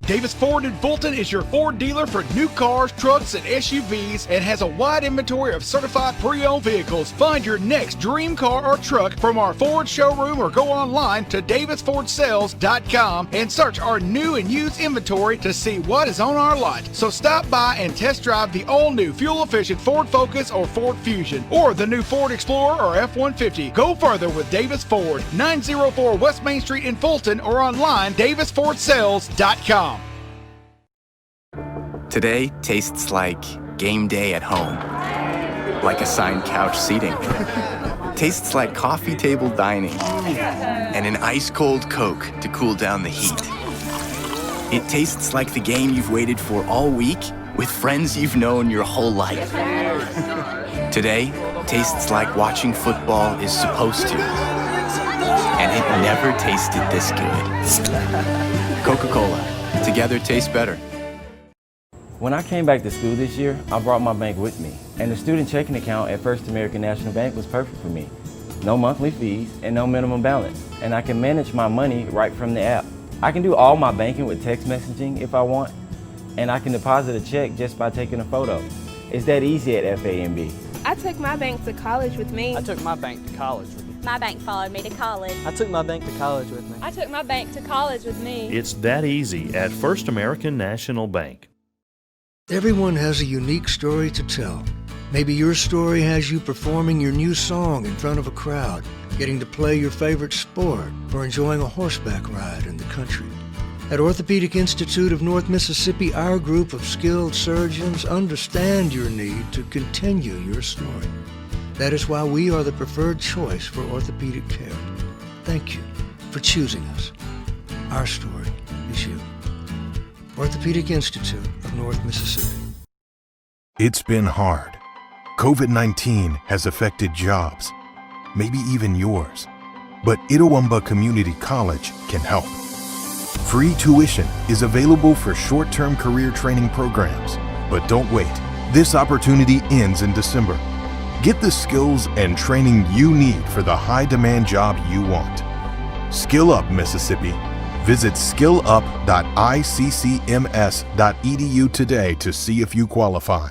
Davis Ford in Fulton is your Ford dealer for new cars, trucks, and SUVs and has a wide inventory of certified pre-owned vehicles. Find your next dream car or truck from our Ford showroom or go online to davisfordsales.com and search our new and used inventory to see what is on our lot. So stop by and test drive the all-new fuel-efficient Ford Focus or Ford Fusion or the new Ford Explorer or F-150. Go further with Davis Ford, 904 West Main Street in Fulton or online davisfordsales.com. Today tastes like game day at home, like assigned couch seating. Tastes like coffee table dining and an ice-cold Coke to cool down the heat. It tastes like the game you've waited for all week with friends you've known your whole life. Today tastes like watching football is supposed to, and it never tasted this good. Coca-Cola, together tastes better. When I came back to school this year, I brought my bank with me, and the student checking account at First American National Bank was perfect for me. No monthly fees and no minimum balance, and I can manage my money right from the app. I can do all my banking with text messaging if I want, and I can deposit a check just by taking a photo. It's that easy at FAMB. I took my bank to college with me. I took my bank to college with me. My bank followed me to college. I took my bank to college with me. I took my bank to college with me. It's that easy at First American National Bank. Everyone has a unique story to tell. Maybe your story has you performing your new song in front of a crowd, getting to play your favorite sport, or enjoying a horseback ride in the country. At Orthopedic Institute of North Mississippi, our group of skilled surgeons understand your need to continue your story. That is why we are the preferred choice for orthopedic care. Thank you for choosing us. Our story is you. Orthopedic Institute of North Mississippi. It's been hard. COVID-19 has affected jobs, maybe even yours. But Itawamba Community College can help. Free tuition is available for short-term career training programs. But don't wait. This opportunity ends in December. Get the skills and training you need for the high-demand job you want. Skill Up Mississippi. Visit skillup.iccms.edu today to see if you qualify.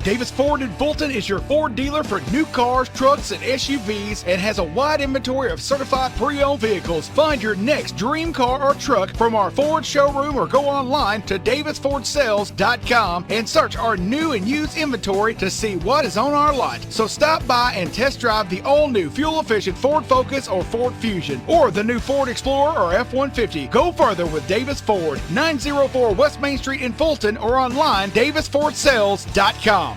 Davis Ford in Fulton is your Ford dealer for new cars, trucks, and SUVs and has a wide inventory of certified pre-owned vehicles. Find your next dream car or truck from our Ford showroom or go online to davisfordsales.com and search our new and used inventory to see what is on our lot. So stop by and test drive the all-new fuel-efficient Ford Focus or Ford Fusion or the new Ford Explorer or F-150. Go further with Davis Ford, 904 West Main Street in Fulton or online davisfordsales.com.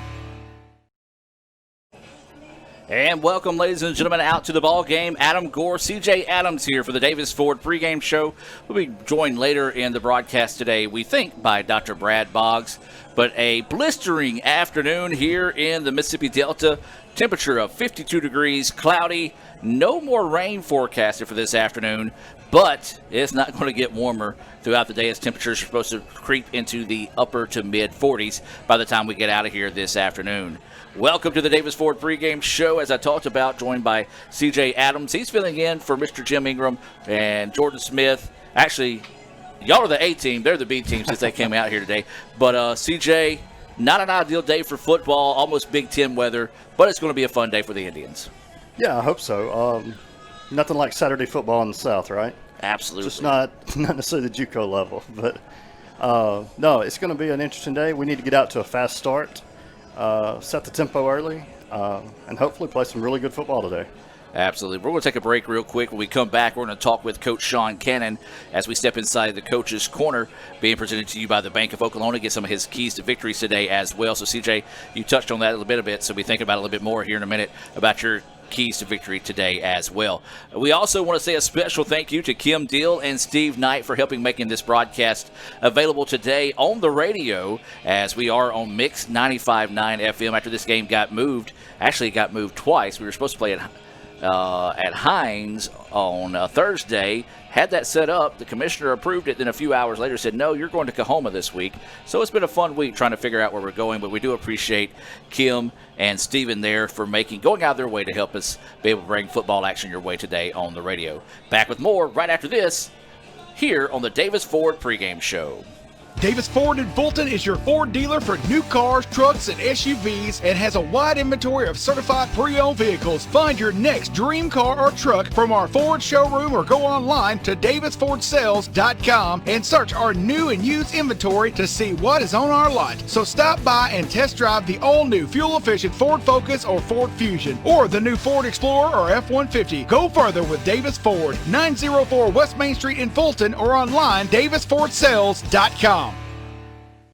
And welcome, ladies and gentlemen, out to the ball game. Adam Gore, CJ Adams here for the Davis Ford pregame show. We'll be joined later in the broadcast today, we think, by Dr. Brad Boggs. But a blistering afternoon here in the Mississippi Delta. Temperature of 52 degrees, cloudy. No more rain forecasted for this afternoon, but it's not going to get warmer throughout the day as temperatures are supposed to creep into the upper to mid 40s by the time we get out of here this afternoon. Welcome to the Davis Ford pregame show. As I talked about, joined by CJ Adams. He's filling in for Mr. Jim Ingram and Jordan Smith. Actually, y'all are the A team. They're the B team since they came out here today. But CJ, not an ideal day for football, almost Big Ten weather, but it's going to be a fun day for the Indians. Yeah, I hope so. Nothing like Saturday football in the South, right? Absolutely. Just not necessarily the JUCO level, but no, it's going to be an interesting day. We need to get out to a fast start. Set the tempo early, and hopefully play some really good football today. Absolutely. We're going to take a break real quick. When we come back, we're going to talk with Coach Sean Cannon as we step inside the Coach's Corner, being presented to you by the Bank of Oklahoma. Get some of his keys to victories today as well. So, CJ, you touched on that a little bit, so we think about it a little bit more here in a minute about your keys to victory today as well. We also want to say a special thank you to Kim Deal and Steve Knight for helping making this broadcast available today on the radio, as we are on Mix 95.9 FM after this game got moved. Actually, it got moved twice. We were supposed to play at Hines on Thursday, had that set up. The commissioner approved it, then a few hours later said, no, you're going to Coahoma this week. So it's been a fun week trying to figure out where we're going, but we do appreciate Kim and Steven there for going out of their way to help us be able to bring football action your way today on the radio. Back with more right after this here on the Davis Ford pregame show. Davis Ford in Fulton is your Ford dealer for new cars, trucks, and SUVs and has a wide inventory of certified pre-owned vehicles. Find your next dream car or truck from our Ford showroom or go online to davisfordsales.com and search our new and used inventory to see what is on our lot. So stop by and test drive the all-new fuel-efficient Ford Focus or Ford Fusion or the new Ford Explorer or F-150. Go further with Davis Ford, 904 West Main Street in Fulton or online davisfordsales.com.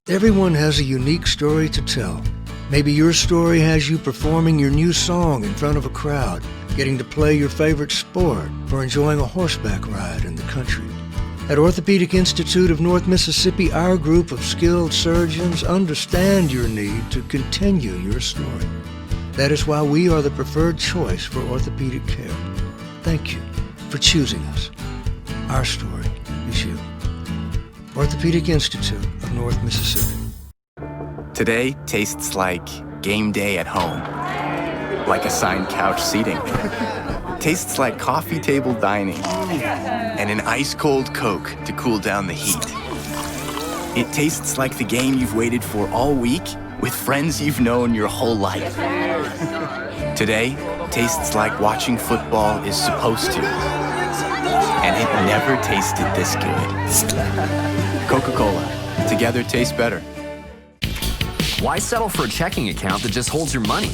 Everyone has a unique story to tell. Maybe your story has you performing your new song in front of a crowd, getting to play your favorite sport, or enjoying a horseback ride in the country. At Orthopedic Institute of North Mississippi, our group of skilled surgeons understand your need to continue your story. That is why we are the preferred choice for orthopedic care. Thank you for choosing us. Our story is you. Orthopedic Institute of North Mississippi. Today tastes like game day at home, like assigned couch seating. Tastes like coffee table dining and an ice-cold Coke to cool down the heat. It tastes like the game you've waited for all week with friends you've known your whole life. Today tastes like watching football is supposed to, and it never tasted this good. Coca-Cola. Together tastes better. Why settle for a checking account that just holds your money?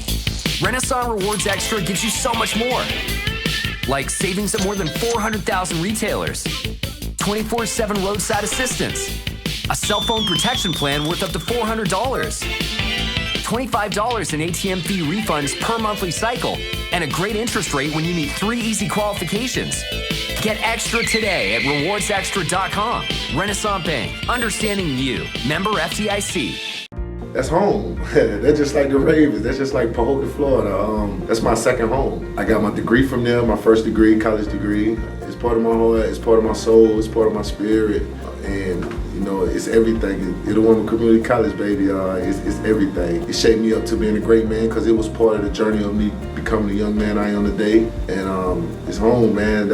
Renaissance Rewards Extra gives you so much more. Like savings at more than 400,000 retailers, 24/7 roadside assistance, a cell phone protection plan worth up to $400, $25 in ATM fee refunds per monthly cycle, and a great interest rate when you meet 3 easy qualifications. Get extra today at rewardsextra.com. Renaissance Bank, understanding you. Member FDIC. That's home. That's just like the Ravens. That's just like Pahokee, Florida. That's my second home. I got my degree from there, my first degree, college degree. It's part of my heart, it's part of my soul, it's part of my spirit. And you know, it's everything. Coahoma Community College, baby, it's everything. It shaped me up to being a great man because it was part of the journey of me becoming the young man I am today. And it's home, man.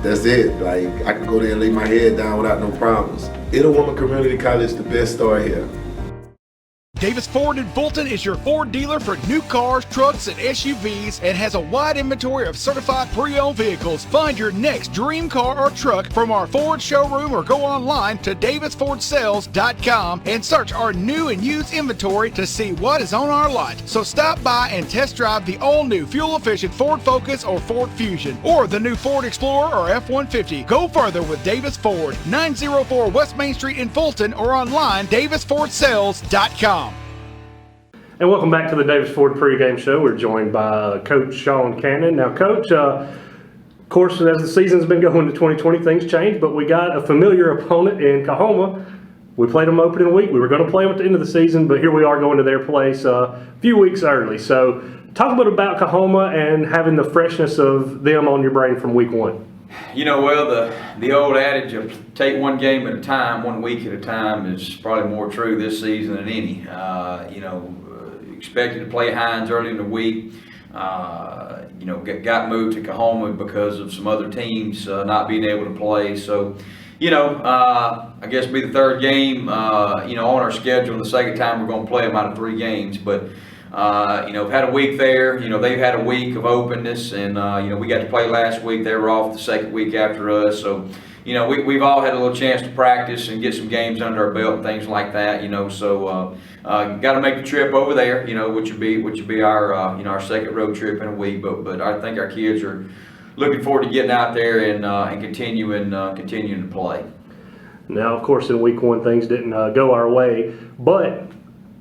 That's it. Like, I can go there and lay my head down without no problems. Coahoma Community College, the best start here. Davis Ford in Fulton is your Ford dealer for new cars, trucks, and SUVs and has a wide inventory of certified pre-owned vehicles. Find your next dream car or truck from our Ford showroom or go online to davisfordsales.com and search our new and used inventory to see what is on our lot. So stop by and test drive the all-new fuel-efficient Ford Focus or Ford Fusion or the new Ford Explorer or F-150. Go further with Davis Ford, 904 West Main Street in Fulton or online davisfordsales.com. And welcome back to the Davis Ford pregame show. We're joined by Coach Sean Cannon. Now, Coach, of course, as the season's been going to 2020, things change, but we got a familiar opponent in Coahoma. We played them opening week. We were going to play them at the end of the season, but here we are going to their place a few weeks early. So talk a bit about Coahoma and having the freshness of them on your brain from week one. You know, well, the old adage of take one game at a time, 1 week at a time is probably more true this season than any. You know, expected to play Hines early in the week. You know, got moved to Coahoma because of some other teams not being able to play. So, you know, I guess it'll be the third game, you know, on our schedule. And the second time we're going to play them out of 3 games. But, you know, we've had a week there. You know, they've had a week of openness. And, you know, we got to play last week. They were off the second week after us. So, you know, we've all had a little chance to practice and get some games under our belt and things like that, you know. So, got to make the trip over there, you know, which would be our, you know, our second road trip in a week. But I think our kids are looking forward to getting out there and continuing to play. Now, of course, in week one, things didn't go our way, but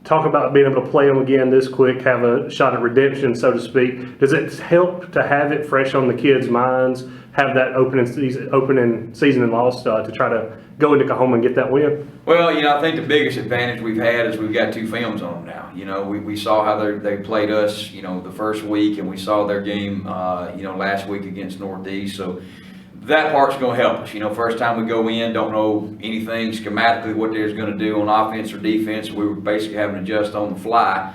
talk about being able to play them again this quick, have a shot at redemption, so to speak. Does it help to have it fresh on the kids' minds, have that opening season and loss to try to go into Coahoma and get that win? Well, you know, I think the biggest advantage we've had is we've got 2 films on them now. You know, we saw how they played us, you know, the first week, and we saw their game, you know, last week against Northeast. So that part's going to help us. You know, first time we go in, don't know anything schematically what they're going to do on offense or defense. We were basically having to adjust on the fly.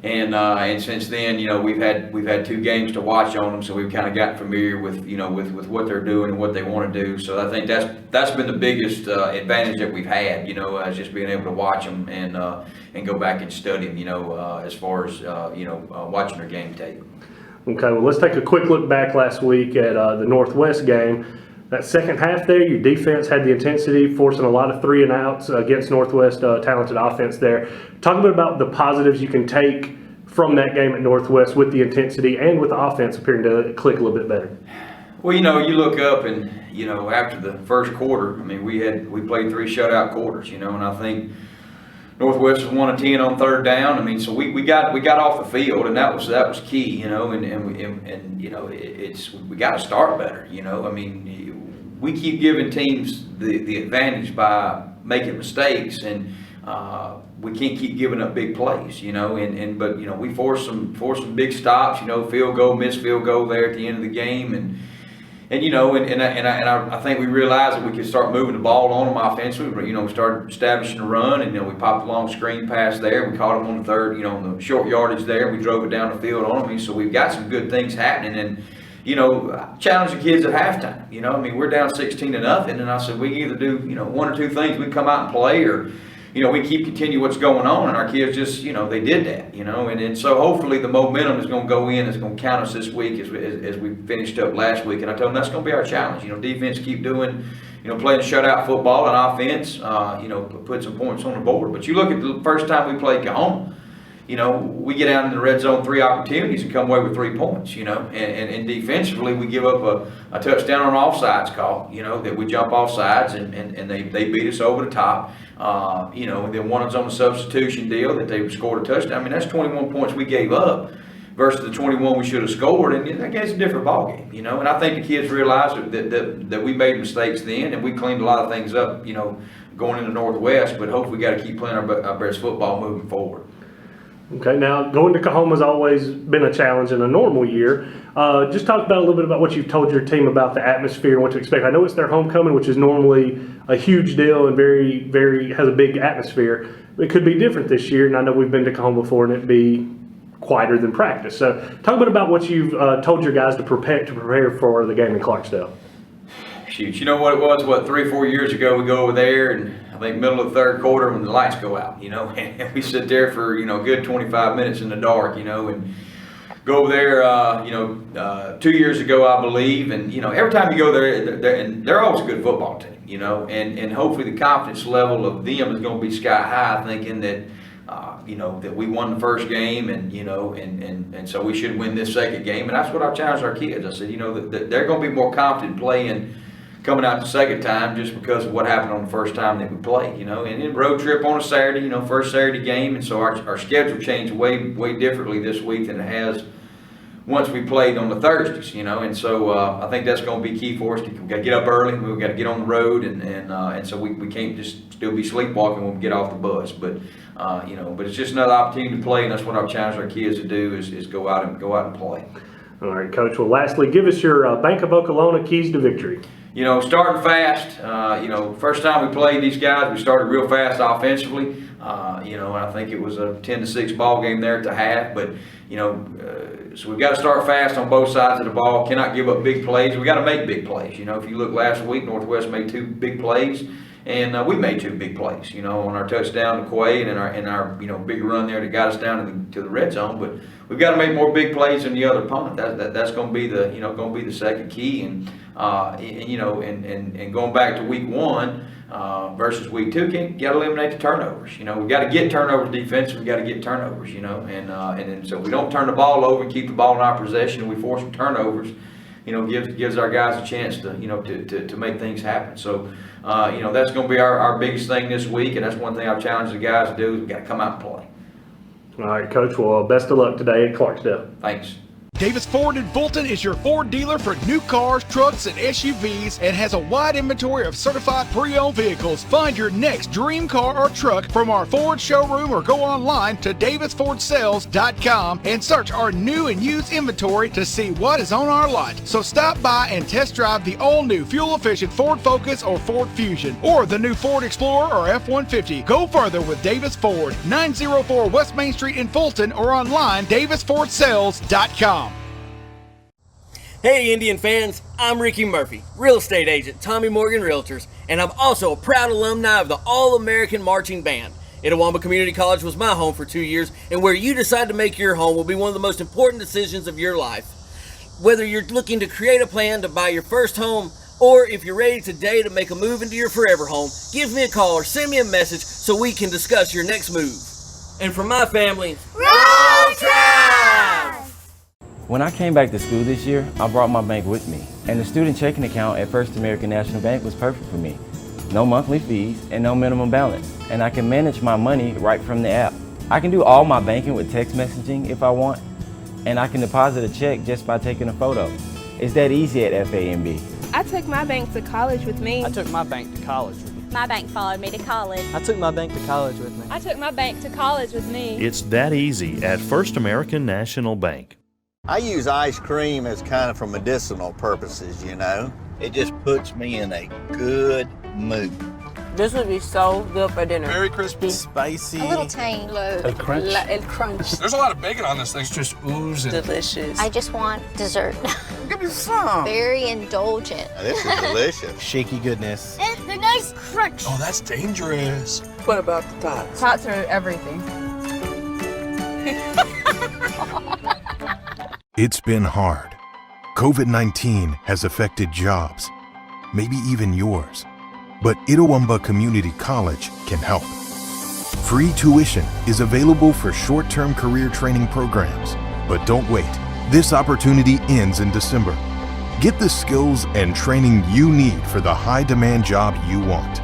And since then, we've had 2 games to watch on them, so we've kind of gotten familiar with with what they're doing and what they want to do. So I think that's been the biggest advantage that we've had, is just being able to watch them and go back and study them, as far as watching their game tape. Okay, well, let's take a quick look back last week at the Northwest game. That second half there, your defense had the intensity, forcing a lot of 3 and outs against Northwest talented offense there. Talk a bit about the positives you can take from that game at Northwest with the intensity and with the offense appearing to click a little bit better. Well, you look up and, after the first quarter, I mean, we played 3 shutout quarters, and I think Northwest was 1 of 10 on 3rd down. I mean, so we got off the field, and that was key, and we got to start better, I mean, we keep giving teams the advantage by making mistakes, and we can't keep giving up big plays, but we force some big stops, field goal, missed field goal there at the end of the game, and I think we realized that we could start moving the ball on them offensively. We started establishing a run, and we popped a long screen pass there. We caught them on the 3rd, on the short yardage there. We drove it down the field on them. So we've got some good things happening, and challenge the kids at halftime. I mean, we're down 16-0, and I said we can either do 1 or 2 things. We come out and play, or we continue what's going on, and our kids just, they did that, and so hopefully the momentum is going to go in, it's going to count us this week as we finished up last week, and I told them that's going to be our challenge, defense keep doing, playing shutout football, and offense, put some points on the board. But you look at the first time we played Coahoma, we get down in the red zone 3 opportunities and come away with 3 points, and defensively we give up a touchdown on an offsides call, that we jump offsides and they beat us over the top, and then one is on a substitution deal that they scored a touchdown. I mean, that's 21 points we gave up versus the 21 we should have scored, and that gets a different ballgame, and I think the kids realized that we made mistakes then, and we cleaned a lot of things up, going into Northwest, but hopefully we got to keep playing our best football moving forward. Okay, now going to Coahoma has always been a challenge in a normal year. Just talk about a little bit about what you've told your team about the atmosphere and what to expect. I know it's their homecoming, which is normally a huge deal and very, very has a big atmosphere. It could be different this year, and I know we've been to Coahoma before, and it'd be quieter than practice. So talk a bit about what you've told your guys to prepare for the game in Clarksdale. Shoot, you know what it was, 3 or 4 years ago, we go over there, and I think middle of the 3rd quarter when the lights go out, and we sit there for, a good 25 minutes in the dark, and go over there, 2 years ago, I believe, and, every time you go there, and they're always a good football team, and hopefully the confidence level of them is going to be sky high, thinking that, that we won the first game, and, and so we should win this second game, and that's what I challenged our kids. I said, that they're going to be more confident playing coming out the second time just because of what happened on the first time that we played, and then road trip on a Saturday, first Saturday game, and so our schedule changed way differently this week than it has once we played on the Thursdays, and so I think that's going to be key for us. We've got to get up early, we've got to get on the road, and so we can't just still be sleepwalking when we get off the bus, but but it's just another opportunity to play, and that's what I've challenged our kids to do is go out and play. All right, Coach. Well, lastly, give us your Bank of Oklahoma keys to victory. Starting fast. First time we played these guys, we started real fast offensively. And I think it was a 10-6 ball game there at the half. But so we've got to start fast on both sides of the ball. Cannot give up big plays. We got to make big plays. If you look last week, Northwest made 2 big plays, and we made 2 big plays. On our touchdown to Quay and in our big run there that got us down to the red zone. But we've got to make more big plays than the other opponent. That's going to be the second key. And going back to week 1 versus week 2, got to eliminate the turnovers. We got to get turnovers defensively. We got to get turnovers. And then so if we don't turn the ball over and keep the ball in our possession, and we force some turnovers, gives our guys a chance to to make things happen. So that's going to be our biggest thing this week, and that's one thing I've challenged the guys to do is we got to come out and play. All right, Coach. Well, best of luck today at Clarksdale. Thanks. Davis Ford in Fulton is your Ford dealer for new cars, trucks, and SUVs and has a wide inventory of certified pre-owned vehicles. Find your next dream car or truck from our Ford showroom or go online to davisfordsales.com and search our new and used inventory to see what is on our lot. So stop by and test drive the all-new fuel-efficient Ford Focus or Ford Fusion or the new Ford Explorer or F-150. Go further with Davis Ford, 904 West Main Street in Fulton or online davisfordsales.com. Hey Indian fans, I'm Ricky Murphy, real estate agent, Tommy Morgan Realtors, and I'm also a proud alumni of the All-American Marching Band. Itawamba Community College was my home for 2 years, and where you decide to make your home will be one of the most important decisions of your life. Whether you're looking to create a plan to buy your first home, or if you're ready today to make a move into your forever home, give me a call or send me a message so we can discuss your next move. And for my family, roll Tribe! When I came back to school this year, I brought my bank with me, and the student checking account at First American National Bank was perfect for me. No monthly fees and no minimum balance, and I can manage my money right from the app. I can do all my banking with text messaging if I want, and I can deposit a check just by taking a photo. It's that easy at FAMB. I took my bank to college with me. I took my bank to college with me. My bank followed me to college. I took my bank to college with me. I took my bank to college with me. It's that easy at First American National Bank. I use ice cream as kind of for medicinal purposes, you know. It just puts me in a good mood. This would be so good for dinner. Very crispy. Spicy. A little tang. A crunch. El crunch. There's a lot of bacon on this thing. It's just oozing. Delicious. I just want dessert. Give me some. Very indulgent. This is delicious. Shaky goodness. And the nice crunch. Oh, that's dangerous. What about the tots? Tots are everything. It's been hard. COVID-19 has affected jobs, maybe even yours. But Itawamba Community College can help. Free tuition is available for short-term career training programs. But don't wait. This opportunity ends in December. Get the skills and training you need for the high-demand job you want.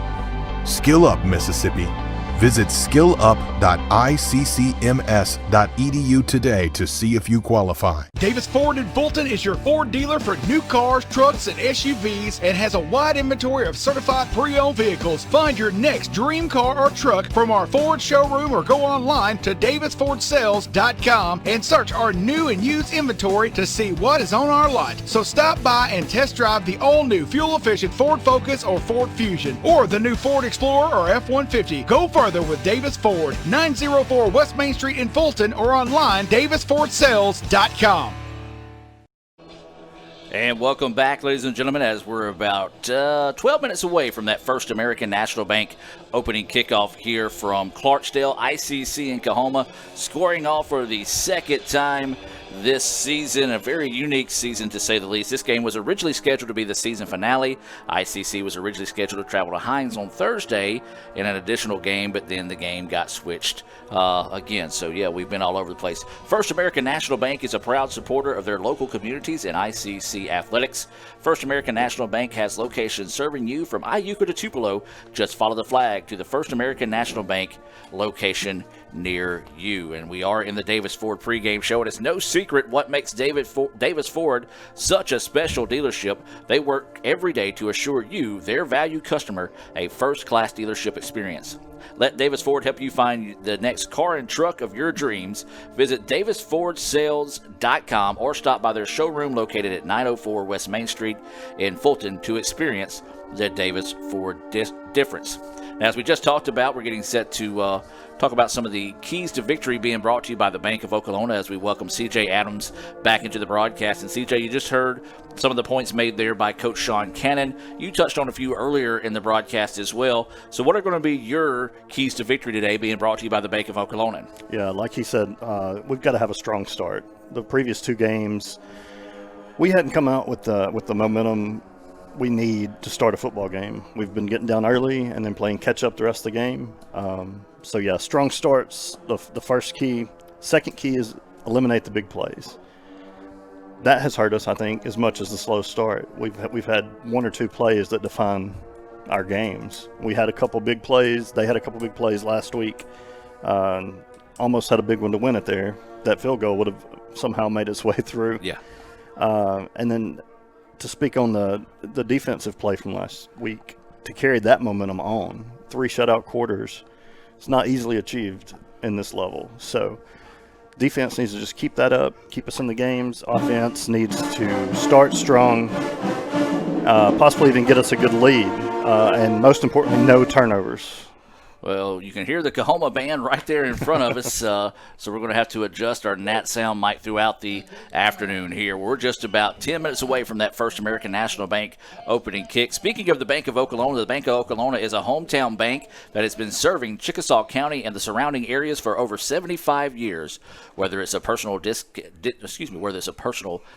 Skill Up, Mississippi. Visit skillup.iccms.edu today to see if you qualify. Davis Ford in Fulton is your Ford dealer for new cars, trucks, and SUVs and has a wide inventory of certified pre-owned vehicles. Find your next dream car or truck from our Ford showroom or go online to davisfordsales.com and search our new and used inventory to see what is on our lot. So stop by and test drive the all-new fuel-efficient Ford Focus or Ford Fusion or the new Ford Explorer or F-150. Go further with Davis Ford, 904 West Main Street in Fulton or online davisfordsales.com. And welcome back, ladies and gentlemen, as we're about 12 minutes away from that First American National Bank opening kickoff here from Clarksdale, ICC in Coahoma, scoring off for the second time this season. A very unique season, to say the least. This game was originally scheduled to be the season finale. ICC was originally scheduled to travel to Hines on Thursday in an additional game, but then the game got switched again. So, yeah, we've been all over the place. First American National Bank is a proud supporter of their local communities and ICC athletics. First American National Bank has locations serving you from Iuka to Tupelo. Just follow the flag to the First American National Bank location near you. And we are in the Davis Ford pregame show, and it's no secret what makes Davis Ford such a special dealership. They work every day to assure you, their valued customer, a first-class dealership experience. Let Davis Ford help you find the next car and truck of your dreams. Visit davisfordsales.com or stop by their showroom located at 904 West Main Street in Fulton to experience the Davis Ford difference. Now, as we just talked about, we're getting set to talk about some of the keys to victory being brought to you by the Bank of Oklahoma as we welcome C.J. Adams back into the broadcast. And C.J., you just heard some of the points made there by Coach Sean Cannon. You touched on a few earlier in the broadcast as well. So what are going to be your keys to victory today being brought to you by the Bank of Oklahoma? Yeah, like he said, we've got to have a strong start. The previous two games, we hadn't come out with the momentum we need to start a football game. We've been getting down early and then playing catch up the rest of the game. So yeah, strong starts, the first key. Second key is eliminate the big plays. That has hurt us, I think, as much as the slow start. We've had one or two plays that define our games. We had a couple big plays. They had a couple big plays last week. Almost had a big one to win it there. that field goal would have somehow made its way through. Yeah. And then to speak on the defensive play from last week, to carry that momentum on 3 shutout quarters, it's not easily achieved in this level. So defense needs to just keep that up, keep us in the games. Offense needs to start strong, possibly even get us a good lead, and most importantly, no turnovers. Well, you can hear the Coahoma band right there in front of us, so we're going to have to adjust our Nat sound mic throughout the afternoon here. We're just about 10 minutes away from that First American National Bank opening kick. Speaking of the Bank of Oklahoma, the Bank of Oklahoma is a hometown bank that has been serving Chickasaw County and the surrounding areas for over 75 years. Whether it's a personal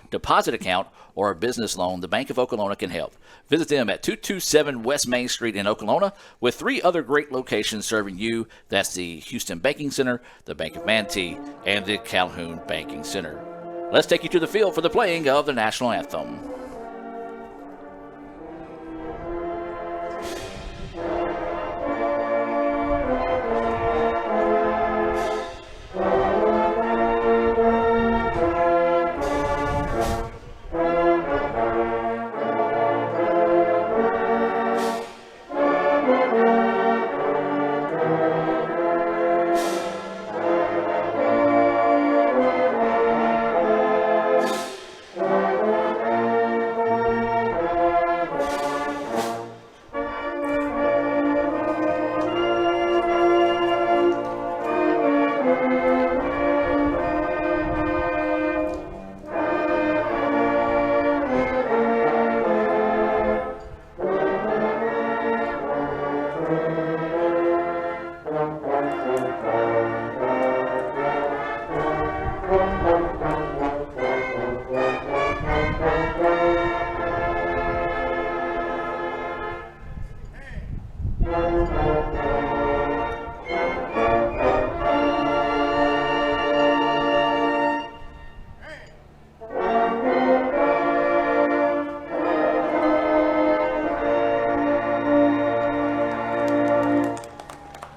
deposit account or a business loan, the Bank of Oklahoma can help. Visit them at 227 West Main Street in Oklahoma with 3 other great locations serving you. That's the Houston Banking Center, the Bank of Manatee, and the Calhoun Banking Center. Let's take you to the field for the playing of the national anthem.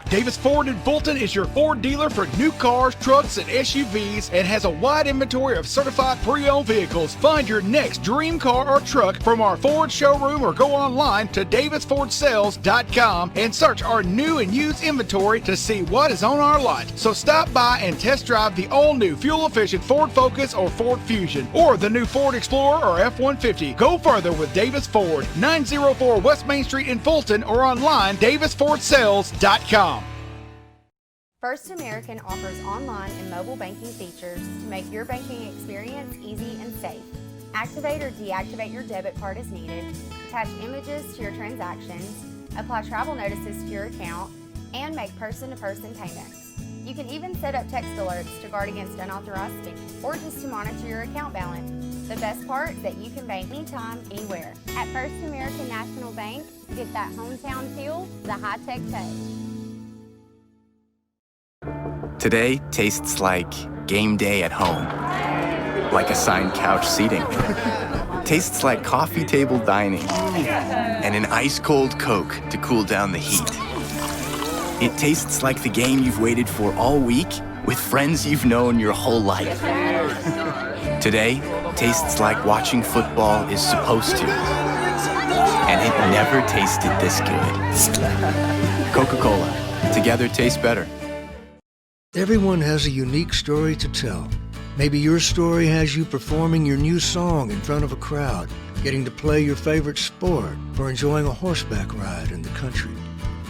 Davis Ford in Fulton is your Ford dealer for new cars, trucks, and SUVs and has a wide inventory of certified pre-owned vehicles. Find your next dream car or truck from our Ford showroom or go online to davisfordsales.com and search our new and used inventory to see what is on our lot. So stop by and test drive the all-new fuel-efficient Ford Focus or Ford Fusion or the new Ford Explorer or F-150. Go further with Davis Ford, 904 West Main Street in Fulton or online davisfordsales.com. First American offers online and mobile banking features to make your banking experience easy and safe. Activate or deactivate your debit card as needed, attach images to your transactions, apply travel notices to your account, and make person-to-person payments. You can even set up text alerts to guard against unauthorized spending or just to monitor your account balance. The best part is that you can bank anytime, anywhere. At First American National Bank, get that hometown feel the high-tech pay. Today tastes like game day at home, like assigned couch seating. Tastes like coffee table dining and an ice-cold Coke to cool down the heat. It tastes like the game you've waited for all week with friends you've known your whole life. Today tastes like watching football is supposed to, and it never tasted this good. Coca-Cola, together tastes better. Everyone has a unique story to tell. Maybe your story has you performing your new song in front of a crowd, getting to play your favorite sport, or enjoying a horseback ride in the country.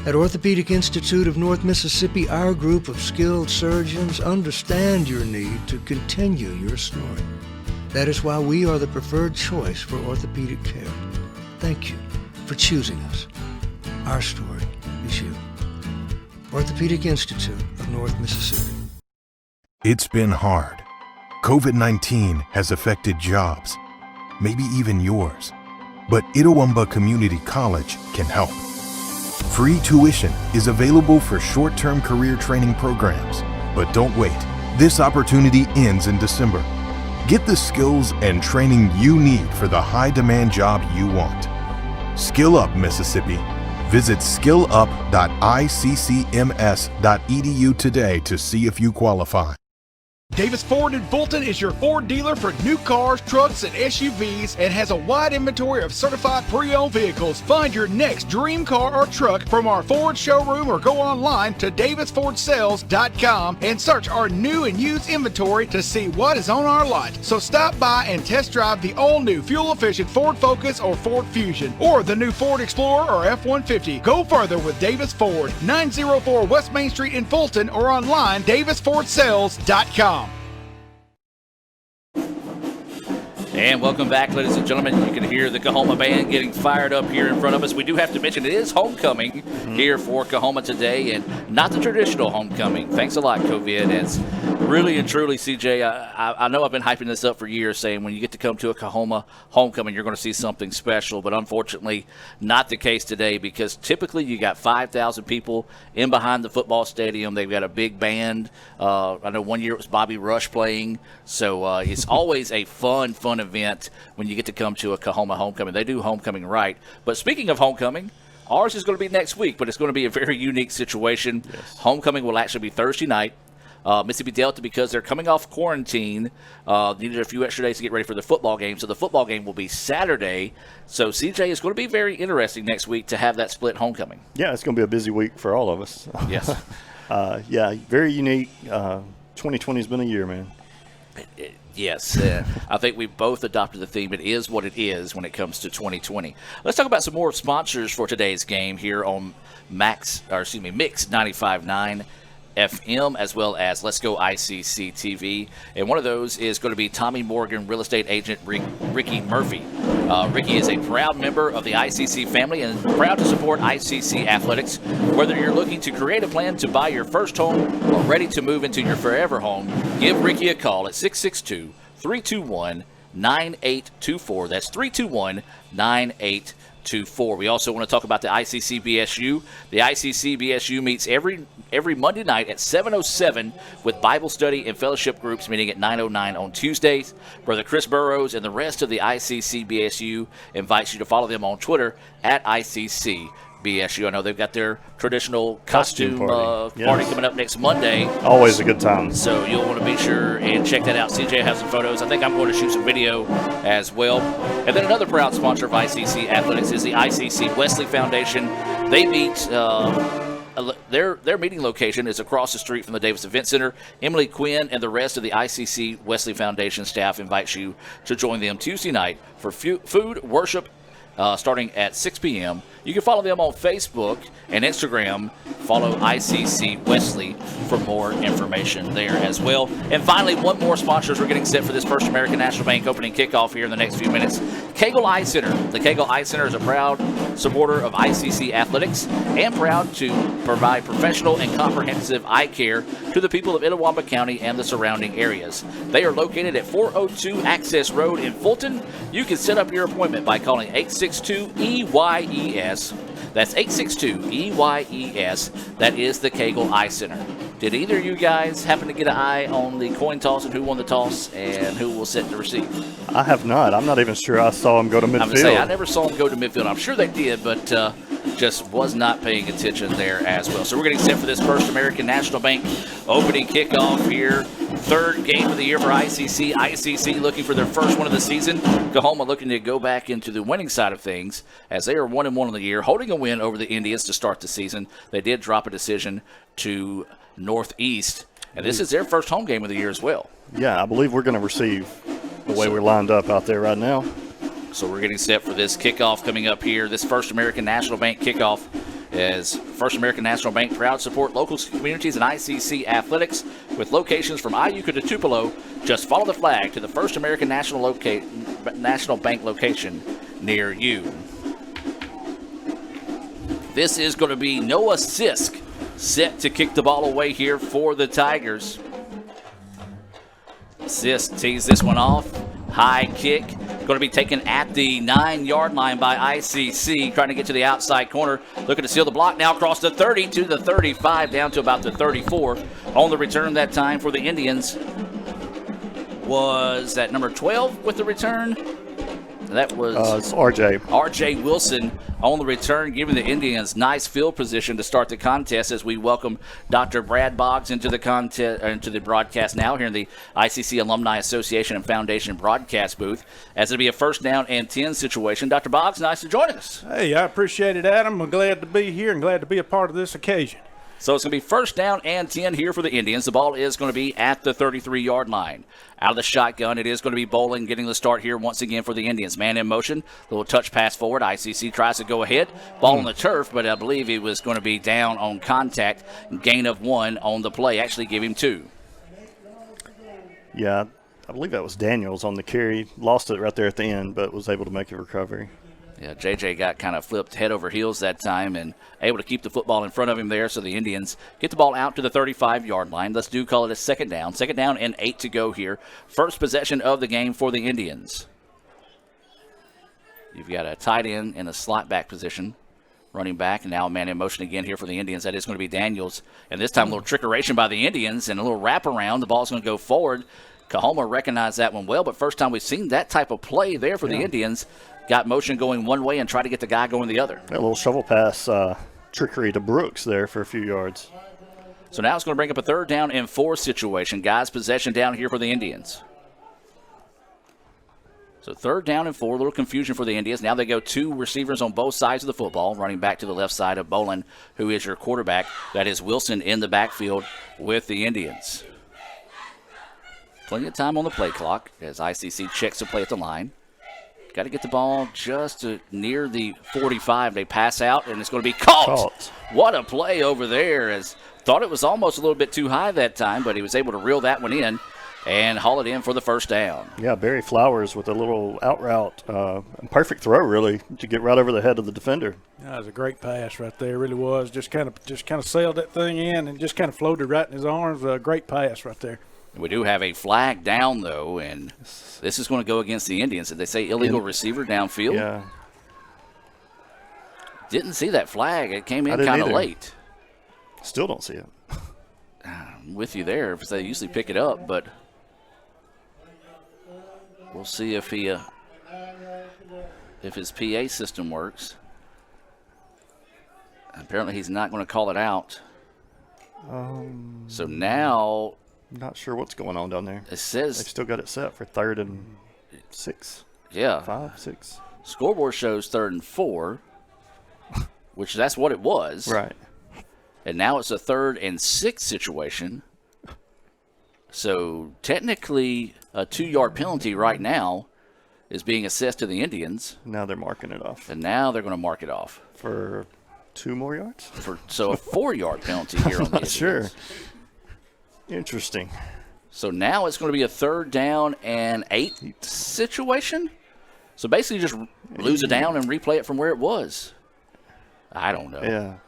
At Orthopedic Institute of North Mississippi, our group of skilled surgeons understand your need to continue your story. That is why we are the preferred choice for orthopedic care. Thank you for choosing us. Our story is you. Orthopedic Institute of North Mississippi. It's been hard. COVID-19 has affected jobs, maybe even yours. But Itawamba Community College can help. Free tuition is available for short-term career training programs. But don't wait. This opportunity ends in December. Get the skills and training you need for the high-demand job you want. Skill Up, Mississippi. Visit skillup.iccms.edu today to see if you qualify. Davis Ford in Fulton is your Ford dealer for new cars, trucks, and SUVs and has a wide inventory of certified pre-owned vehicles. Find your next dream car or truck from our Ford showroom or go online to davisfordsales.com and search our new and used inventory to see what is on our lot. So stop by and test drive the all-new fuel-efficient Ford Focus or Ford Fusion or the new Ford Explorer or F-150. Go further with Davis Ford, 904 West Main Street in Fulton or online davisfordsales.com. And welcome back, ladies and gentlemen. You can hear the Coahoma band getting fired up here in front of us. We do have to mention it is homecoming here for Coahoma today, and not the traditional homecoming. Thanks a lot, COVID. It's really and truly, CJ, I know I've been hyping this up for years, saying when you get to come to a Coahoma homecoming, you're going to see something special. But unfortunately, not the case today, because typically you got 5,000 people in behind the football stadium. They've got a big band. I know one year it was Bobby Rush playing. So it's always a fun event when you get to come to a Coahoma homecoming. They do homecoming right. But speaking of homecoming, ours is going to be next week, but it's going to be a very unique situation. Yes. Homecoming will actually be Thursday night. Mississippi Delta, because they're coming off quarantine, needed a few extra days to get ready for the football game. So the football game will be Saturday. So, CJ, it's going to be very interesting next week to have that split homecoming. Yeah, it's going to be a busy week for all of us. Yes. Yeah, very unique. 2020 has been a year, man. Yes, I think we've both adopted the theme. It is what it is when it comes to 2020. Let's talk about some more sponsors for today's game here on Mix 95.9 FM, as well as Let's Go ICC TV. And one of those is going to be Tommy Morgan real estate agent Ricky Murphy. Ricky is a proud member of the ICC family and proud to support ICC athletics. Whether you're looking to create a plan to buy your first home or ready to move into your forever home, give Ricky a call at 662-321-9824. That's 321-9824. We also want to talk about the ICC BSU. The ICC BSU meets every Monday night at 7:07 with Bible study and fellowship groups meeting at 9:09 on Tuesdays. Brother Chris Burrows and the rest of the ICC BSU invites you to follow them on Twitter at ICC BSU. I know they've got their traditional costume party coming up next Monday. Always a good time. So you'll want to be sure and check that out. CJ has some photos. I think I'm going to shoot some video as well. And then another proud sponsor of ICC Athletics is the ICC Wesley Foundation. They meet, their meeting location is across the street from the Davis Event Center. Emily Quinn and the rest of the ICC Wesley Foundation staff invites you to join them Tuesday night for food, worship, starting at 6 p.m. You can follow them on Facebook and Instagram. Follow ICC Wesley for more information there as well. And finally, one more sponsor as we're getting set for this First American National Bank opening kickoff here in the next few minutes. Kegel Eye Center. The Kegel Eye Center is a proud supporter of ICC Athletics and proud to provide professional and comprehensive eye care to the people of Itawamba County and the surrounding areas. They are located at 402 Access Road in Fulton. You can set up your appointment by calling 862-EYES. That's 862-EYES. That is the Kegel Eye Center. Did either of you guys happen to get an eye on the coin toss and who won the toss and who will set to receive? I have not. I'm not even sure I saw him go to midfield. I'm going to say, I never saw him go to midfield. I'm sure they did, but just was not paying attention there as well. So we're getting set for this First American National Bank opening kickoff here. Third game of the year for ICC. ICC looking for their first one of the season. Coahoma looking to go back into the winning side of things as they are 1-1 on the year, holding a win over the Indians to start the season. They did drop a decision to Northeast, and this is their first home game of the year as well. Yeah, I believe we're going to receive the way we're lined up out there right now. So we're getting set for this kickoff coming up here, this First American National Bank kickoff. As First American National Bank proud to support local communities and ICC athletics with locations from Iuka to Tupelo. Just follow the flag to the First American National Bank location near you. This is going to be Noah Sisk set to kick the ball away here for the Tigers. Sisk tees this one off. High kick. Going to be taken at the 9-yard line by ICC, trying to get to the outside corner. Looking to seal the block now across the 30 to the 35, down to about the 34. On the return that time for the Indians was that number 12 with the return. That was it's RJ. RJ Wilson on the return, giving the Indians nice field position to start the contest as we welcome Dr. Brad Boggs into the into the broadcast now here in the ICC Alumni Association and Foundation broadcast booth. As it'll be a 1st down and 10 situation. Dr. Boggs, nice to join us. Hey, I appreciate it, Adam. I'm glad to be here and glad to be a part of this occasion. So it's going to be 1st down and 10 here for the Indians. The ball is going to be at the 33-yard line. Out of the shotgun, it is going to be Bolin getting the start here once again for the Indians. Man in motion, little touch pass forward. ICC tries to go ahead. Ball on the turf, but I believe he was going to be down on contact. Gain of 1 on the play. Actually give him 2. Yeah, I believe that was Daniels on the carry. Lost it right there at the end, but was able to make a recovery. Yeah, JJ got kind of flipped head over heels that time and able to keep the football in front of him there, so the Indians get the ball out to the 35-yard line. Let's call it a 2nd down. 2nd down and 8 to go here. First possession of the game for the Indians. You've got a tight end in a slot back position, running back, and now a man in motion again here for the Indians. That is going to be Daniels. And this time a little trickeration by the Indians and a little wraparound. The ball's going to go forward. Coahoma recognized that one well, but first time we've seen that type of play there for the Indians. Got motion going one way and try to get the guy going the other. A little shovel pass trickery to Brooks there for a few yards. So now it's going to bring up a 3rd down and 4 situation. Guys, possession down here for the Indians. So 3rd down and 4, a little confusion for the Indians. Now they go 2 receivers on both sides of the football, running back to the left side of Bolin, who is your quarterback. That is Wilson in the backfield with the Indians. Plenty of time on the play clock as ICC checks the play at the line. Got to get the ball just near the 45. They pass out, and it's going to be caught. What a play over there. As thought it was almost a little bit too high that time, but he was able to reel that one in and haul it in for the 1st down. Yeah, Barry Flowers with a little out route. Perfect throw, really, to get right over the head of the defender. That was a great pass right there. It really was. Just kind of sailed that thing in and just kind of floated right in his arms. A great pass right there. We do have a flag down, though, and this is going to go against the Indians. Did they say illegal receiver downfield? Yeah. Didn't see that flag. It came in kind of late. Still don't see it. I'm with you there. They usually pick it up, but we'll see if his PA system works. Apparently he's not going to call it out. So now – not sure what's going on down there. It says they've still got it set for 3rd and 6. Yeah. 5, 6. Scoreboard shows 3rd and 4, which that's what it was. Right. And now it's a 3rd and 6 situation. So technically a 2-yard penalty right now is being assessed to the Indians. Now they're marking it off. And now they're going to mark it off. For 2 more yards? So a 4-yard penalty here on the Indians. Sure. Interesting. So now it's going to be a 3rd down and 8 situation. So basically just lose it down and replay it from where it was. I don't know.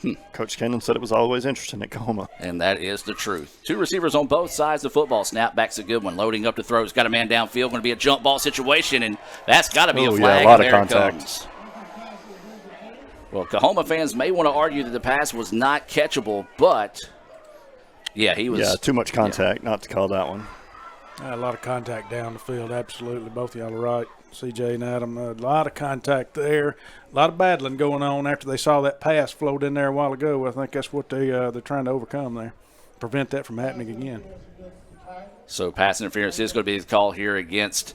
Yeah. Coach Cannon said it was always interesting at Coahoma. And that is the truth. 2 receivers on both sides of the football. Snapback's a good one. Loading up to throws. Got a man downfield. Going to be a jump ball situation, and that's got to be a flag. Yeah, a lot of there contact. It comes. Well, Coahoma fans may want to argue that the pass was not catchable, but yeah, he was. Yeah, too much contact not to call that one. A lot of contact down the field, absolutely. Both of y'all are right, CJ and Adam. A lot of contact there. A lot of battling going on after they saw that pass float in there a while ago. I think that's what they're trying to overcome there, prevent that from happening again. So pass interference is going to be the call here against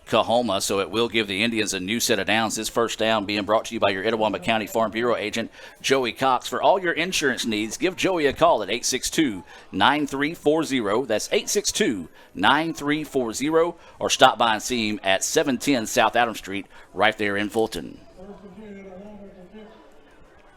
Coahoma, so it will give the Indians a new set of downs. This 1st down being brought to you by your Itawamba County Farm Bureau agent, Joey Cox. For all your insurance needs, give Joey a call at 862-9340. That's 862-9340, or stop by and see him at 710 South Adams Street right there in Fulton.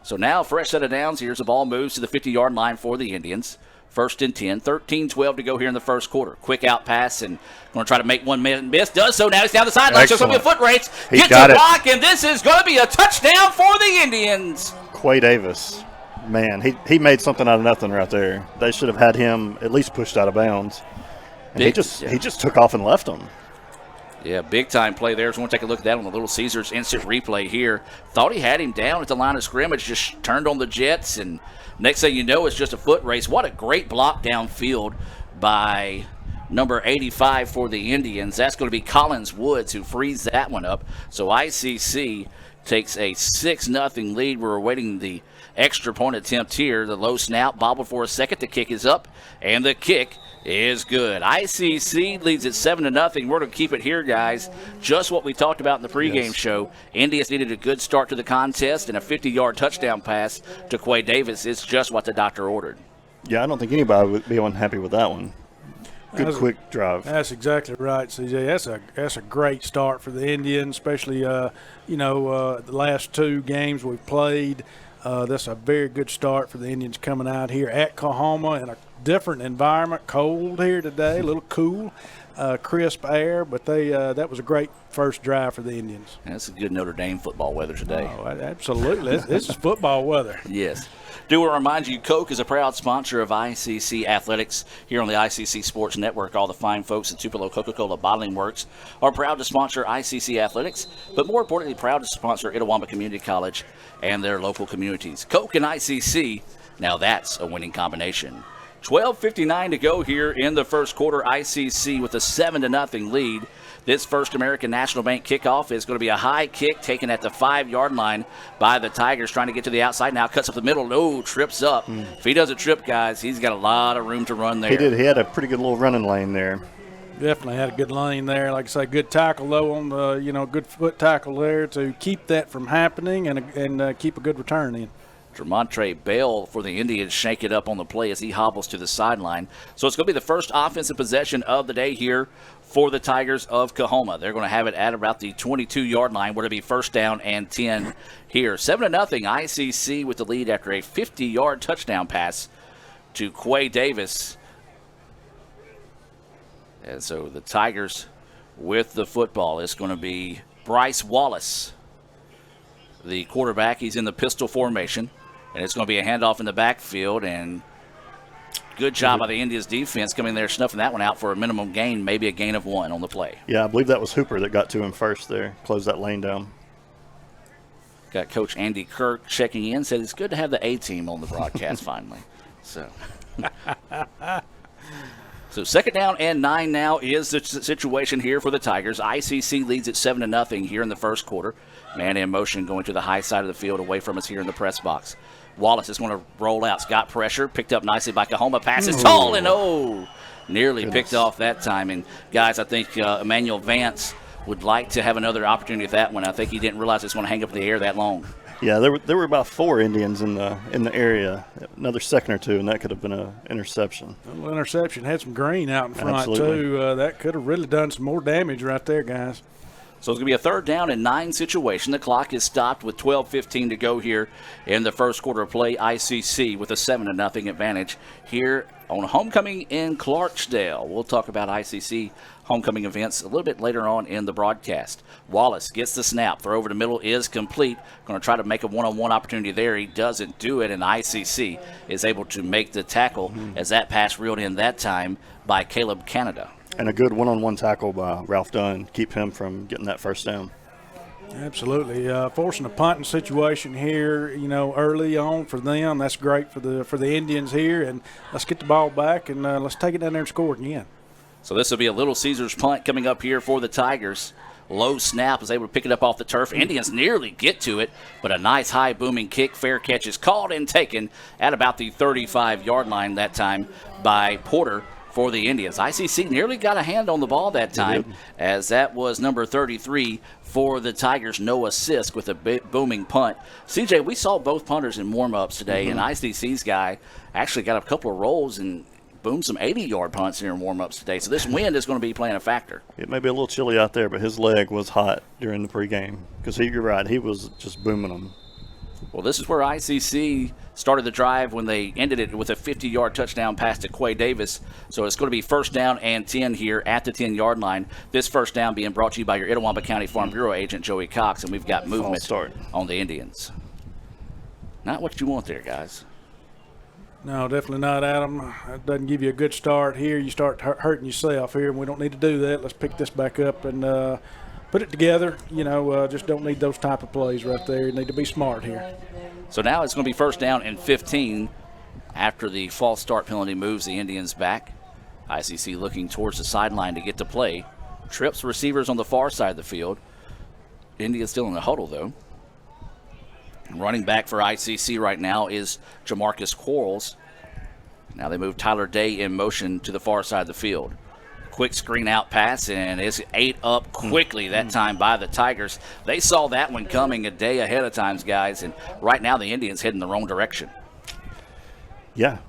So now, fresh set of downs. Here's the ball moves to the 50-yard line for the Indians. 1st and 10, 13-12 to go here in the 1st quarter. Quick out pass and going to try to make one miss. Does so. Now he's down the sideline. So it's going to be a foot race. Gets a block, and this is going to be a touchdown for the Indians. Quay Davis, man, he made something out of nothing right there. They should have had him at least pushed out of bounds. And he just took off and left him. Yeah, big-time play there. So we'll take a look at that on the Little Caesars instant replay here. Thought he had him down at the line of scrimmage, just turned on the jets, and next thing you know, it's just a foot race. What a great block downfield by number 85 for the Indians. That's going to be Collins Woods who frees that one up. So ICC takes a 6-0 lead. We're awaiting the extra point attempt here. The low snap, bobbled for a second. The kick is up, and the kick is good. ICC leads at 7-0. We're going to keep it here, guys. Just what we talked about in the pregame show. Indians needed a good start to the contest, and a 50-yard touchdown pass to Quay Davis is just what the doctor ordered. Yeah, I don't think anybody would be unhappy with that one. Good quick drive. That's exactly right, CJ. That's a great start for the Indians, especially the last two games we've played. That's a very good start for the Indians coming out here at Coahoma in a different environment. Cold here today, a little cool, crisp air, but that was a great first drive for the Indians. That's a good Notre Dame football weather today. Oh, absolutely. This is football weather. Yes. Do want to remind you, Coke is a proud sponsor of ICC Athletics here on the ICC Sports Network. All the fine folks at Tupelo Coca-Cola Bottling Works are proud to sponsor ICC Athletics, but more importantly, proud to sponsor Itawamba Community College and their local communities. Coke and ICC, now that's a winning combination. 12:59 to go here in the first quarter. ICC with a 7-0 lead. This First American National Bank kickoff is going to be a high kick taken at the 5-yard line by the Tigers, trying to get to the outside. Now cuts up the middle. No, trips up. If he doesn't trip, guys, he's got a lot of room to run there. He did. He had a pretty good little running lane there. Definitely had a good lane there. Like I say, good tackle, though, on the, good foot tackle there to keep that from happening and keep a good return in. Tremontre Bell for the Indians shake it up on the play as he hobbles to the sideline. So it's going to be the first offensive possession of the day here for the Tigers of Coahoma. They're going to have it at about the 22-yard line, where it'll be first down and 10 here. 7-0 ICC with the lead after a 50-yard touchdown pass to Quay Davis. And so the Tigers with the football. It's going to be Bryce Wallace, the quarterback. He's in the pistol formation. And it's going to be a handoff in the backfield, and good job by the Indians defense coming there, snuffing that one out for a minimum gain, maybe a gain of 1 on the play. Yeah, I believe that was Hooper that got to him first there, closed that lane down. Got Coach Andy Kirk checking in, said it's good to have the A-team on the broadcast finally. So 2nd down and 9 now is the situation here for the Tigers. ICC leads at 7-0 here in the first quarter. Man in motion going to the high side of the field away from us here in the press box. Wallace is going to roll out. Got pressure. Picked up nicely by Coahoma. Passes tall and nearly picked off that time. And, guys, I think Emmanuel Vance would like to have another opportunity at that one. I think he didn't realize it's going to hang up in the air that long. Yeah, there were about 4 Indians in the area. Another second or two, and that could have been an interception. A little interception. Had some green out in front, Absolutely. too. That could have really done some more damage right there, guys. So it's going to be a 3rd down and 9 situation. The clock is stopped with 12:15 to go here in the first quarter of play. ICC with a 7-0 advantage here on homecoming in Clarksdale. We'll talk about ICC homecoming events a little bit later on in the broadcast. Wallace gets the snap. Throw over the middle is complete. Going to try to make a one-on-one opportunity there. He doesn't do it, and ICC is able to make the tackle as that pass reeled in that time by Caleb Canada. And a good one-on-one tackle by Ralph Dunn, keep him from getting that first down. Absolutely, forcing a punting situation here, early on for them. That's great for the Indians here, and let's get the ball back and let's take it down there and score again. So this will be a Little Caesars punt coming up here for the Tigers. Low snap, is able to pick it up off the turf. Indians nearly get to it, but a nice high booming kick. Fair catch is called and taken at about the 35-yard line that time by Porter for the Indians. ICC nearly got a hand on the ball that time, as that was number 33 for the Tigers, Noah Sisk, with a booming punt. CJ, we saw both punters in warm-ups today, and ICC's guy actually got a couple of rolls and boomed some 80-yard punts here in warm-ups today. So this wind is going to be playing a factor. It may be a little chilly out there, but his leg was hot during the pregame because you're right, he was just booming them. Well, this is where ICC started the drive when they ended it with a 50-yard touchdown pass to Quay Davis. So it's going to be 1st down and 10 here at the 10-yard line. This first down being brought to you by your Itawamba County Farm Bureau agent, Joey Cox, and we've got movement on the Indians. Not what you want there, guys. No, definitely not, Adam. That doesn't give you a good start here. You start hurting yourself here, and we don't need to do that. Let's pick this back up and put it together. Just don't need those type of plays right there. You need to be smart here. So now it's going to be 1st down and 15 after the false start penalty moves the Indians back. ICC looking towards the sideline to get to play. Trips receivers on the far side of the field. Indians still in the huddle, though. Running back for ICC right now is Jamarcus Quarles. Now they move Tyler Day in motion to the far side of the field. Quick screen out pass, and it's ate up quickly that time by the Tigers. They saw that one coming a day ahead of time, guys, and right now the Indians heading the wrong direction. Yeah,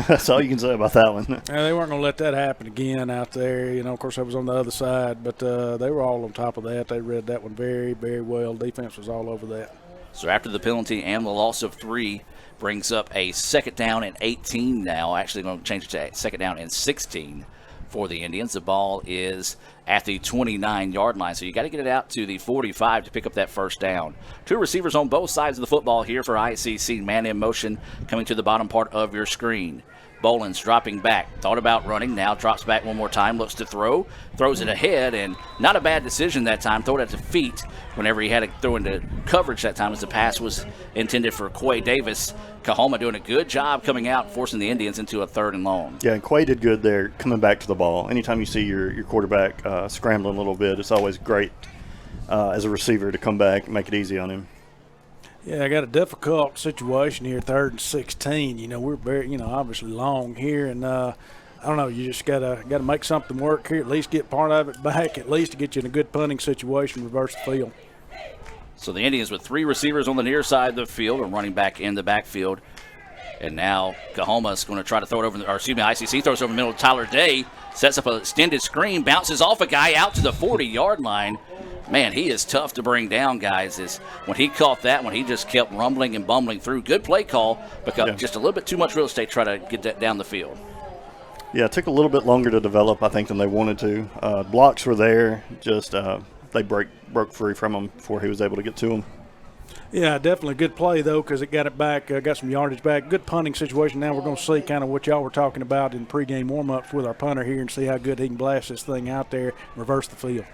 that's all you can say about that one. Yeah, they weren't going to let that happen again out there. You know, of course, I was on the other side, but they were all on top of that. They read that one very, very well. Defense was all over that. So after the penalty and the loss of 3, brings up a 2nd down and 18 now. Actually going to change it to 2nd down and 16 for the Indians. The ball is at the 29-yard line, so you got to get it out to the 45 to pick up that 1st down. 2 receivers on both sides of the football here for ICC. Man in motion coming to the bottom part of your screen. Boland's dropping back. Thought about running. Now drops back one more time. Looks to throw. Throws it ahead, and not a bad decision that time. Throw it at the feet whenever he had to throw into coverage that time as the pass was intended for Quay Davis. Coahoma doing a good job coming out, forcing the Indians into a 3rd and long. Yeah, and Quay did good there coming back to the ball. Anytime you see your quarterback scrambling a little bit, it's always great as a receiver to come back and make it easy on him. Yeah, I got a difficult situation here, 3rd and 16. You know, we're very, obviously long here, and I don't know. You just gotta make something work here. At least get part of it back. At least to get you in a good punting situation, reverse the field. So the Indians with 3 receivers on the near side of the field and running back in the backfield. And now Coahoma's going to try to throw it over, ICC throws over the middle. Tyler Day sets up an extended screen, bounces off a guy out to the 40-yard line. Man, he is tough to bring down, guys. When he caught that one, he just kept rumbling and bumbling through. Good play call, but just a little bit too much real estate try to get that down the field. Yeah, it took a little bit longer to develop, I think, than they wanted to. Blocks were there, just they broke free from him before he was able to get to him. Yeah, definitely good play, though, because it got it back, got some yardage back. Good punting situation. Now we're going to see kind of what y'all were talking about in pregame warm-ups with our punter here and see how good he can blast this thing out there, reverse the field.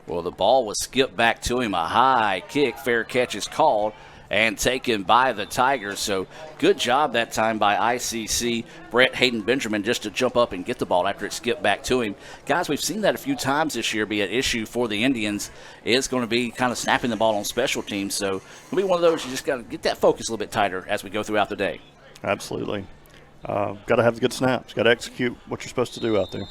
Well, the ball was skipped back to him. A high kick, fair catch is called and taken by the Tigers. So good job that time by ICC. Brett Hayden Benjamin just to jump up and get the ball after it skipped back to him. Guys, we've seen that a few times this year be an issue for the Indians. It's going to be kind of snapping the ball on special teams. So it'll be one of those you just got to get that focus a little bit tighter as we go throughout the day. Absolutely. Got to have the good snaps. Got to execute what you're supposed to do out there.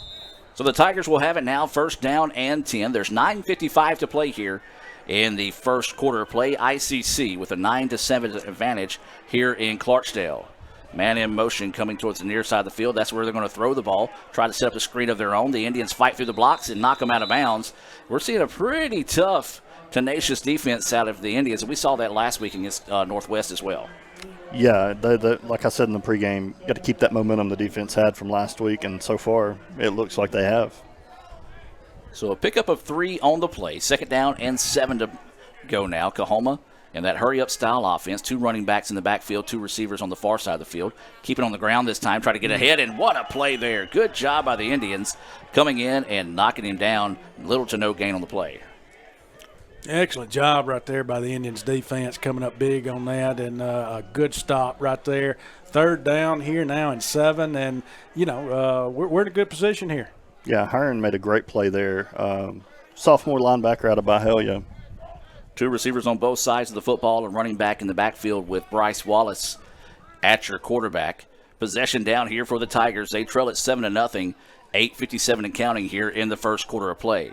So the Tigers will have it now, 1st down and 10. There's 9:55 to play here in the first quarter of play. ICC with a 9-7 advantage here in Clarksdale. Man in motion coming towards the near side of the field. That's where they're going to throw the ball, try to set up a screen of their own. The Indians fight through the blocks and knock them out of bounds. We're seeing a pretty tough, tenacious defense out of the Indians, and we saw that last week against Northwest as well. Yeah, like I said in the pregame, got to keep that momentum the defense had from last week, and so far it looks like they have. So a pickup of 3 on the play. 2nd down and 7 to go now. Coahoma in that hurry-up style offense. 2 running backs in the backfield, 2 receivers on the far side of the field. Keep it on the ground this time, try to get ahead, and what a play there. Good job by the Indians coming in and knocking him down. Little to no gain on the play. Excellent job right there by the Indians defense, coming up big on that, and a good stop right there. 3rd down here now and 7, and, we're in a good position here. Yeah, Hearn made a great play there. Sophomore linebacker out of Byhalia. 2 receivers on both sides of the football and running back in the backfield with Bryce Wallace at your quarterback. Possession down here for the Tigers. They trail at 7-0, 8:57 and counting here in the first quarter of play.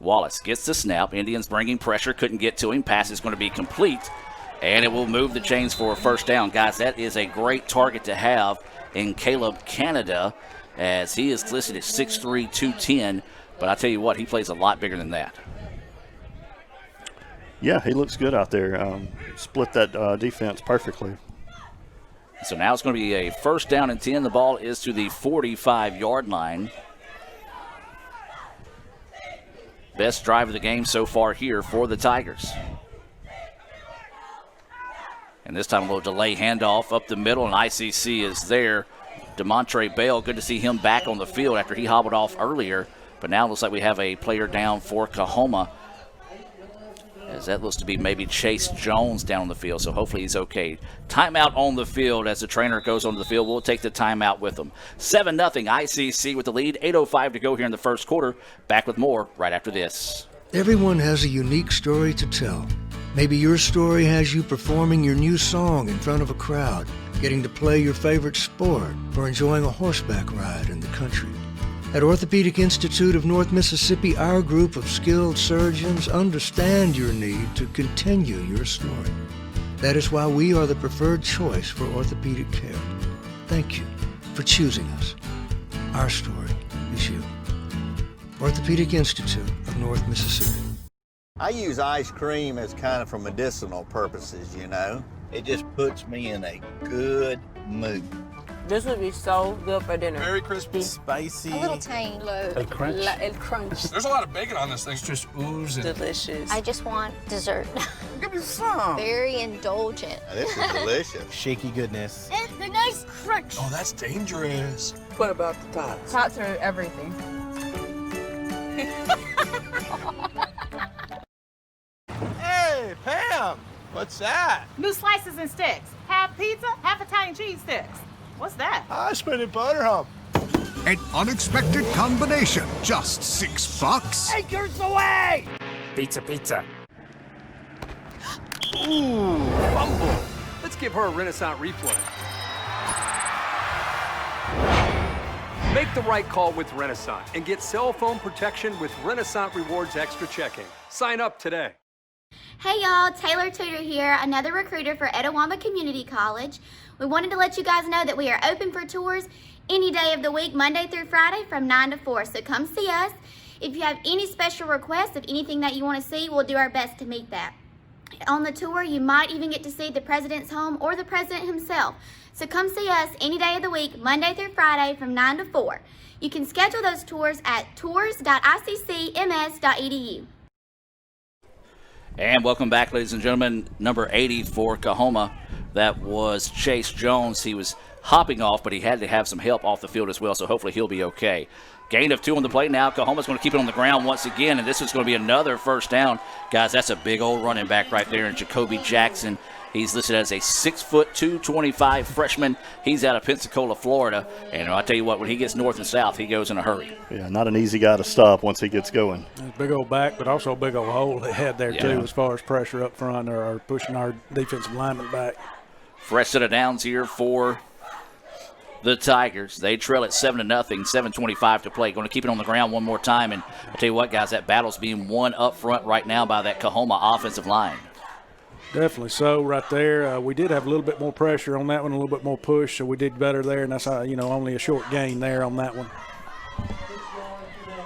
Wallace gets the snap. Indians bringing pressure. Couldn't get to him. Pass is going to be complete, and it will move the chains for a 1st down. Guys, that is a great target to have in Caleb Canada, as he is listed at 6'3", 210. But I tell you what, he plays a lot bigger than that. Yeah, he looks good out there. Split that defense perfectly. So now it's going to be a 1st down and 10. The ball is to the 45-yard line. Best drive of the game so far here for the Tigers. And this time a little delay handoff up the middle, and ICC is there. DeMontre Bell, good to see him back on the field after he hobbled off earlier. But now it looks like we have a player down for Coahoma. as that looks to be maybe Chase Jones down on the field, so hopefully he's okay. Timeout on the field as the trainer goes onto the field. We'll take the timeout with him. 7-0 ICC with the lead. 8:05 to go here in the first quarter. Back with more right after this. Everyone has a unique story to tell. Maybe your story has you performing your new song in front of a crowd, getting to play your favorite sport, or enjoying a horseback ride in the country. At Orthopedic Institute of North Mississippi, our group of skilled surgeons understand your need to continue your story. That is why we are the preferred choice for orthopedic care. Thank you for choosing us. Our story is you. Orthopedic Institute of North Mississippi. I use ice cream as kind of for medicinal purposes, you know. It just puts me in a good mood. This would be so good for dinner. Very crispy. Spicy. A little tang. A crunch. El crunch. There's a lot of bacon on this thing. It's just oozing. Delicious. I just want dessert. Give me some. Very indulgent. Now, this is delicious. Shaky goodness. And the nice crunch. Oh, that's dangerous. What about the tots? Tots are everything. Hey, Pam. What's that? New slices and sticks. Half pizza, half Italian cheese sticks. What's that? I spent it butter hump. An unexpected combination. Just $6. Acres away! Pizza. Ooh, fumble. Let's give her a Renaissance replay. Make the right call with Renaissance and get cell phone protection with Renaissance Rewards Extra Checking. Sign up today. Hey y'all, Taylor Tudor here, another recruiter for Etowah Community College. We wanted to let you guys know that we are open for tours any day of the week, Monday through Friday from 9 to 4, so come see us. If you have any special requests of anything that you want to see, we'll do our best to meet that. On the tour, you might even get to see the president's home or the president himself. So come see us any day of the week, Monday through Friday from 9 to 4. You can schedule those tours at tours.iccms.edu. And welcome back, ladies and gentlemen. Number 80 for Coahoma. That was Chase Jones. He was hopping off, but he had to have some help off the field as well, so hopefully he'll be okay. Gain of 2 on the play now. Coahoma's going to keep it on the ground once again, and this is going to be another first down. Guys, that's a big old running back right there in Jacoby Jackson. He's listed as a 6'2", 225 freshman. He's out of Pensacola, Florida. And I'll tell you what, when he gets north and south, he goes in a hurry. Yeah, not an easy guy to stop once he gets going. Big old back, but also a big old hole they had there, too, as far as pressure up front or pushing our defensive lineman back. Fresh set of downs here for the Tigers. They trail at 7-0, 7:25 to play. Going to keep it on the ground one more time. And I'll tell you what, guys, that battle's being won up front right now by that Coahoma offensive line. Definitely so right there. We did have a little bit more pressure on that one, a little bit more push, so we did better there, and that's only a short gain there on that one.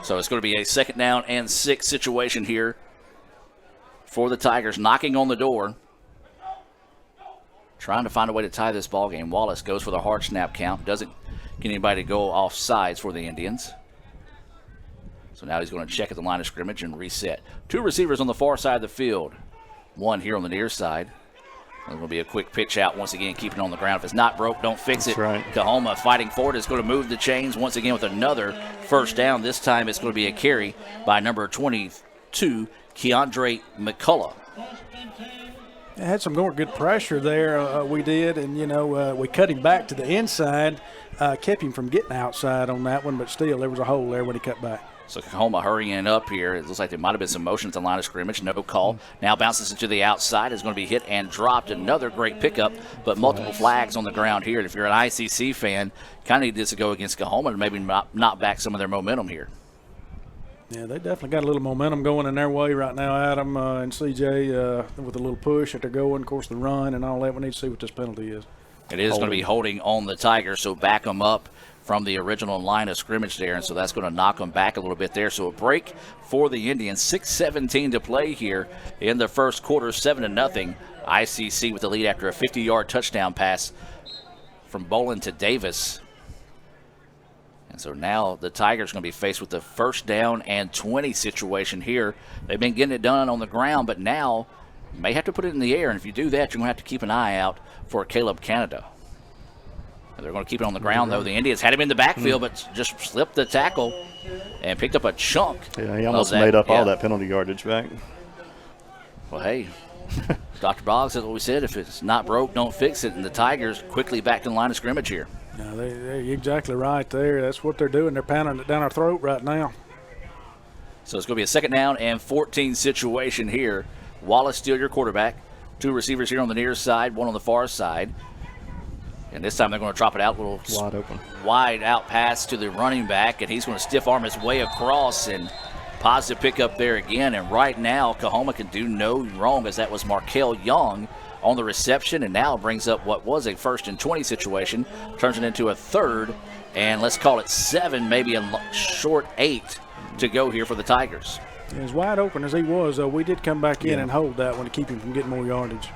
So it's going to be a 2nd down and 6 situation here for the Tigers, knocking on the door, trying to find a way to tie this ball game. Wallace goes for the hard snap count, doesn't get anybody to go off sides for the Indians. So now he's going to check at the line of scrimmage and reset. 2 receivers on the far side of the field. 1 here on the near side. There's going to be a quick pitch out once again, keeping it on the ground. If it's not broke, don't fix it. That's right. Coahoma fighting forward is going to move the chains once again with another first down. This time it's going to be a carry by number 22, Keandre McCullough. It had some more good pressure there, we did, and, we cut him back to the inside, kept him from getting outside on that one, but still there was a hole there when he cut back. So Coahoma hurrying up here. It looks like there might have been some motion at the line of scrimmage. No call. Now bounces into the outside. Is going to be hit and dropped. Another great pickup, but multiple flags on the ground here. And if you're an ICC fan, kind of need this to go against Coahoma and maybe knock back some of their momentum here. Yeah, they definitely got a little momentum going in their way right now, Adam and CJ, with a little push that they're going. Of course, the run and all that. We need to see what this penalty is. It is going to be holding on the Tigers, so back them up from the original line of scrimmage there, and so that's going to knock them back a little bit there. So a break for the Indians. 6:17 to play here in the first quarter, 7-0. ICC with the lead after a 50-yard touchdown pass from Bolin to Davis. And so now the Tigers are going to be faced with the 1st down and 20 situation here. They've been getting it done on the ground, but now you may have to put it in the air, and if you do that, you're going to have to keep an eye out for Caleb Canada. They're going to keep it on the ground, though. The Indians had him in the backfield, but just slipped the tackle and picked up a chunk. Yeah, he almost made up all that penalty yardage back. Well, hey, Dr. Boggs says what we said. If it's not broke, don't fix it. And the Tigers quickly back in the line of scrimmage here. No, they're exactly right there. That's what they're doing. They're pounding it down our throat right now. So it's going to be a 2nd down and 14 situation here. Wallace still your quarterback. 2 receivers here on the near side, 1 on the far side. And this time they're going to drop it out, little wide open, wide out pass to the running back, and he's going to stiff arm his way across, and positive pickup there again. And right now, Coahoma can do no wrong, as that was Markel Young on the reception, and now brings up what was a 1st and 20 situation, turns it into a 3rd, and let's call it 7, maybe a short 8 to go here for the Tigers. As wide open as he was, though, we did come back in and hold that one to keep him from getting more yardage.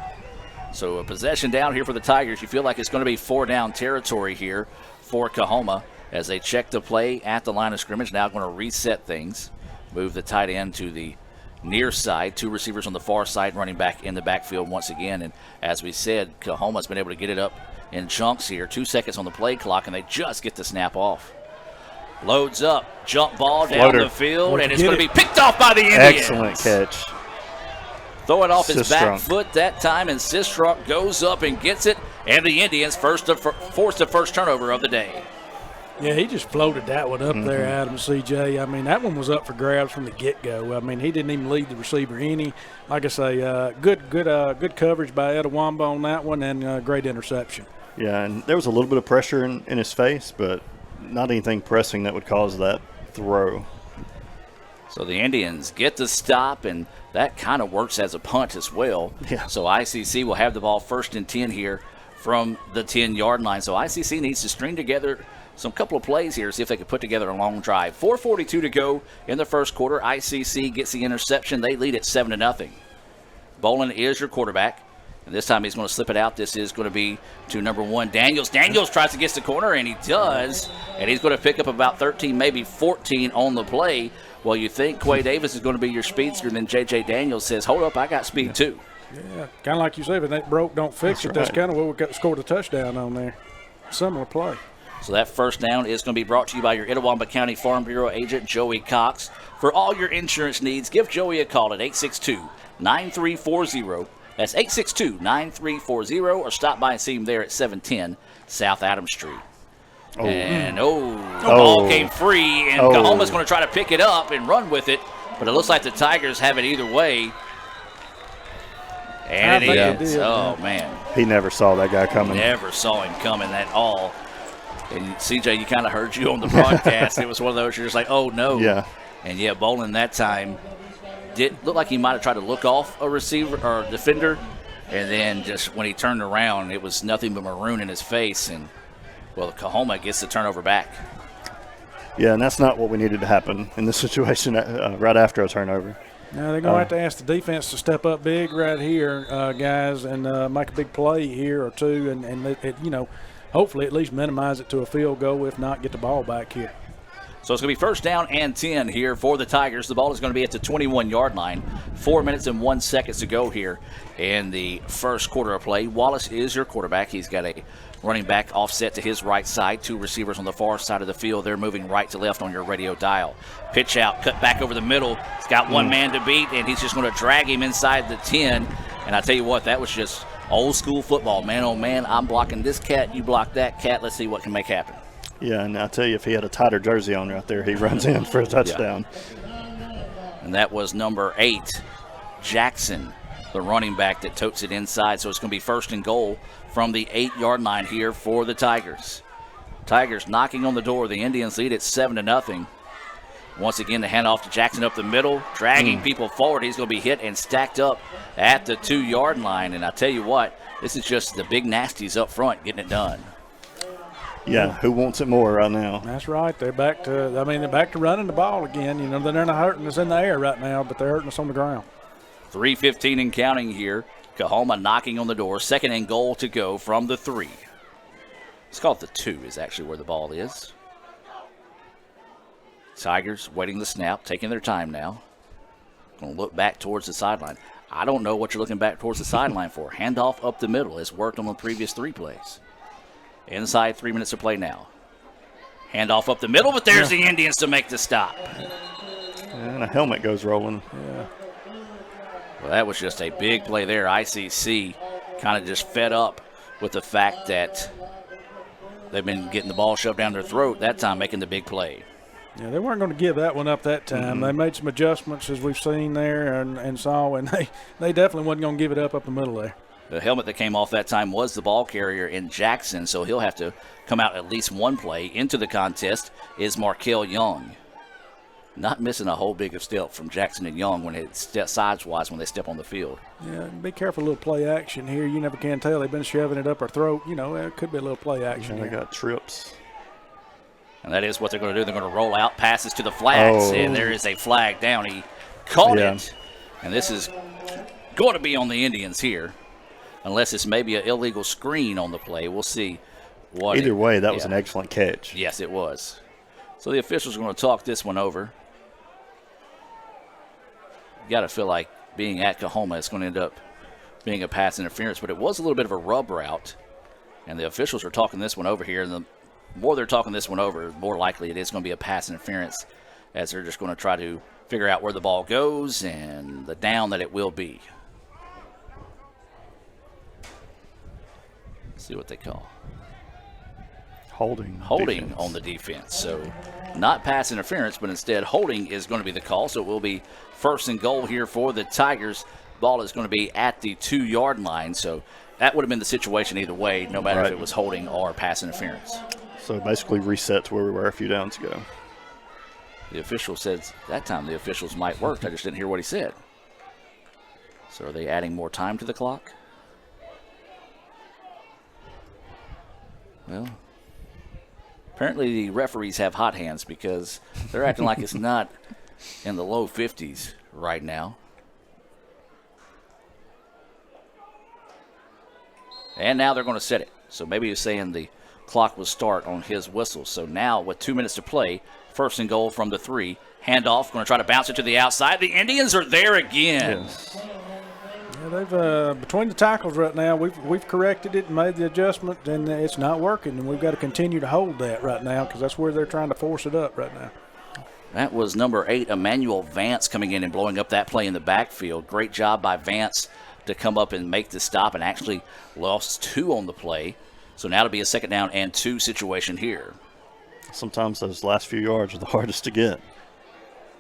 So a possession down here for the Tigers. You feel like it's going to be 4-down territory here for Coahoma as they check the play at the line of scrimmage. Now going to reset things. Move the tight end to the near side. 2 receivers on the far side, running back in the backfield once again. And as we said, Coahoma's been able to get it up in chunks here. 2 seconds on the play clock, and they just get the snap off. Loads up, jump ball down the field, and it's going to be picked off by the Indians. Excellent catch. Throw it off his Sistrunk. back foot that time, and Sistrunk goes up and gets it, and the Indians forced the first turnover of the day. Yeah, he just floated that one up there, Adam, CJ. I mean, that one was up for grabs from the get-go. I mean, he didn't even lead the receiver any. Like I say, good coverage by Etowamba on that one, and great interception. Yeah, and there was a little bit of pressure in his face, but not anything pressing that would cause that throw. So the Indians get the stop, and that kind of works as a punt as well. Yeah. So ICC will have the ball 1st and 10 here from the 10-yard line. So ICC needs to string together some couple of plays here, see if they can put together a long drive. 4:42 to go in the first quarter. ICC gets the interception. They lead at 7-0. Bolin is your quarterback, and this time he's going to slip it out. This is going to be to number 1, Daniels. Daniels tries to get the corner, and he does, and he's going to pick up about 13, maybe 14 on the play. Well, you think Quay Davis is going to be your speedster, and then J.J. Daniels says, hold up, I got speed too. Yeah, kind of like you said, if it broke, don't fix it. That's kind of what we got scored a touchdown on there. Similar play. So that 1st down is going to be brought to you by your Itawamba County Farm Bureau agent, Joey Cox. For all your insurance needs, give Joey a call at 862-9340. That's 862-9340, or stop by and see him there at 710 South Adams Street. Oh. And, the ball came free, and Coahoma's going to try to pick it up and run with it, but it looks like the Tigers have it either way. And it is. Oh, man. He never saw that guy coming. Never saw him coming at all. And, CJ, you kind of heard you on the broadcast. It was one of those you're just like, oh, no. Yeah. And, yeah, Bolin that time did look like he might have tried to look off a receiver or defender, and then just when he turned around, it was nothing but maroon in his face. And, well, Coahoma gets the turnover back. Yeah, and that's not what we needed to happen in this situation right after a turnover. Now they're going to have to ask the defense to step up big right here, guys, and make a big play here or two, and hopefully at least minimize it to a field goal, if not get the ball back here. So it's going to be 1st down and 10 here for the Tigers. The ball is going to be at the 21-yard line. 4 minutes and 1 second to go here in the first quarter of play. Wallace is your quarterback. He's got a running back offset to his right side. 2 receivers on the far side of the field. They're moving right to left on your radio dial. Pitch out, cut back over the middle. He's got one man to beat, and he's just going to drag him inside the 10. And I tell you what, that was just old school football. Man, oh man, I'm blocking this cat, you block that cat. Let's see what can make happen. Yeah, and I'll tell you, if he had a tighter jersey on right there, he runs in for a touchdown. Yeah. And that was number 8, Jackson, the running back that totes it inside. So it's going to be 1st and goal from the 8-yard line here for the Tigers. Tigers knocking on the door. The Indians lead at 7-0. Once again, the handoff to Jackson up the middle, dragging people forward. He's going to be hit and stacked up at the 2-yard line. And I tell you what, this is just the big nasties up front getting it done. Yeah, who wants it more right now? That's right. They're back to running the ball again. They're not hurting us in the air right now, but they're hurting us on the ground. 3:15 and counting here. Coahoma knocking on the door. 2nd and goal to go from the 3. Let's call it the 2 is actually where the ball is. Tigers waiting the snap, taking their time now. Going to look back towards the sideline. I don't know what you're looking back towards the sideline for. Handoff up the middle has worked on the previous 3 plays. Inside 3 minutes to play now. Handoff up the middle, but there's the Indians to make the stop. And a helmet goes rolling. Yeah. Well, that was just a big play there. ICC kind of just fed up with the fact that they've been getting the ball shoved down their throat, that time making the big play. Yeah, they weren't going to give that one up that time. They made some adjustments, as we've seen there and saw, and they definitely wasn't going to give it up the middle there. The helmet that came off that time was the ball carrier in Jackson, so he'll have to come out at least one play. Into the contest is Markel Young. Not missing a whole big step from Jackson and Young when it's sides-wise when they step on the field. Yeah, be careful, a little play action here. You never can tell. They've been shoving it up our throat. You know, it could be a little play action. And they got trips. And that is what they're going to do. They're going to roll out passes to the flags, and there is a flag down. He caught it, and this is going to be on the Indians here, unless it's maybe an illegal screen on the play. We'll see. Either way, that was an excellent catch. Yes, it was. So the officials are going to talk this one over. You got to feel like being at Coahoma, it's going to end up being a pass interference, but it was a little bit of a rub route, and the officials are talking this one over here. And the more they're talking this one over, the more likely it is going to be a pass interference, as they're just going to try to figure out where the ball goes and the down that it will be. Let's see what they call. Holding on the defense. So not pass interference, but instead holding is going to be the call. So it will be first and goal here for the Tigers. Ball is going to be at the 2-yard line. So that would have been the situation either way, no matter if it was holding or pass interference. So basically reset to where we were a few downs ago. The official says that time the officials might work. I just didn't hear what he said. So are they adding more time to the clock? Well, apparently the referees have hot hands because they're acting like it's not in the low 50s right now. And now they're going to set it. So maybe he's saying the clock will start on his whistle. So now with 2 minutes to play, first and goal from the 3. Handoff, going to try to bounce it to the outside. The Indians are there again. Yes. Yeah, they've between the tackles right now, we've corrected it and made the adjustment, and it's not working, and we've got to continue to hold that right now because that's where they're trying to force it up right now. That was number 8, Emmanuel Vance, coming in and blowing up that play in the backfield. Great job by Vance to come up and make the stop, and actually lost 2 on the play. So now it'll be a 2nd down and 2 situation here. Sometimes those last few yards are the hardest to get.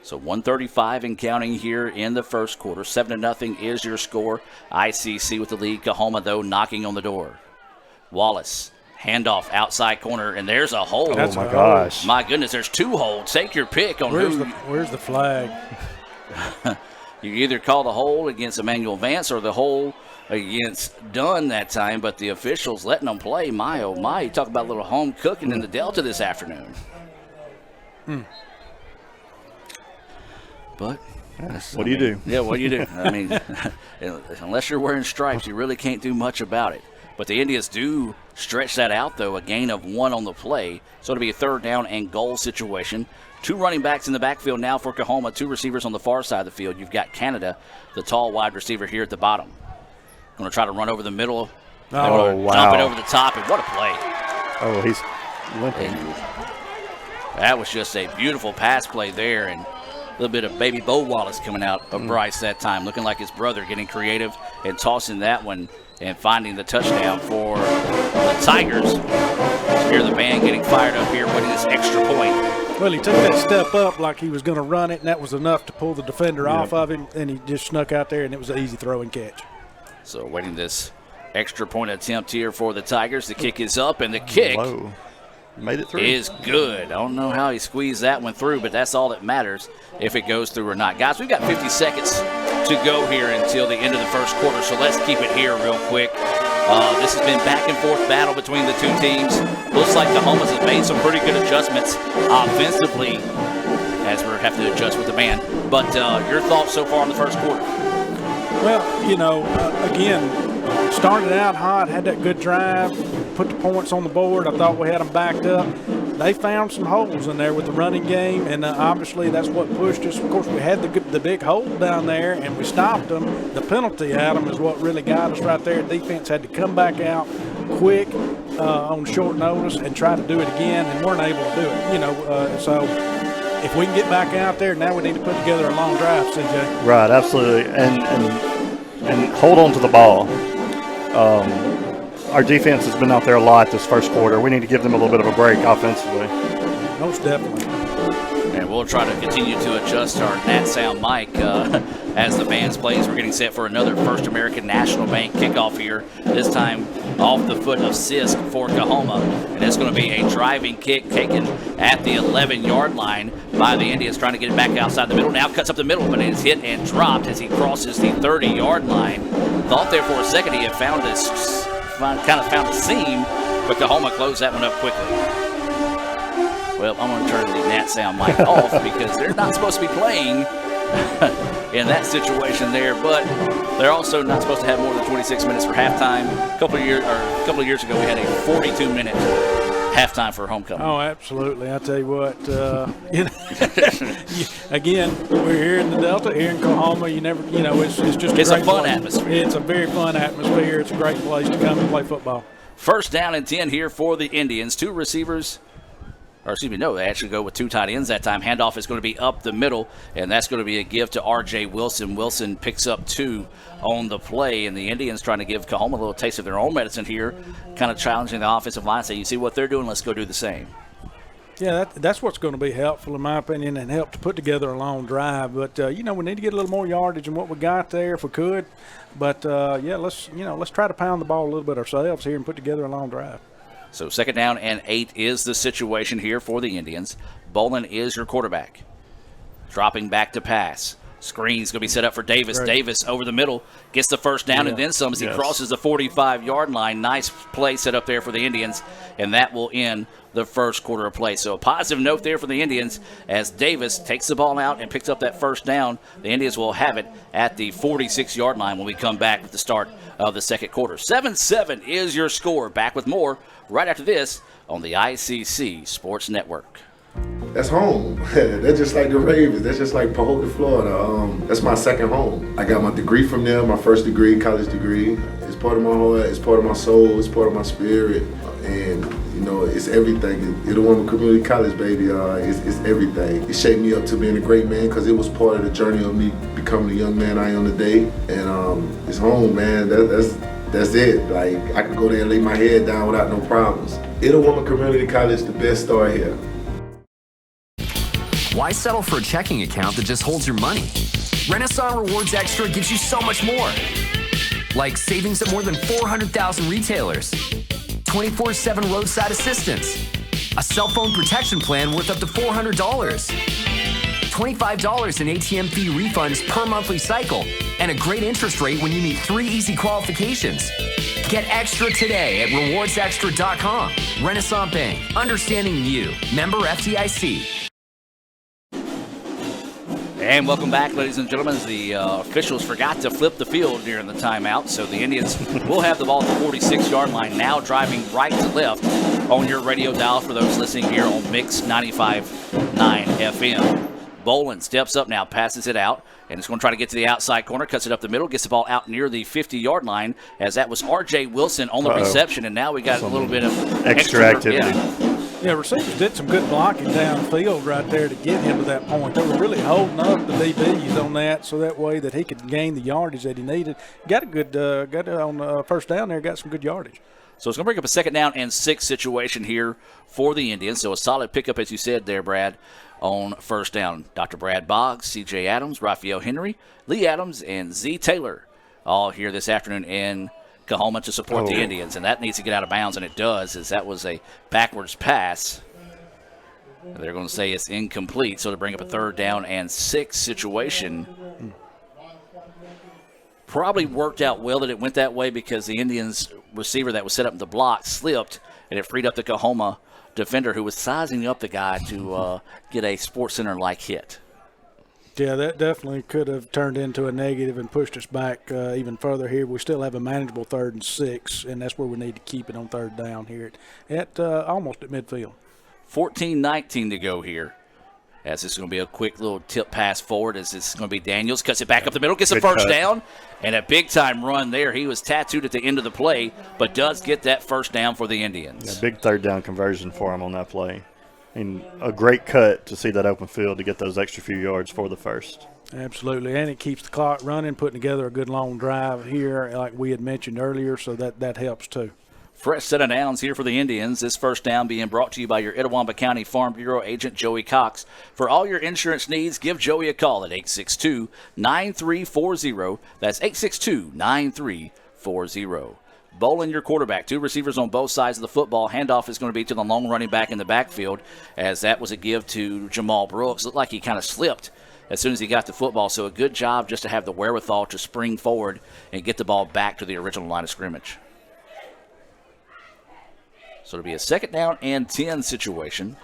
So 135 and counting here in the first quarter. 7-0 is your score. ICC with the lead. Coahoma, though, knocking on the door. Wallace, handoff, outside corner, and there's a hold. Oh, my gosh. My goodness, there's 2 holds. Take your pick on where's the flag? You either call the hold against Emmanuel Vance or the hold against Dunn that time, but the officials letting them play. My, oh, my. You talk about a little home cooking in the Delta this afternoon. But what do you do? Yeah, what do you do? I mean, unless you're wearing stripes, you really can't do much about it. But the Indians do stretch that out, though, a gain of 1 on the play. So it'll be a 3rd down and goal situation. 2 running backs in the backfield now for Coahoma, 2 receivers on the far side of the field. You've got Canada, the tall wide receiver here at the bottom. Going to try to run over the middle. Oh, wow. Dump it over the top, and what a play. Oh, he's limping. That was just a beautiful pass play there, and a little bit of baby Bo Wallace coming out of Bryce that time, looking like his brother, getting creative and tossing that one and finding the touchdown for the Tigers. Hear the band getting fired up here, winning this extra point. Well, he took that step up like he was going to run it, and that was enough to pull the defender off of him, and he just snuck out there, and it was an easy throw and catch. So waiting this extra point attempt here for the Tigers. The kick is up, and the kick made it through. Is good. I don't know how he squeezed that one through, but that's all that matters if it goes through or not. Guys, we've got 50 seconds to go here until the end of the first quarter, so let's keep it here real quick. This has been back and forth battle between the 2 teams. Looks like the Coahumas have made some pretty good adjustments offensively as we're having to adjust with the man. But your thoughts so far in the first quarter? Well, you know, again, started out hot, had that good drive, put the points on the board. I thought we had them backed up. They found some holes in there with the running game, and obviously that's what pushed us. Of course, we had the big hole down there, and we stopped them. The penalty, Adam, is what really got us right there. Defense had to come back out quick on short notice and try to do it again, and weren't able to do it. You know, so if we can get back out there, now we need to put together a long drive, CJ. Right, absolutely, and hold on to the ball. Our defense has been out there a lot this first quarter. We need to give them a little bit of a break offensively. Most definitely. And we'll try to continue to adjust our Nat Sound mic as the bands plays. We're getting set for another First American National Bank kickoff here, this time off the foot of Sisk for Coahoma. And it's going to be a driving kick taken at the 11-yard line by the Indians, trying to get it back outside the middle. Now cuts up the middle, but it is hit and dropped as he crosses the 30-yard line. Thought there for a second he had found a seam, but Coahoma closed that one up quickly. Well, I'm going to turn the Nat Sound mic off because they're not supposed to be playing in that situation there, but they're also not supposed to have more than 26 minutes for halftime. A couple of years ago, we had a 42-minute halftime for homecoming. Oh, absolutely. I tell you what, again, we're here in the Delta, here in Coahoma. It's just a fun place. atmosphere. It's a very fun atmosphere. It's a great place to come and play football. First down and 10 here for the Indians. Two receivers. They actually go with two tight ends that time. Handoff is going to be up the middle, and that's going to be a give to R.J. Wilson. Wilson picks up 2 on the play, and the Indians trying to give Coahoma a little taste of their own medicine here, kind of challenging the offensive line, saying, you see what they're doing, let's go do the same. Yeah, that's what's going to be helpful, in my opinion, and help to put together a long drive. But, we need to get a little more yardage than what we got there if we could. But, let's try to pound the ball a little bit ourselves here and put together a long drive. So second down and 8 is the situation here for the Indians. Bolin is your quarterback. Dropping back to pass. Screen's going to be set up for Davis. Right. Davis over the middle gets the first down and then some as he crosses the 45-yard line. Nice play set up there for the Indians, and that will end the first quarter of play. So a positive note there for the Indians as Davis takes the ball out and picks up that first down. The Indians will have it at the 46-yard line when we come back at the start of the second quarter. 7-7 is your score. Back with more right after this on the ICC Sports Network. That's home. That's just like the Ravens. That's just like Pahokee, Florida. That's my second home. I got my degree from there, my first degree, college degree. It's part of my heart, it's part of my soul, it's part of my spirit. And, it's everything. Itawamba Community College, baby, it's everything. It shaped me up to being a great man because it was part of the journey of me becoming the young man I am today. And it's home, man. That's it. Like, I can go there and lay my head down without no problems. Itawamba Community College, the best start here. Why settle for a checking account that just holds your money? Renaissance Rewards Extra gives you so much more. Like savings at more than 400,000 retailers, 24/7 roadside assistance, a cell phone protection plan worth up to $400, $25 in ATM fee refunds per monthly cycle, and a great interest rate when you meet 3 easy qualifications. Get extra today at rewardsextra.com. Renaissance Bank, understanding you. Member FDIC. And welcome back, ladies and gentlemen. The officials forgot to flip the field during the timeout, so the Indians will have the ball at the 46-yard line, now driving right to left on your radio dial for those listening here on Mix 95.9 FM. Bolin steps up now, passes it out, and it's going to try to get to the outside corner, cuts it up the middle, gets the ball out near the 50-yard line, as that was R.J. Wilson on the reception, and now we got a little bit of extra activity. Yeah, receivers did some good blocking downfield right there to get him to that point. They were really holding up the DBs on that, so that way that he could gain the yardage that he needed. Got a good, on the first down there, got some good yardage. So it's going to bring up a second down and 6 situation here for the Indians. So a solid pickup, as you said there, Brad, on first down. Dr. Brad Boggs, C.J. Adams, Raphael Henry, Lee Adams, and Z. Taylor all here this afternoon in Coahoma to support the Indians, and that needs to get out of bounds, and it does, as that was a backwards pass. They're going to say it's incomplete, so to bring up a third down and 6 situation. Probably worked out well that it went that way because the Indians receiver that was set up in the block slipped, and it freed up the Coahoma defender who was sizing up the guy to get a Sports Center-like hit. Yeah, that definitely could have turned into a negative and pushed us back even further here. We still have a manageable 3rd and 6, and that's where we need to keep it on third down here at almost at midfield. 14-19 to go here. As this is going to be a quick little tip pass forward as this is going to be Daniels. Cuts it back up the middle, gets the first down, and a big-time run there. He was tattooed at the end of the play, but does get that first down for the Indians. Yeah, big third down conversion for him on that play. mean, a great cut to see that open field to get those extra few yards for the first. Absolutely, and it keeps the clock running, putting together a good long drive here, like we had mentioned earlier, so that helps too. Fresh set of downs here for the Indians. This first down being brought to you by your Itawamba County Farm Bureau agent, Joey Cox. For all your insurance needs, give Joey a call at 862-9340. That's 862-9340. Bolin, your quarterback. Two receivers on both sides of the football. Handoff is going to be to the long running back in the backfield, as that was a give to Jamal Brooks. Looked like he kind of slipped as soon as he got the football, so a good job just to have the wherewithal to spring forward and get the ball back to the original line of scrimmage. So it'll be a 2nd down and 10 situation.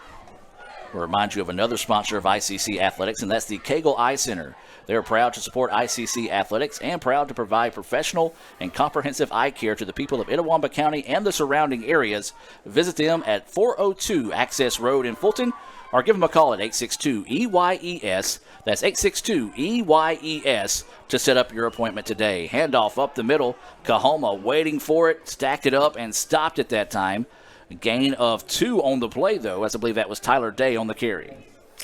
We'll remind you of another sponsor of ICC Athletics, and that's the Cagle Eye Center. They're proud to support ICC Athletics and proud to provide professional and comprehensive eye care to the people of Itawamba County and the surrounding areas. Visit them at 402 Access Road in Fulton, or give them a call at 862-EYES. That's 862-EYES to set up your appointment today. Handoff up the middle. Coahoma waiting for it, stacked it up, and stopped it that time. A gain of 2 on the play, though, as I believe that was Tyler Day on the carry.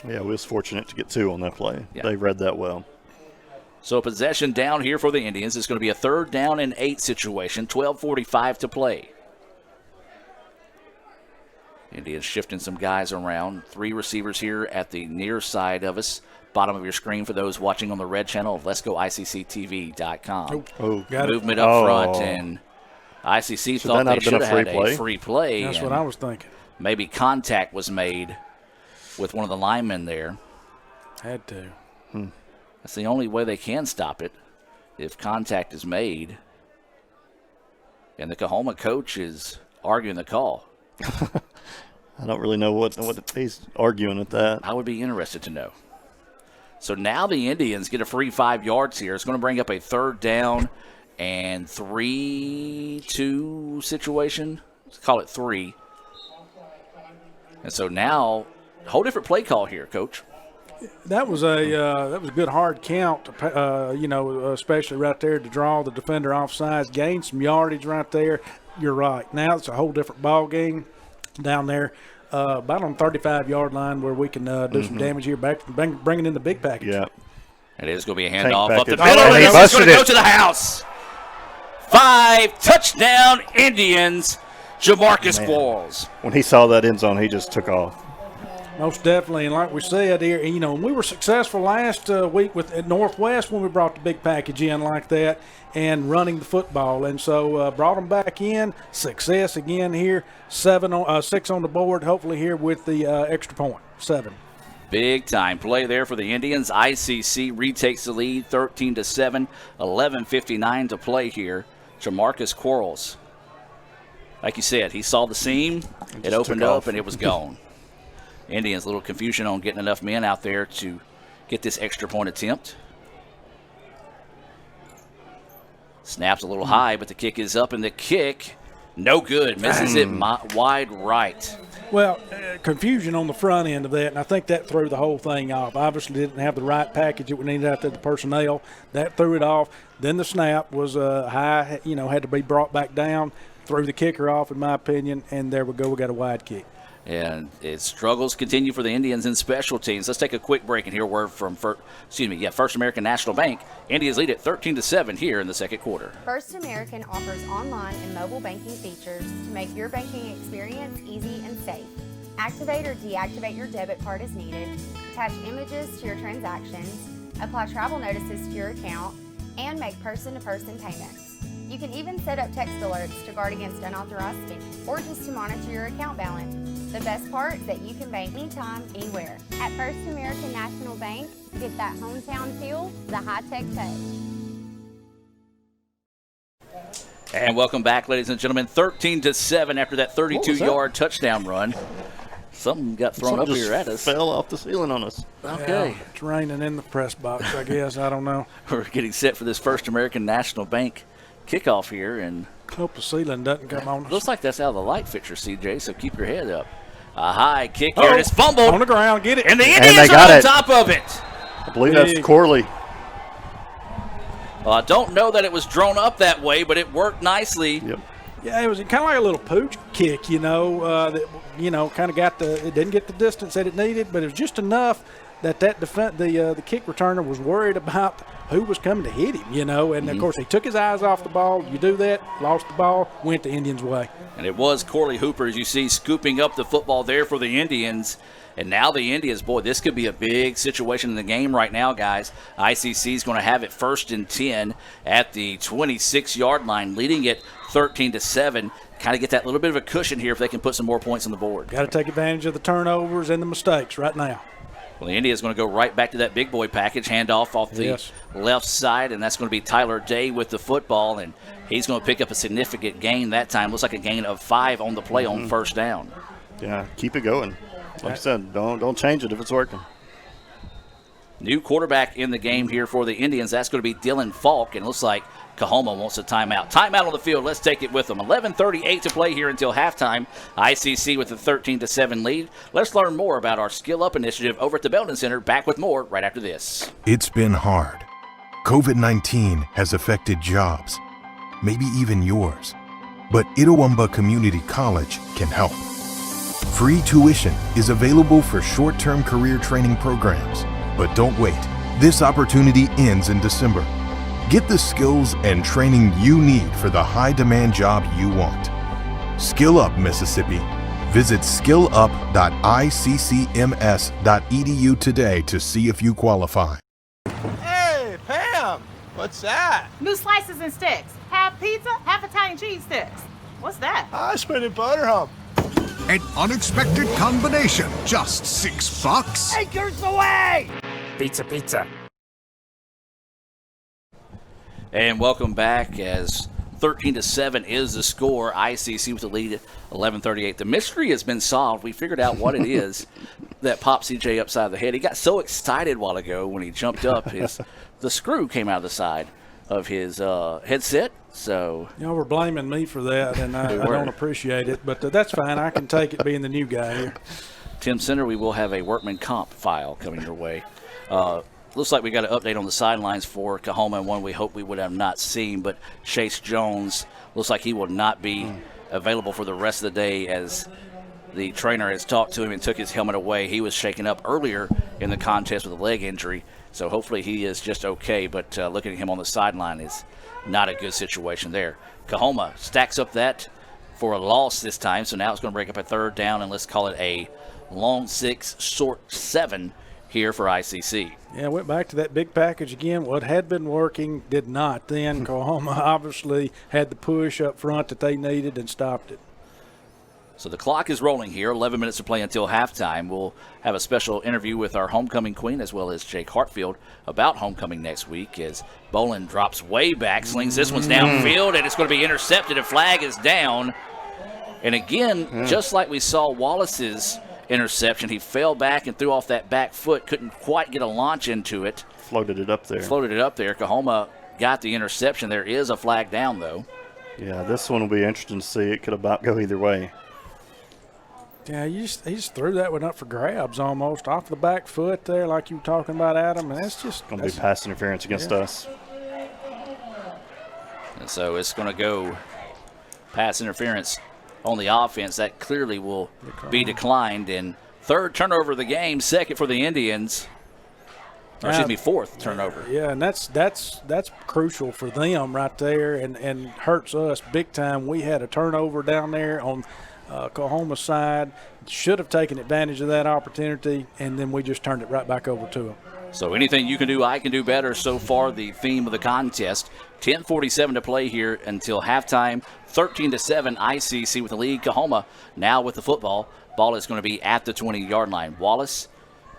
Yeah, we was fortunate to get 2 on that play. Yeah. They read that well. So possession down here for the Indians. It's going to be a 3rd down and 8 situation, 12:45 to play. Indians shifting some guys around. 3 receivers here at the near side of us. Bottom of your screen for those watching on the red channel of Let'sGoICCTV.com. Got Movement it. up front, and ICC thought they should have had a free play. That's what I was thinking. Maybe contact was made with one of the linemen there. Had to. That's the only way they can stop it, if contact is made. And the Coahoma coach is arguing the call. I don't really know what he's arguing at that. I would be interested to know. So now the Indians get a free 5 yards here. It's going to bring up a 3rd down and 3-2 situation. Let's call it 3. And so now, a whole different play call here, Coach. That was a good hard count, especially right there to draw the defender offsides, gain some yardage right there. You're right. Now it's a whole different ball game down there, about on the 35-yard line where we can do some damage here, back bringing in the big package. Yeah. And it is going to be a handoff up the middle. And he busted going to it. go to the house. 5 touchdown Indians. Jamarcus Quarles. When he saw that end zone, he just took off. Most definitely, and like we said here, we were successful last week at Northwest when we brought the big package in like that and running the football, and so brought them back in. Success again here, 6 on the board. Hopefully here with the extra point, 7. Big time play there for the Indians. ICC retakes the lead, 13-7, 11:59 to play here. Jamarcus Quarles, like you said, he saw the seam, it opened up, and it was gone. Indians, a little confusion on getting enough men out there to get this extra point attempt. Snaps a little high, but the kick is up, and the kick, no good. Misses it wide right. Well, confusion on the front end of that, and I think that threw the whole thing off. Obviously didn't have the right package that we needed out there, the personnel. That threw it off. Then the snap was high, had to be brought back down, threw the kicker off, in my opinion, and there we go. We got a wide kick. And its struggles continue for the Indians in special teams. Let's take a quick break and hear a word from First American National Bank. Indians lead at 13-7 here in the second quarter. First American offers online and mobile banking features to make your banking experience easy and safe. Activate or deactivate your debit card as needed, attach images to your transactions, apply travel notices to your account, and make person-to-person payments. You can even set up text alerts to guard against unauthorized spending or just to monitor your account balance. The best part is that you can bank anytime, anywhere. At First American National Bank, get that hometown feel the high-tech touch. And welcome back, ladies and gentlemen. 13-7 after that 32-yard touchdown run. Something got thrown up here at us. Fell off the ceiling on us. Okay. Yeah, it's raining in the press box, I guess. I don't know. We're getting set for this First American National Bank kickoff here, and hope the ceiling doesn't come on us. Looks like that's out of the light fixture, CJ, so keep your head up. A high kick here, and it's fumbled. On the ground, get it. And the Indians are on top of it. I believe that's Corley. Well, I don't know that it was drawn up that way, but it worked nicely. Yep. Yeah, it was kind of like a little pooch kick, that kind of it didn't get the distance that it needed, but it was just enough that the kick returner was worried about who was coming to hit him, and of course he took his eyes off the ball. You do that, lost the ball, went the Indians' way. And it was Corley Hooper, as you see, scooping up the football there for the Indians. And now the Indians, boy, this could be a big situation in the game right now, guys. ICC is going to have it 1st and 10 at the 26-yard line, leading it 13-7. Kind of get that little bit of a cushion here if they can put some more points on the board. Got to take advantage of the turnovers and the mistakes right now. Well, the Indians going to go right back to that big boy package, handoff off the left side, and that's going to be Tyler Day with the football, and he's going to pick up a significant gain that time. Looks like a gain of 5 on the play on 1st down. Yeah, keep it going. Like I said, don't change it if it's working. New quarterback in the game here for the Indians. That's going to be Dylan Falk, and it looks like Coahoma wants a timeout. Timeout on the field. Let's take it with them. 11:38 to play here until halftime. ICC with a 13-7 lead. Let's learn more about our Skill Up initiative over at the Belden Center. Back with more right after this. It's been hard. COVID-19 has affected jobs, maybe even yours. But Itawamba Community College can help. Free tuition is available for short-term career training programs. But don't wait. This opportunity ends in December. Get the skills and training you need for the high-demand job you want. Skill Up, Mississippi. Visit skillup.iccms.edu today to see if you qualify. Hey, Pam, what's that? New slices and sticks. Half pizza, half Italian cheese sticks. What's that? I spent a butter hump. An unexpected combination, just $6. Acres away! Pizza. And welcome back as 13-7 is the score. ICC with the lead at 11:38. The mystery has been solved. We figured out what it is that popped CJ upside the head. He got so excited a while ago when he jumped up. The screw came out of the side of his headset. So y'all were blaming me for that, and I don't appreciate it. But that's fine. I can take it being the new guy here. Tim Center, we will have a workman comp file coming your way. Looks like we got an update on the sidelines for Coahoma, and one we hope we would have not seen. But Chase Jones looks like he will not be available for the rest of the day, as the trainer has talked to him and took his helmet away. He was shaken up earlier in the contest with a leg injury, so hopefully he is just okay. But looking at him on the sideline is not a good situation there. Coahoma stacks up that for a loss this time, so now it's going to break up a 3rd down, and let's call it a long 6, short 7 here for ICC. Yeah, went back to that big package again. What had been working did not. Then Coahoma obviously had the push up front that they needed and stopped it. So the clock is rolling here. 11 minutes to play until halftime. We'll have a special interview with our homecoming queen as well as Jake Hartfield about homecoming next week, as Bolin drops way back, slings this one's downfield, and it's going to be intercepted. A flag is down. And again, just like we saw Wallace's interception, he fell back and threw off that back foot, couldn't quite get a launch into it. Floated it up there. Coahoma got the interception. There is a flag down, though. Yeah, this one will be interesting to see. It could about go either way. Yeah, he just threw that one up for grabs almost off the back foot there, like you were talking about, Adam. And that's just going to be pass interference against us. And so it's going to go pass interference on the offense. That clearly will be declined. And 3rd turnover of the game, 2nd for the Indians. Or excuse me, 4th turnover. Yeah, and that's crucial for them right there, and hurts us big time. We had a turnover down there on Coahoma side. Should have taken advantage of that opportunity, and then we just turned it right back over to them. So anything you can do, I can do better. So far, the theme of the contest. 10:47 to play here until halftime. 13-7 ICC with the lead. Coahoma now with the football. Ball is going to be at the 20-yard line. Wallace,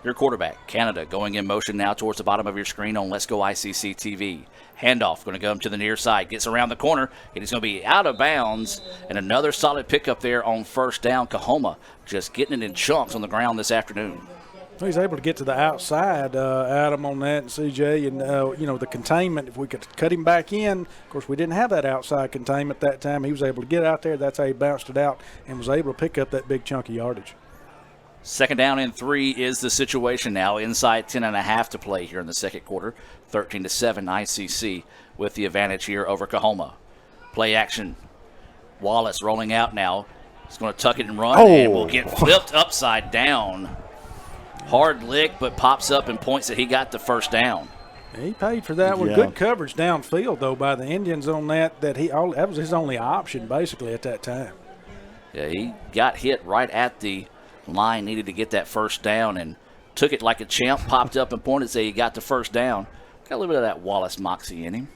your quarterback. Canada going in motion now towards the bottom of your screen on Let's Go ICC TV. Handoff going to come to the near side. Gets around the corner. It is going to be out of bounds. And another solid pickup there on 1st down. Coahoma just getting it in chunks on the ground this afternoon. He's able to get to the outside, Adam, on that, and CJ, and, the containment, if we could cut him back in. Of course, we didn't have that outside containment that time. He was able to get out there. That's how he bounced it out and was able to pick up that big chunk of yardage. 2nd down and 3 is the situation now. Inside 10.5 to play here in the 2nd quarter. 13-7 ICC with the advantage here over Coahoma. Play action. Wallace rolling out now. He's going to tuck it and run, and will get flipped upside down. Hard lick, but pops up and points that he got the first down. He paid for that one. Good coverage downfield, though, by the Indians on that. That was his only option, basically, at that time. Yeah, he got hit right at the line, needed to get that first down, and took it like a champ, popped up and pointed, say he got the first down. Got a little bit of that Wallace moxie in him.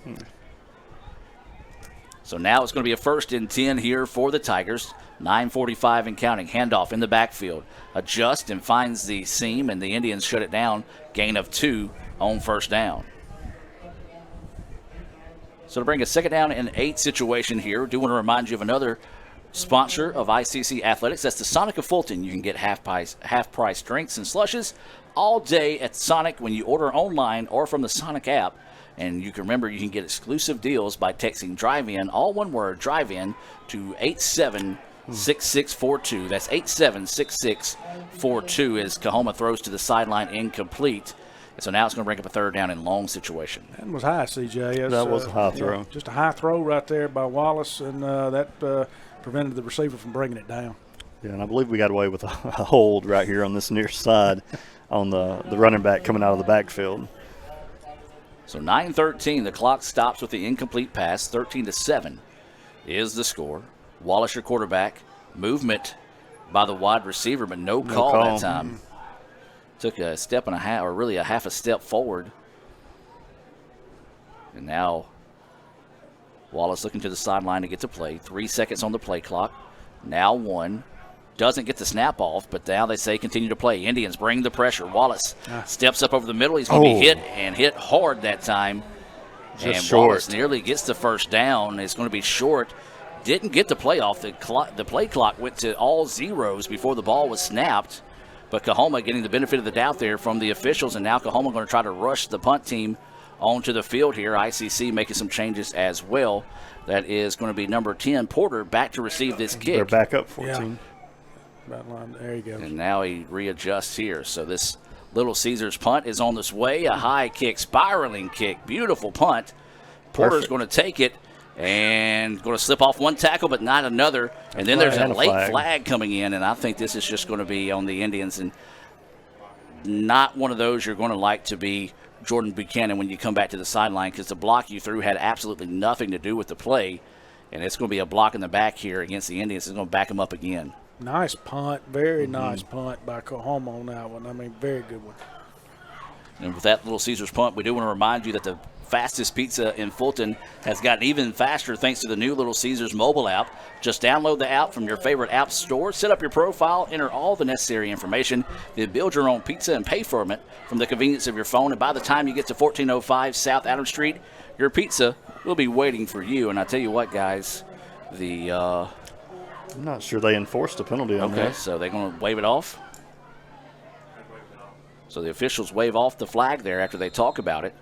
So now it's going to be a 1st and 10 here for the Tigers. 9:45 and counting. Handoff in the backfield. Adjust and finds the seam, and the Indians shut it down. Gain of 2 on first down. So to bring a 2nd down and 8 situation here, I do want to remind you of another sponsor of ICC Athletics. That's the Sonic of Fulton. You can get half-price drinks and slushes all day at Sonic when you order online or from the Sonic app. And you can remember you can get exclusive deals by texting drive-in, all one word, drive-in, to 876642. That's 876642 as Coahoma throws to the sideline incomplete. And so now it's going to bring up a 3rd down and long situation. That was high, CJ. That was a high throw. Just a high throw right there by Wallace, and that prevented the receiver from bringing it down. Yeah, and I believe we got away with a hold right here on this near side on the running back coming out of the backfield. So 9:13, the clock stops with the incomplete pass. 13-7 is the score. Wallace, your quarterback. Movement by the wide receiver, but no call that time. Took a step and a half, or really a half a step forward. And now Wallace looking to the sideline to get to play. 3 seconds on the play clock. Now 1. Doesn't get the snap off, but now they say continue to play. Indians bring the pressure. Wallace steps up over the middle. He's going to be hit, and hit hard that time. Just and short. Wallace nearly gets the first down. It's going to be short. Didn't get the play off. The play clock went to all zeros before the ball was snapped. But Coahoma getting the benefit of the doubt there from the officials, and now Coahoma going to try to rush the punt team onto the field here. ICC making some changes as well. That is going to be number 10, Porter, back to receive this kick. They're back up 14. Yeah. There you go. And now he readjusts here. So this Little Caesars punt is on this way. A high kick, spiraling kick. Beautiful punt. Porter's going to take it and going to slip off one tackle, but not another. And then there's a late flag coming in, and I think this is just going to be on the Indians. And not one of those you're going to like to be Jordan Buchanan when you come back to the sideline, because the block you threw had absolutely nothing to do with the play. And it's going to be a block in the back here against the Indians. It's going to back them up again. Nice punt, very nice punt by Coahoma on that one. I mean, very good one. And with that Little Caesars punt, we do want to remind you that the fastest pizza in Fulton has gotten even faster thanks to the new Little Caesars mobile app. Just download the app from your favorite app store, set up your profile, enter all the necessary information, then build your own pizza and pay for it from the convenience of your phone. And by the time you get to 1405 South Adams Street, your pizza will be waiting for you. And I tell you what, guys, I'm not sure they enforced a penalty on that. Okay, so they're going to wave it off. So the officials wave off the flag there after they talk about it.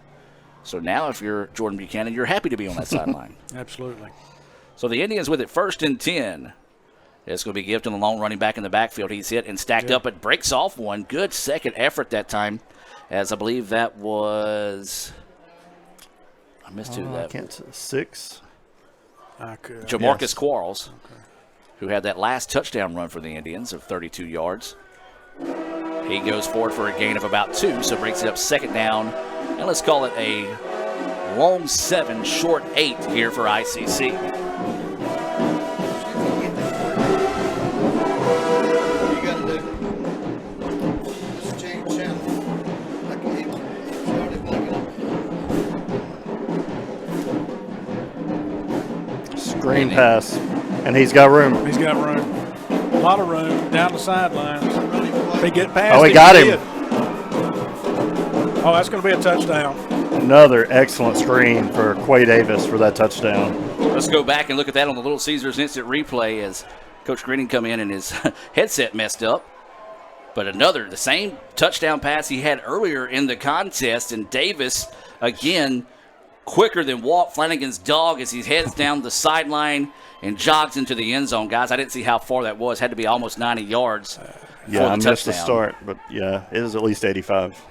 So now if you're Jordan Buchanan, you're happy to be on that sideline. Absolutely. So the Indians with it 1st and 10. It's going to be given to the lone running back in the backfield. He's hit and stacked up, but breaks off one. Good second effort that time, as I believe that was – I missed who that was. 6. Jamarcus Quarles. Okay. Who had that last touchdown run for the Indians of 32 yards. He goes forward for a gain of about 2, so breaks it up 2nd down. And let's call it a long 7, short 8 here for ICC. Screen pass. And he's got room. He's got room. A lot of room down the sidelines. He get past. Oh, he got him. Oh, that's going to be a touchdown. Another excellent screen for Quay Davis for that touchdown. Let's go back and look at that on the Little Caesars instant replay as Coach Greening come in and his headset messed up. But the same touchdown pass he had earlier in the contest, and Davis, again, quicker than Walt Flanagan's dog as he heads down the sideline and jogs into the end zone. Guys, I didn't see how far that was. Had to be almost 90 yards. Yeah, I missed the start, but yeah, it is at least 85.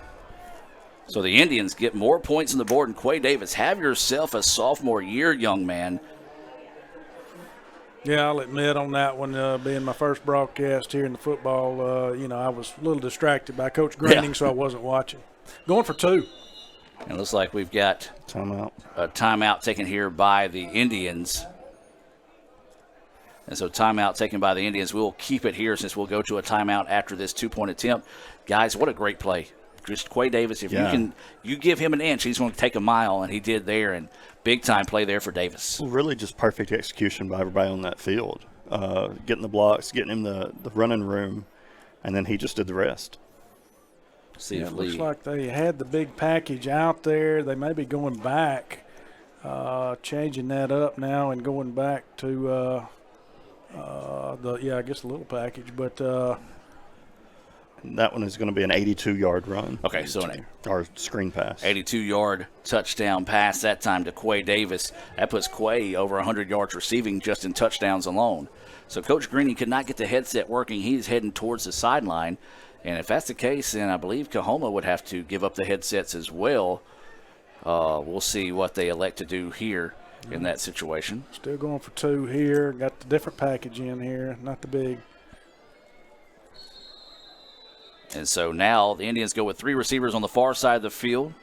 So the Indians get more points on the board, and Quay Davis, have yourself a sophomore year, young man. Yeah, I'll admit on that one, being my first broadcast here in the football, I was a little distracted by Coach Greening, so I wasn't watching. Going for 2. It looks like we've got a timeout taken here by the Indians. And so timeout taken by the Indians. We'll keep it here since we'll go to a timeout after this 2-point attempt. Guys, what a great play. Just Quay Davis, if you give him an inch, he's going to take a mile, and he did there. And big-time play there for Davis. Really just perfect execution by everybody on that field. Getting the blocks, getting him the running room, and then he just did the rest. See if it looks like they had the big package out there. They may be going back, changing that up now and going back to I guess the little package. But that one is going to be an 82-yard run. Okay, so our screen pass. 82-yard touchdown pass that time to Quay Davis. That puts Quay over 100 yards receiving just in touchdowns alone. So Coach Greening could not get the headset working. He's heading towards the sideline. And if that's the case, then I believe Coahoma would have to give up the headsets as well. We'll see what they elect to do here in that situation. Still going for 2 here. Got the different package in here, not the big. And so now the Indians go with 3 receivers on the far side of the field.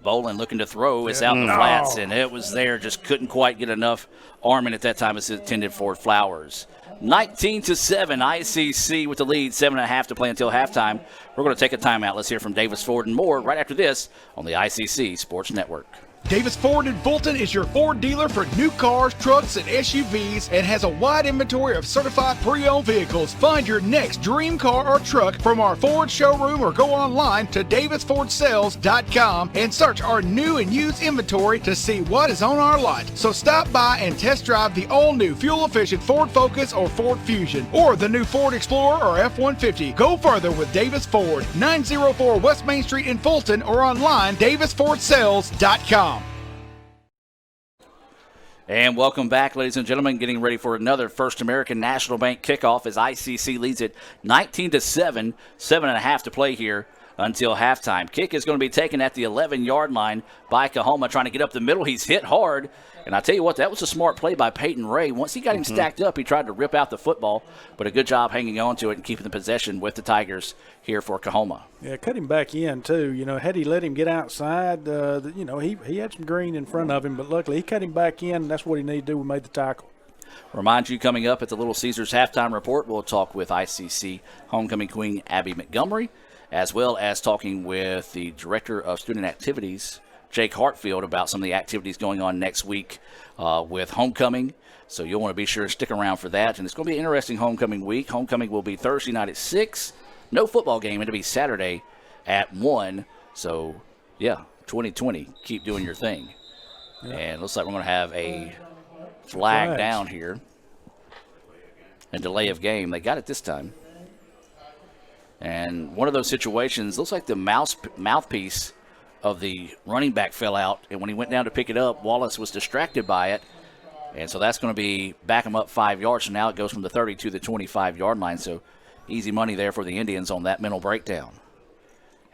Bolin looking to throw. It's out in the flats, and it was there. Just couldn't quite get enough arming at that time as intended for Flowers. 19-7, ICC with the lead. 7.5 to play until halftime. We're going to take a timeout. Let's hear from Davis Ford and more right after this on the ICC Sports Network. Davis Ford in Fulton is your Ford dealer for new cars, trucks, and SUVs and has a wide inventory of certified pre-owned vehicles. Find your next dream car or truck from our Ford showroom or go online to davisfordsales.com and search our new and used inventory to see what is on our lot. So stop by and test drive the all-new fuel-efficient Ford Focus or Ford Fusion or the new Ford Explorer or F-150. Go further with Davis Ford, 904 West Main Street in Fulton or online davisfordsales.com. And welcome back, ladies and gentlemen. Getting ready for another First American National Bank kickoff as ICC leads it 19-7, 7.5 to play here until halftime. Kick is going to be taken at the 11-yard line by Coahoma, trying to get up the middle. He's hit hard. And I tell you what, that was a smart play by Peyton Ray. Once he got him stacked up, he tried to rip out the football, but a good job hanging on to it and keeping the possession with the Tigers here for Coahoma. Yeah, cut him back in, too. Had he let him get outside, he had some green in front of him, but luckily he cut him back in. That's what he needed to do. We made the tackle. Remind you, coming up at the Little Caesars halftime report, we'll talk with ICC homecoming queen Abby Montgomery, as well as talking with the Director of Student Activities, Jake Hartfield, about some of the activities going on next week with homecoming. So you'll want to be sure to stick around for that. And it's going to be an interesting homecoming week. Homecoming will be Thursday night at 6. No football game. It'll be Saturday at 1. So, 2020, keep doing your thing. Yeah. And looks like we're going to have a flag down here. A delay of game. They got it this time. And one of those situations, looks like the mouthpiece of the running back fell out, and when he went down to pick it up, Wallace was distracted by it, and so that's going to be back him up 5 yards. So now it goes from the 30 to the 25-yard line, so easy money there for the Indians on that mental breakdown.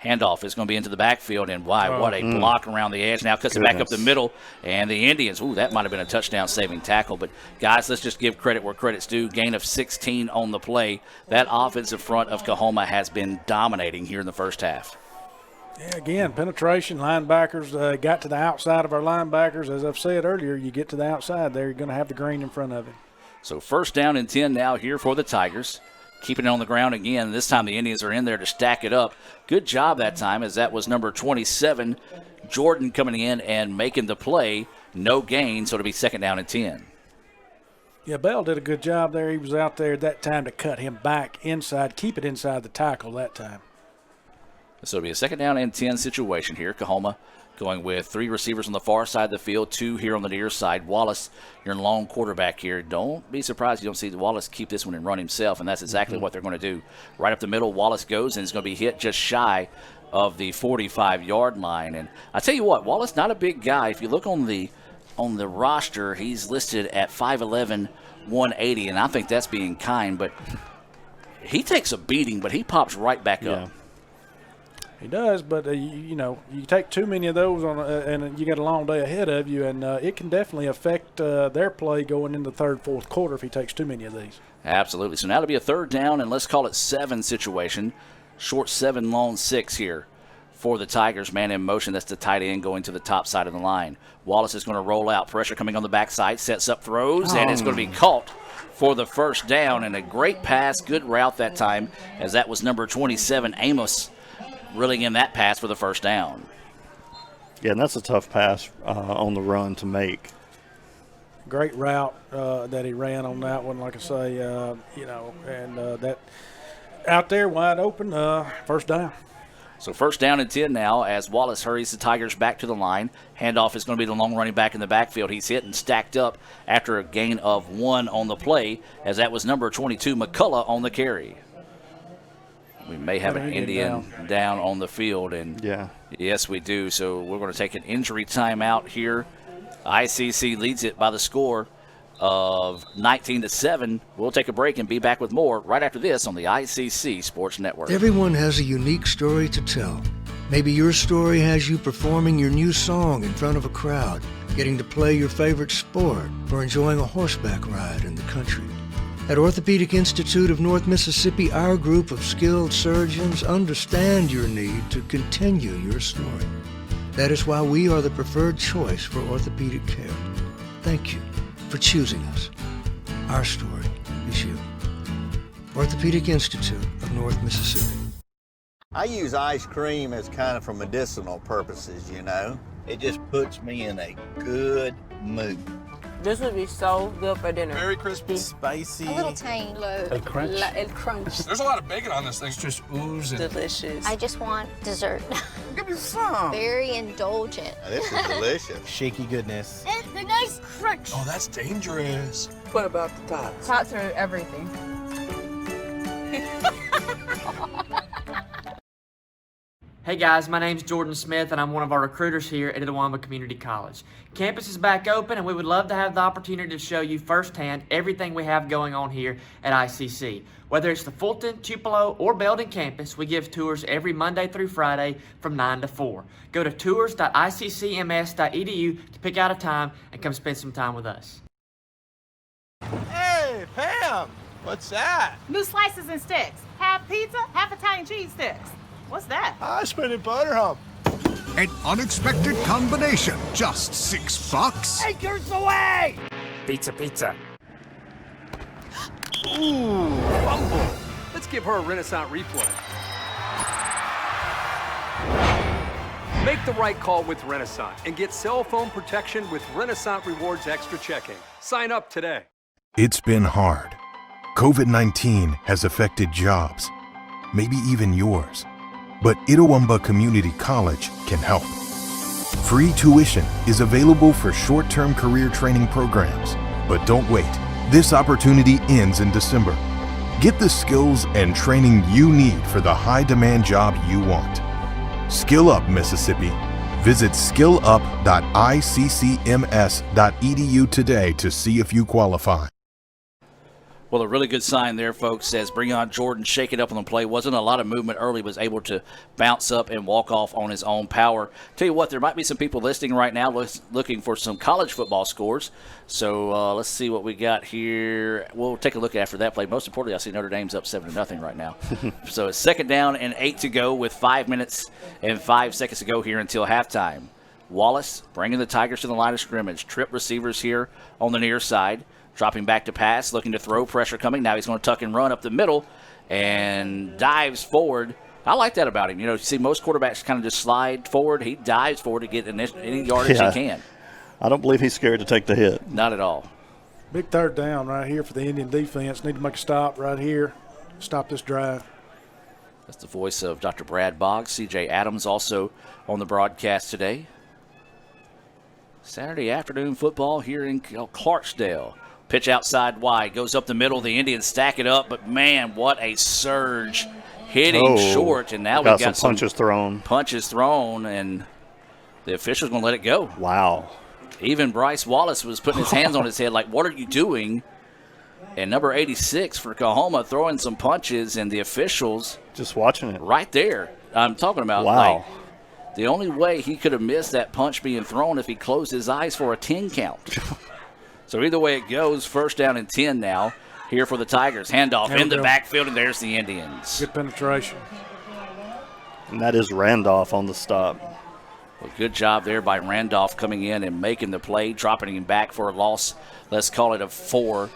Handoff is going to be into the backfield, and what a block around the edge. Now cuts it back up the middle, and the Indians, that might have been a touchdown-saving tackle. But, guys, let's just give credit where credit's due. Gain of 16 on the play. That offensive front of Coahoma has been dominating here in the first half. Yeah, again, penetration, linebackers got to the outside of our linebackers. As I've said earlier, you get to the outside there, you're going to have the green in front of him. So first down and 10 now here for the Tigers. Keeping it on the ground again. This time the Indians are in there to stack it up. Good job that time, as that was number 27, Jordan, coming in and making the play. No gain, so it'll be second down and 10. Yeah, Bell did a good job there. He was out there that time to cut him back inside, keep it inside the tackle that time. So it'll be a second down and 10 situation here. Coahoma going with 3 receivers on the far side of the field, 2 here on the near side. Wallace, your lone quarterback here. Don't be surprised you don't see Wallace keep this one and run himself, and that's exactly what they're going to do. Right up the middle, Wallace goes, and is going to be hit just shy of the 45-yard line. And I tell you what, Wallace, not a big guy. If you look on the roster, he's listed at 5'11", 180, and I think that's being kind, but he takes a beating, but he pops right back up. He does, but you take too many of those and you got a long day ahead of you, and it can definitely affect their play going into the third, fourth quarter if he takes too many of these. Absolutely. So now it'll be a third down, and let's call it 7 situation. Short 7, long 6 here for the Tigers. Man in motion. That's the tight end going to the top side of the line. Wallace is going to roll out. Pressure coming on the backside. Sets up, throws, and it's going to be caught for the first down. And a great pass. Good route that time, as that was number 27, Amos, reeling in that pass for the first down. Yeah, and that's a tough pass on the run to make. Great route that he ran on that one, like I say, and that out there wide open, first down. So first down and 10 now as Wallace hurries the Tigers back to the line. Handoff is going to be the long running back in the backfield. He's hit and stacked up after a gain of 1 on the play, as that was number 22, McCullough, on the carry. We may have an Indian down on the field, and yes, we do. So we're going to take an injury timeout here. ICC leads it by the score of 19-7. We'll take a break and be back with more right after this on the ICC Sports Network. Everyone has a unique story to tell. Maybe your story has you performing your new song in front of a crowd, getting to play your favorite sport, or enjoying a horseback ride in the country. At Orthopedic Institute of North Mississippi, our group of skilled surgeons understand your need to continue your story. That is why we are the preferred choice for orthopedic care. Thank you for choosing us. Our story is you. Orthopedic Institute of North Mississippi. I use ice cream as kind of for medicinal purposes, you know. It just puts me in a good mood. This would be so good for dinner. Very crispy, spicy. A little tang. A crunch. El crunch. There's a lot of bacon on this thing. It's just oozing. Delicious. I just want dessert. Give me some. Very indulgent. This is delicious. Shaky goodness. And the nice crunch. Oh, that's dangerous. What about the tots? Tots are everything. Hey guys, my name's Jordan Smith and I'm one of our recruiters here at Itawamba Community College. Campus is back open and we would love to have the opportunity to show you firsthand everything we have going on here at ICC. Whether it's the Fulton, Tupelo, or Belden campus, we give tours every Monday through Friday from 9 to 4. Go to tours.iccms.edu to pick out a time and come spend some time with us. Hey, Pam, what's that? New slices and sticks. Half pizza, half Italian cheese sticks. What's that? I spent it butter hump. An unexpected combination, just $6. Acres away! Pizza. Ooh, fumble. Let's give her a Renaissance replay. Make the right call with Renaissance and get cell phone protection with Renaissance Rewards Extra Checking. Sign up today. It's been hard. COVID-19 has affected jobs, maybe even yours. But Itawamba Community College can help. Free tuition is available for short-term career training programs. But don't wait. This opportunity ends in December. Get the skills and training you need for the high-demand job you want. Skill Up, Mississippi. Visit skillup.iccms.edu today to see if you qualify. Well, a really good sign there, folks, says bring on Jordan, shake it up on the play. Wasn't a lot of movement early, was able to bounce up and walk off on his own power. Tell you what, there might be some people listening right now looking for some college football scores. So let's see what we got here. We'll take a look after that play. Most importantly, I see Notre Dame's up 7-0 right now. So it's 2nd down and 8 to go with 5 minutes and 5 seconds to go here until halftime. Wallace bringing the Tigers to the line of scrimmage. Trip receivers here on the near side. Dropping back to pass, looking to throw, pressure coming. Now he's going to tuck and run up the middle and dives forward. I like that about him. You know, you see most quarterbacks kind of just slide forward. He dives forward to get any yardage he can. I don't believe he's scared to take the hit. Not at all. Big third down right here for the Indian defense. Need to make a stop right here. Stop this drive. That's the voice of Dr. Brad Boggs. C.J. Adams also on the broadcast today. Saturday afternoon football here in Clarksdale. Pitch outside wide, goes up the middle. The Indians stack it up, but man, what a surge. Hitting short, and now we've got some punches thrown. Punches thrown, and the official's going to let it go. Wow. Even Bryce Wallace was putting his hands on his head like, what are you doing? And number 86 for Coahoma throwing some punches, and the officials just watching it right there. I'm talking about. Wow. Like, the only way he could have missed that punch being thrown if he closed his eyes for a 10 count. So either way it goes, first down and 10 now here for the Tigers. Handoff in the backfield, and there's the Indians. Good penetration. And that is Randolph on the stop. Well, good job there by Randolph coming in and making the play, dropping him back for a loss. Let's call it a 4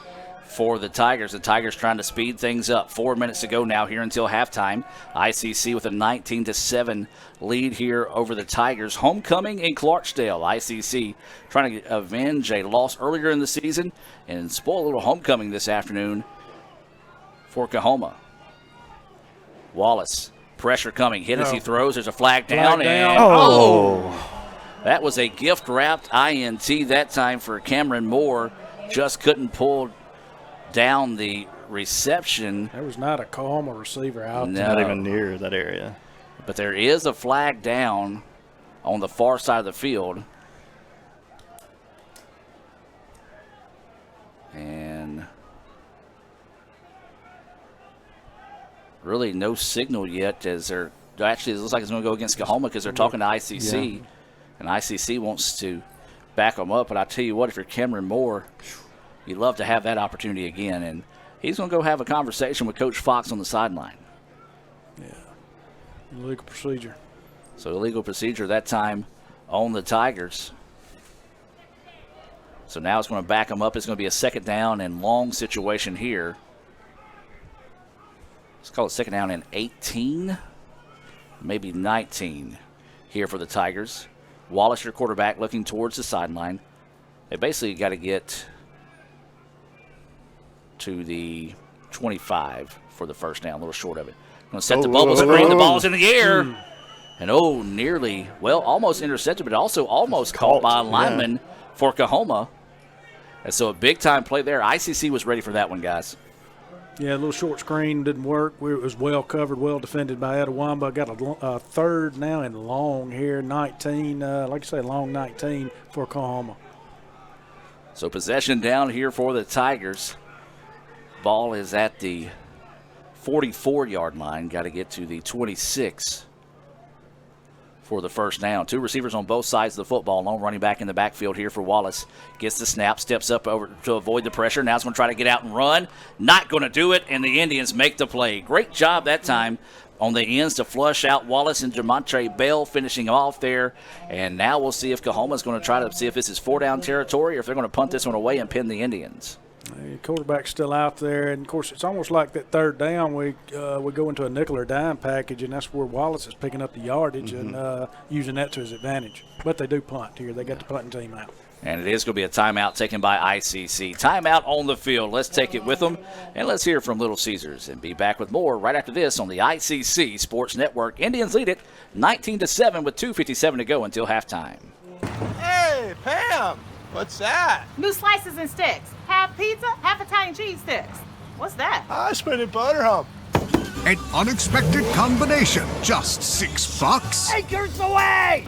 for the Tigers. The Tigers trying to speed things up. 4 minutes to go now here until halftime. ICC with a 19-7 lead here over the Tigers. Homecoming in Clarksdale. ICC trying to avenge a loss earlier in the season and spoil a little homecoming this afternoon for Coahoma. Wallace, pressure coming. Hit as he throws. There's a flag down. And that was a gift-wrapped INT that time for Cameron Moore. Just couldn't pull down the reception. There was not a Coahoma receiver out there. Not even near that area. But there is a flag down on the far side of the field. And really no signal yet as they're actually, it looks like it's going to go against Coahoma because they're talking to ICC. Yeah. And ICC wants to back them up. But I tell you what, if you're Cameron Moore, you'd love to have that opportunity again. And he's going to go have a conversation with Coach Fox on the sideline. Yeah. Illegal procedure. So illegal procedure that time on the Tigers. So now it's going to back them up. It's going to be a second down and long situation here. Let's call it second down and 18, maybe 19 here for the Tigers. Wallace, your quarterback, looking towards the sideline. They basically got to get to the 25 for the first down, a little short of it. Going to set the bubble screen. The ball's in the air. And nearly, almost intercepted, but also almost caught by a lineman for Coahoma. And so a big-time play there. ICC was ready for that one, guys. Yeah, a little short screen didn't work. It was well covered, well defended by Etowamba. Got a third now and long here, 19. Like I say, long 19 for Coahoma. So possession down here for the Tigers. Ball is at the 44-yard line. Got to get to the 26 for the first down. Two receivers on both sides of the football. Lone running back in the backfield here for Wallace. Gets the snap, steps up over to avoid the pressure. Now he's going to try to get out and run. Not going to do it, and the Indians make the play. Great job that time on the ends to flush out Wallace and Jamontre Bell finishing off there. And now we'll see if Coahoma's going to try to see if this is four-down territory or if they're going to punt this one away and pin the Indians. The quarterback's still out there, and of course it's almost like that third down. We go into a nickel or dime package, and that's where Wallace is picking up the yardage and using that to his advantage. But they do punt here. They got the punting team out. And it is going to be a timeout taken by ICC. Timeout on the field. Let's take it with them, and let's hear from Little Caesars and be back with more right after this on the ICC Sports Network. Indians lead it 19-7 with 2:57 to go until halftime. Hey, Pam, what's that? New slices and sticks. Half pizza, half Italian cheese sticks. What's that? I spent a butter hump. An unexpected combination, just $6. Acres away!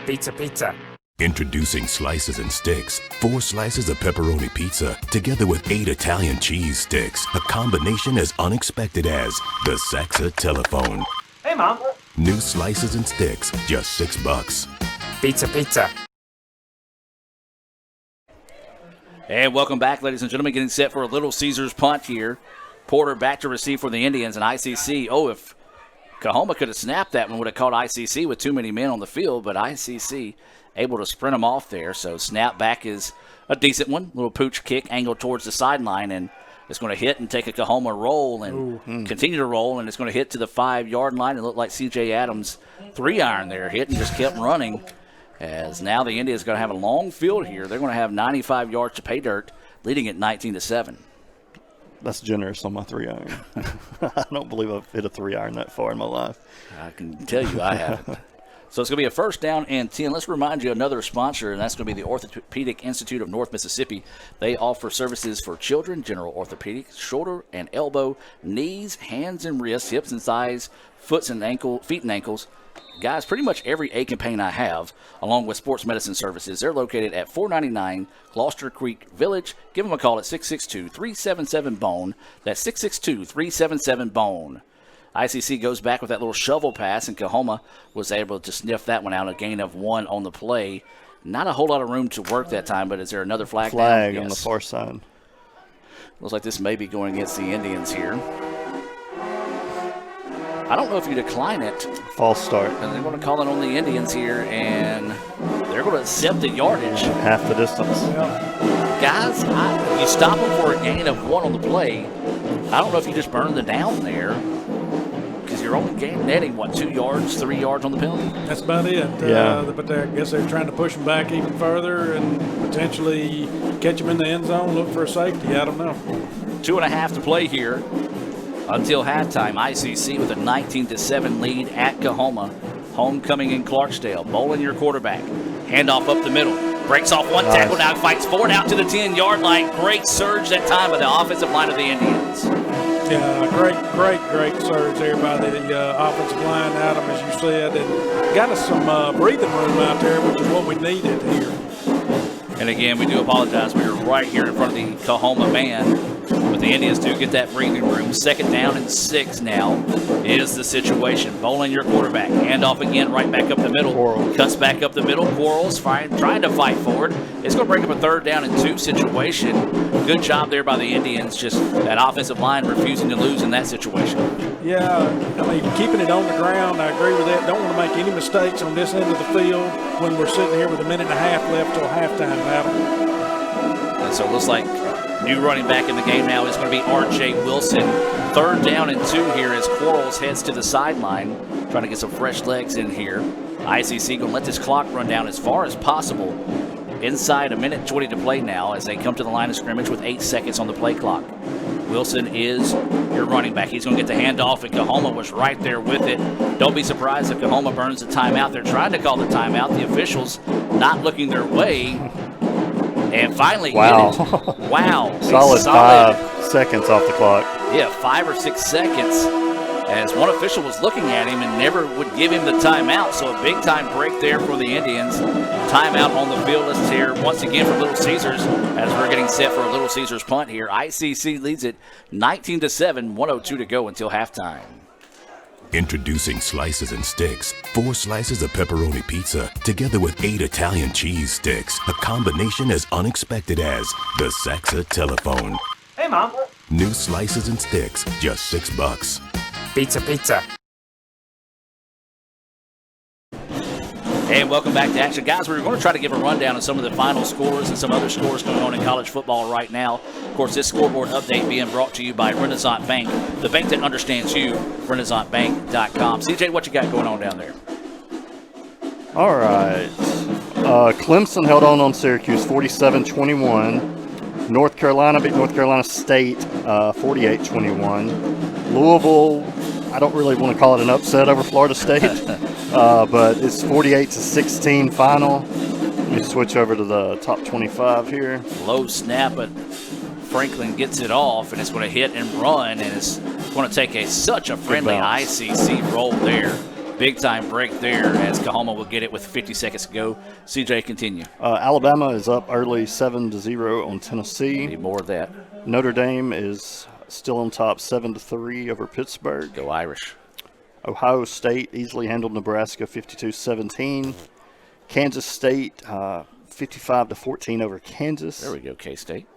Pizza, pizza. Introducing Slices and Sticks. 4 slices of pepperoni pizza together with 8 Italian cheese sticks. A combination as unexpected as the Saxa telephone. Hey, Mom. New Slices and Sticks, just $6. Pizza, pizza. And welcome back, ladies and gentlemen. Getting set for a Little Caesars punt here. Porter back to receive for the Indians, and ICC. If Coahoma could have snapped that one, would have caught ICC with too many men on the field, but ICC able to sprint them off there. So snap back is a decent one. Little pooch kick angled towards the sideline, and it's going to hit and take a Coahoma roll and continue to roll, and it's going to hit to the 5-yard line. It looked like C.J. Adams' 3-iron there hit and just kept running. As now the Indians going to have a long field here. They're going to have 95 yards to pay dirt, leading it 19-7. That's generous on my 3-iron. I don't believe I've hit a 3-iron that far in my life. I can tell you I haven't. So it's going to be a first down and 10. Let's remind you another sponsor, and that's going to be the Orthopedic Institute of North Mississippi. They offer services for children, general orthopedics, shoulder and elbow, knees, hands and wrists, hips and thighs, feet and ankles. Guys, pretty much every ache and pain I have, along with sports medicine services. They're located at 499 Gloucester Creek Village. Give them a call at 662-377-BONE. That's 662-377-BONE. ICC goes back with that little shovel pass, and Coahoma was able to sniff that one out, a gain of 1 on the play. Not a whole lot of room to work that time, but is there another flag down? Flag Yes. on the far side. Looks like this may be going against the Indians here. I don't know if you decline it. False start. And they're going to call it on the Indians here, and they're going to accept the yardage. Half the distance. Guys, you stop them for a gain of 1 on the play. I don't know if you just burn the down there, because you're only netting, 2 yards, 3 yards on the penalty? That's about it. But I guess they're trying to push them back even further and potentially catch them in the end zone, look for a safety. I don't know. 2.5 to play here until halftime. ICC with a 19-7 lead at Coahoma. Homecoming in Clarksdale. Bolin, your quarterback. Handoff up the middle. Breaks off one tackle, now fights forward out to the 10-yard line. Great surge that time by the offensive line of the Indians. Yeah, great surge there by the offensive line, Adam, as you said, and got us some breathing room out there, which is what we needed here. And again, we do apologize. We were right here in front of the Coahoma man. But the Indians do get that breathing room. 2nd down and 6 now is the situation. Bolin, your quarterback. Handoff again, right back up the middle. Quarles. Cuts back up the middle. Quarles trying to fight forward. It's going to bring up a 3rd down and 2 situation. Good job there by the Indians. Just that offensive line refusing to lose in that situation. Yeah, I mean, keeping it on the ground, I agree with that. Don't want to make any mistakes on this end of the field when we're sitting here with 1.5 minutes left till halftime, Adam. And so it looks like new running back in the game now is going to be R.J. Wilson. 3rd down and 2 here as Quarles heads to the sideline, trying to get some fresh legs in here. ICC going to let this clock run down as far as possible. Inside 1:20 to play now as they come to the line of scrimmage with 8 seconds on the play clock. Wilson is your running back. He's going to get the handoff, and Coahoma was right there with it. Don't be surprised if Coahoma burns the timeout. They're trying to call the timeout. The officials not looking their way. And finally, wow. Wow. Solid 5 seconds off the clock. Yeah, 5 or 6 seconds. As one official was looking at him and never would give him the timeout. So a big-time break there for the Indians. Timeout on the field. Let's hear once again for Little Caesars as we're getting set for a Little Caesars punt here. ICC leads it 19-7, 1:02 to go until halftime. Introducing Slices and Sticks. 4 slices of pepperoni pizza together with 8 Italian cheese sticks. A combination as unexpected as the Saxa telephone. Hey, Mom. New Slices and Sticks, just $6. Pizza. And welcome back to action. Guys, we're going to try to give a rundown of some of the final scores and some other scores going on in college football right now. Of course, this scoreboard update being brought to you by Renaissance Bank, the bank that understands you, renaissancebank.com. CJ, what you got going on down there? All right. Clemson held on Syracuse 47-21. North Carolina beat North Carolina State 48-21. Louisville, I don't really want to call it an upset over Florida State, but it's 48-16 final. Let me switch over to the top 25 here. Low snap, but Franklin gets it off, and it's going to hit and run, and it's going to take such a friendly ICC roll there. Big-time break there as Coahoma will get it with 50 seconds to go. CJ, continue. Alabama is up early 7-0 on Tennessee. Need more of that. Notre Dame is still on top 7-3 over Pittsburgh. Go Irish. Ohio State easily handled Nebraska 52-17. Kansas State 55-14 over Kansas. There we go, K-State.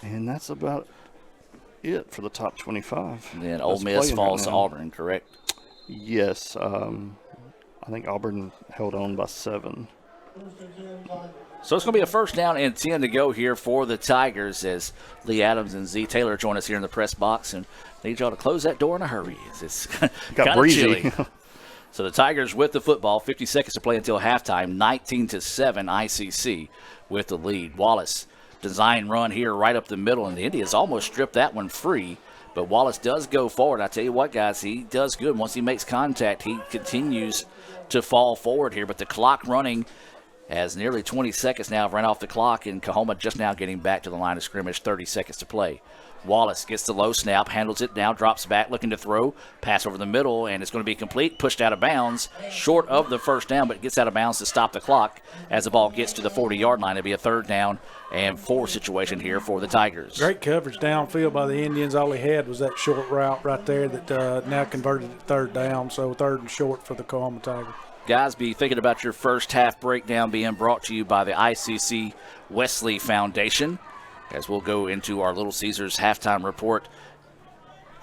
And that's about it for the top 25. And then Ole Miss falls to Auburn, correct? Yes. I think Auburn held on by 7. So it's going to be a 1st down and 10 to go here for the Tigers as Lee Adams and Z Taylor join us here in the press box. And I need y'all to close that door in a hurry. It's kind of chilly. So the Tigers with the football, 50 seconds to play until halftime, 19-7 ICC with the lead. Wallace, design run here right up the middle, and the Indians almost stripped that one free. But Wallace does go forward. I tell you what, guys, he does good. Once he makes contact, he continues to fall forward here. But the clock running as nearly 20 seconds now have run off the clock, and Coahoma just now getting back to the line of scrimmage, 30 seconds to play. Wallace gets the low snap, handles it, now drops back, looking to throw. Pass over the middle, and it's going to be complete. Pushed out of bounds, short of the first down, but gets out of bounds to stop the clock as the ball gets to the 40-yard line. It'll be a 3rd down and 4 situation here for the Tigers. Great coverage downfield by the Indians. All he had was that short route right there that now converted to 3rd down, so 3rd and short for the Coahoma Tigers. Guys, be thinking about your first half breakdown being brought to you by the ICC Wesley Foundation, as we'll go into our Little Caesars halftime report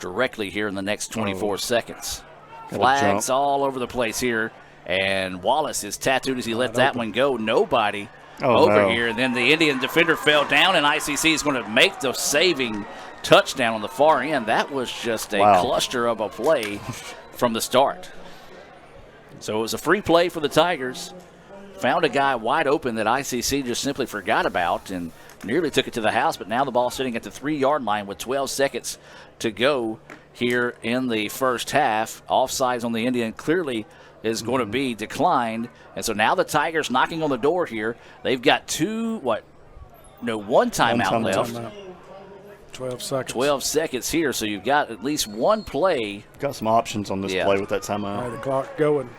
directly here in the next 24 seconds. Flags all over the place here, and Wallace is tattooed as he let that one go. Nobody over here. And then the Indian defender fell down, and ICC is going to make the saving touchdown on the far end. That was just a cluster of a play from the start. So it was a free play for the Tigers. Found a guy wide open that ICC just simply forgot about and nearly took it to the house, but now the ball sitting at the 3-yard line with 12 seconds to go here in the first half. Offsides on the Indian clearly is going to be declined. And so now the Tigers knocking on the door here. They've got one timeout left. 12 seconds. 12 seconds here, so you've got at least one play. Got some options on this play with that timeout. The clock going.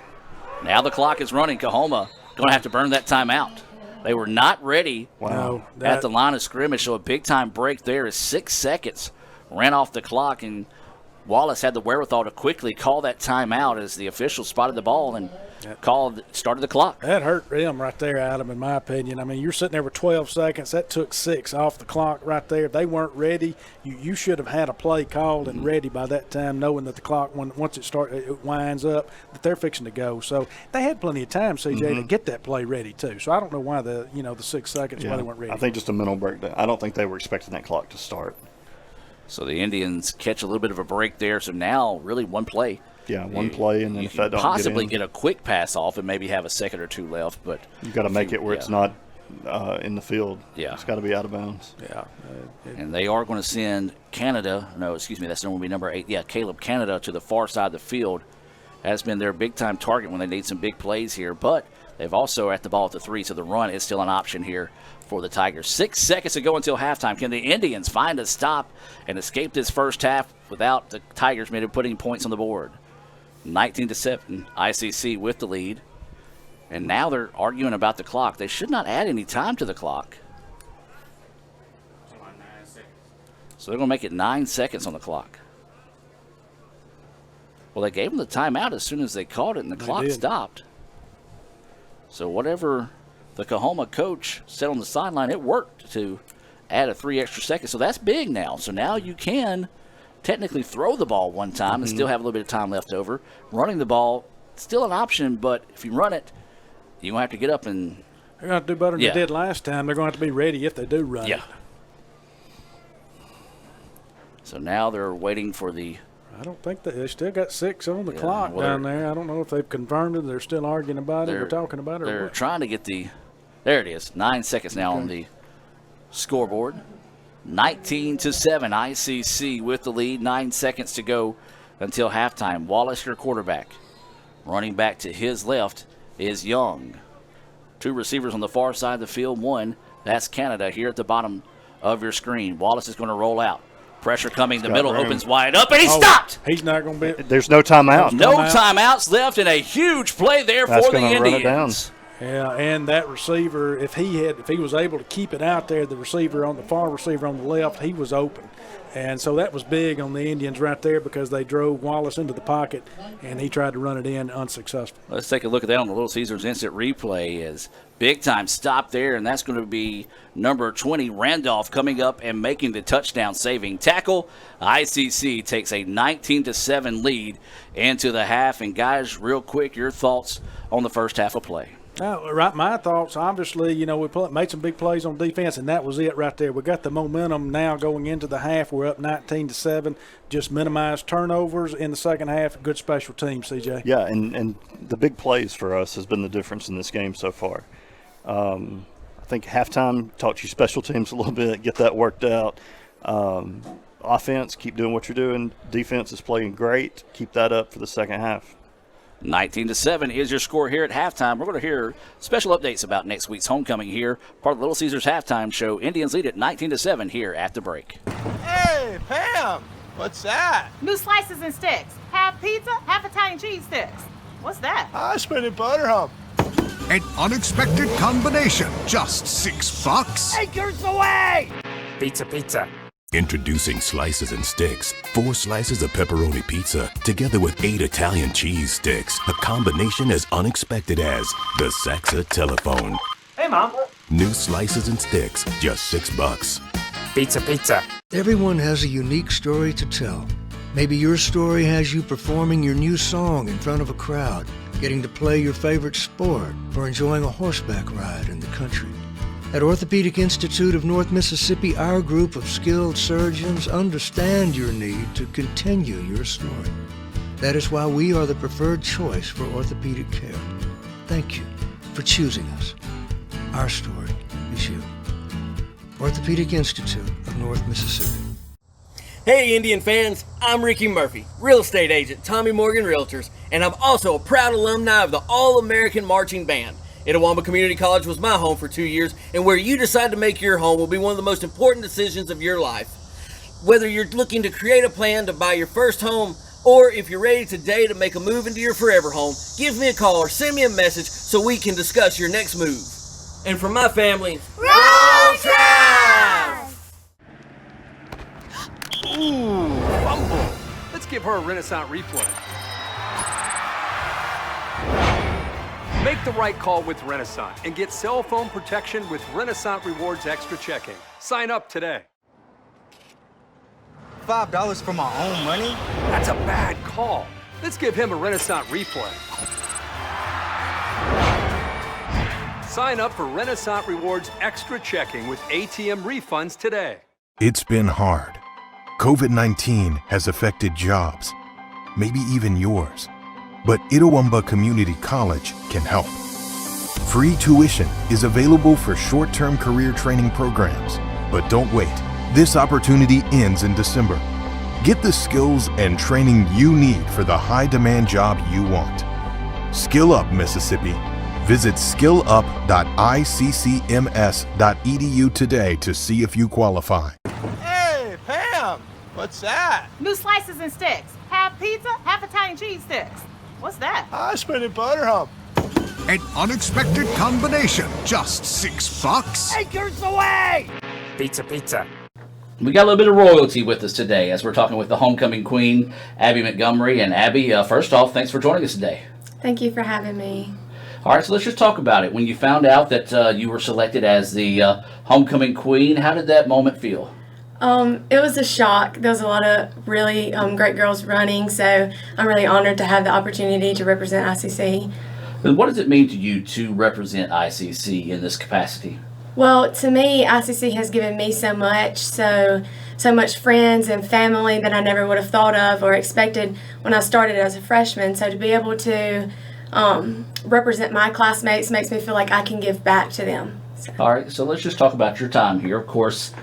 Now the clock is running. Coahoma going to have to burn that timeout. They were not ready at the line of scrimmage, so a big-time break there is 6 seconds. Ran off the clock, and Wallace had the wherewithal to quickly call that timeout as the official spotted the ball and started the clock. That hurt them right there, Adam, in my opinion. I mean, you're sitting there with 12 seconds. That took 6 off the clock right there. They weren't ready. You should have had a play called and ready by that time, knowing that the clock, once it winds up, that they're fixing to go. So they had plenty of time, CJ, to get that play ready too. So I don't know why the 6 seconds why they weren't ready. I think just a mental breakdown. I don't think they were expecting that clock to start. So the Indians catch a little bit of a break there. So now really one play. Yeah, one play, and then you if that can don't possibly get a quick pass off and maybe have a second or two left. But you got to make it where it's not in the field. Yeah, it's got to be out of bounds. Yeah, and they are going to send Canada. No, excuse me, that's going to be number 8. Yeah, Caleb Canada to the far side of the field. That's been their big-time target when they need some big plays here. But they've also at the ball at the 3, so the run is still an option here for the Tigers. 6 seconds to go until halftime. Can the Indians find a stop and escape this first half without the Tigers maybe putting points on the board? 19-7, ICC with the lead. And now they're arguing about the clock. They should not add any time to the clock. So they're going to make it 9 seconds on the clock. Well, they gave them the timeout as soon as they called it, and the clock stopped. So whatever the Coahoma coach said on the sideline, it worked to add a 3 extra seconds. So that's big now. So now you can technically throw the ball one time and still have a little bit of time left over. Running the ball, still an option, but if you run it, you're going to have to get up and they're going to have to do better than they did last time. They're going to have to be ready if they do run it. So now they're waiting for the I don't think they still got 6 on the clock down there. I don't know if they've confirmed it. They're still arguing about it. We're talking about it. They're trying to get there it is. 9 seconds now on the scoreboard. 19-7, ICC with the lead. 9 seconds to go until halftime. Wallace, your quarterback. Running back to his left is Young. 2 receivers on the far side of the field. 1, that's Canada here at the bottom of your screen. Wallace is going to roll out. Pressure coming. The middle opens wide up, and he stopped. He's not going to be. There's no timeout. No timeouts left, and a huge play there for the Indians. Run it down. Yeah, and that receiver, if he was able to keep it out there, the receiver on the far receiver on the left, he was open. And so that was big on the Indians right there because they drove Wallace into the pocket, and he tried to run it in unsuccessful. Let's take a look at that on the Little Caesars instant replay as big-time stop there, and that's going to be number 20, Randolph, coming up and making the touchdown-saving tackle. ICC takes a 19-7 lead into the half. And, guys, real quick, your thoughts on the first half of play. My thoughts, obviously, we made some big plays on defense, and that was it right there. We got the momentum now going into the half. We're up 19-7. Just minimize turnovers in the second half. Good special teams, CJ. Yeah, and the big plays for us has been the difference in this game so far. I think halftime taught you special teams a little bit, get that worked out. Offense, keep doing what you're doing. Defense is playing great. Keep that up for the second half. 19-7 is your score here at halftime. We're going to hear special updates about next week's homecoming here. Part of the Little Caesars halftime show. Indians lead at 19-7 here at the break. Hey, Pam, what's that? New slices and sticks. Half pizza, half Italian cheese sticks. What's that? I spent a butter hump. An unexpected combination, just $6. Acres away! Pizza, pizza. Introducing Slices and Sticks. 4 slices of pepperoni pizza together with 8 Italian cheese sticks. A combination as unexpected as the Saxa telephone. Hey, Mom. New Slices and Sticks, just $6. Pizza, pizza. Everyone has a unique story to tell. Maybe your story has you performing your new song in front of a crowd, getting to play your favorite sport, or enjoying a horseback ride in the country. At Orthopedic Institute of North Mississippi, our group of skilled surgeons understand your need to continue your story. That is why we are the preferred choice for orthopedic care. Thank you for choosing us. Our story is you. Orthopedic Institute of North Mississippi. Hey Indian fans, I'm Ricky Murphy, real estate agent, Tommy Morgan Realtors, and I'm also a proud alumni of the All-American Marching Band. Itawamba Community College was my home for 2 years, and where you decide to make your home will be one of the most important decisions of your life. Whether you're looking to create a plan to buy your first home, or if you're ready today to make a move into your forever home, give me a call or send me a message so we can discuss your next move. And from my family, Roll Tide! Ooh, fumble. Let's give her a Renaissance replay. Make the right call with Renaissance and get cell phone protection with Renaissance Rewards Extra Checking. Sign up today. $5 for my own money? That's a bad call. Let's give him a Renaissance replay. Sign up for Renaissance Rewards Extra Checking with ATM refunds today. It's been hard. COVID-19 has affected jobs, maybe even yours. But Itawamba Community College can help. Free tuition is available for short-term career training programs. But don't wait. This opportunity ends in December. Get the skills and training you need for the high-demand job you want. Skill Up, Mississippi. Visit skillup.iccms.edu today to see if you qualify. Hey, Pam, what's that? New slices and sticks. Half pizza, half Italian cheese sticks. What's that? I spent a butter hump. An unexpected combination, just $6. Acres away! Pizza, pizza. We got a little bit of royalty with us today as we're talking with the homecoming queen, Abby Montgomery. And Abby, first off, thanks for joining us today. Thank you for having me. All right, so let's just talk about it. When you found out that you were selected as the homecoming queen, how did that moment feel? It was a shock. There was a lot of really great girls running, so I'm really honored to have the opportunity to represent ICC. And what does it mean to you to represent ICC in this capacity? Well, to me, ICC has given me so much, so much friends and family that I never would have thought of or expected when I started as a freshman. So to be able to represent my classmates makes me feel like I can give back to them. So. All right, so let's just talk about your time here. Of course,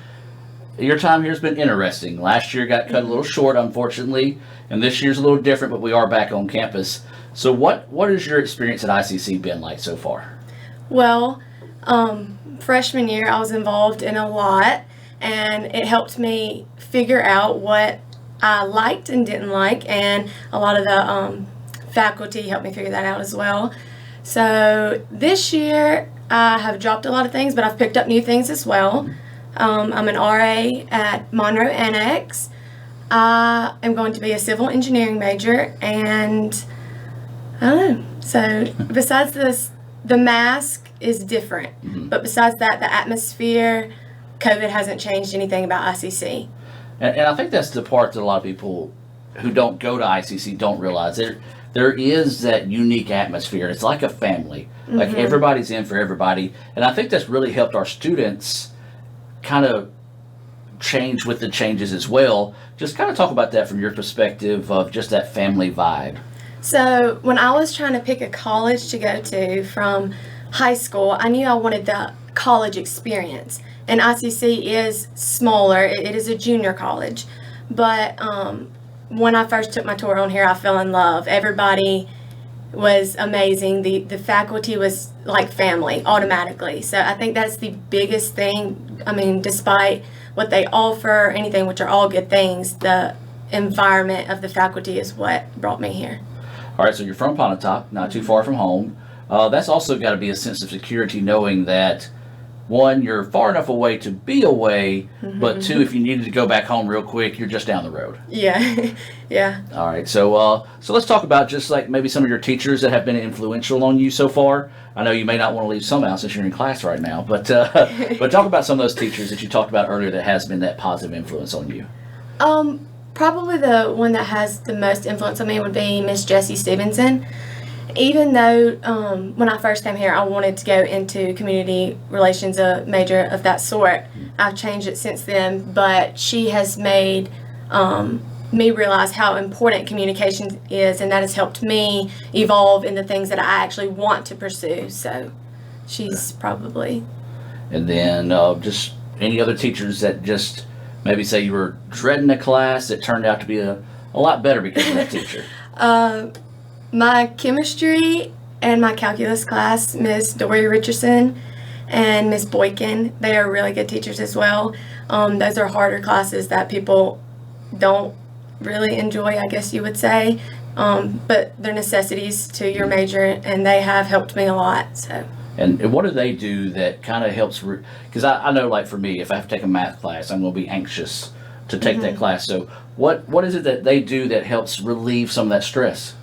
your time here has been interesting. Last year got cut a little short, unfortunately, and this year's a little different, but we are back on campus. So what has your experience at ICC been like so far? Well, freshman year I was involved in a lot, and it helped me figure out what I liked and didn't like, and a lot of the faculty helped me figure that out as well. So this year I have dropped a lot of things, but I've picked up new things as well. I'm an RA at Monroe Annex. I am going to be a civil engineering major, and I don't know. So besides this, the mask is different. But besides that, the atmosphere, COVID hasn't changed anything about ICC. And I think that's the part that a lot of people who don't go to ICC don't realize. There is that unique atmosphere. It's like a family. Like everybody's in for everybody. And I think that's really helped our students kind of change with the changes as well. Just kind of talk about that from your perspective of just that family vibe. So when I was trying to pick a college to go to from high school, I knew I wanted the college experience. And ICC is smaller. It is a junior college. But when I first took my tour on here, I fell in love. Everybody was amazing. The faculty was like family automatically. So I think that's the biggest thing. I mean, despite what they offer, anything, which are all good things, the environment of the faculty is what brought me here. All right, so you're from Pontotoc, not too far from home. That's also got to be a sense of security, knowing that, one, you're far enough away to be away, but two, if you needed to go back home real quick, you're just down the road. Yeah, yeah. All right, so let's talk about just like maybe some of your teachers that have been influential on you so far. I know you may not want to leave some out since you're in class right now, but talk about some of those teachers that you talked about earlier that has been that positive influence on you. Probably the one that has the most influence on me would be Miss Jessie Stevenson. Even though when I first came here, I wanted to go into community relations, a major of that sort. I've changed it since then, but she has made me realize how important communication is, and that has helped me evolve in the things that I actually want to pursue. So she's probably. And then just any other teachers that just maybe say you were dreading a class that turned out to be a lot better because of that teacher. My chemistry and my calculus class, Miss Dory Richardson and Miss Boykin, they are really good teachers as well. Those are harder classes that people don't really enjoy, I guess you would say, but they're necessities to your major, and they have helped me a lot. So. And what do they do that kind of helps? Because I know, like for me, if I have to take a math class, I'm going to be anxious to take that class. So what is it that they do that helps relieve some of that stress?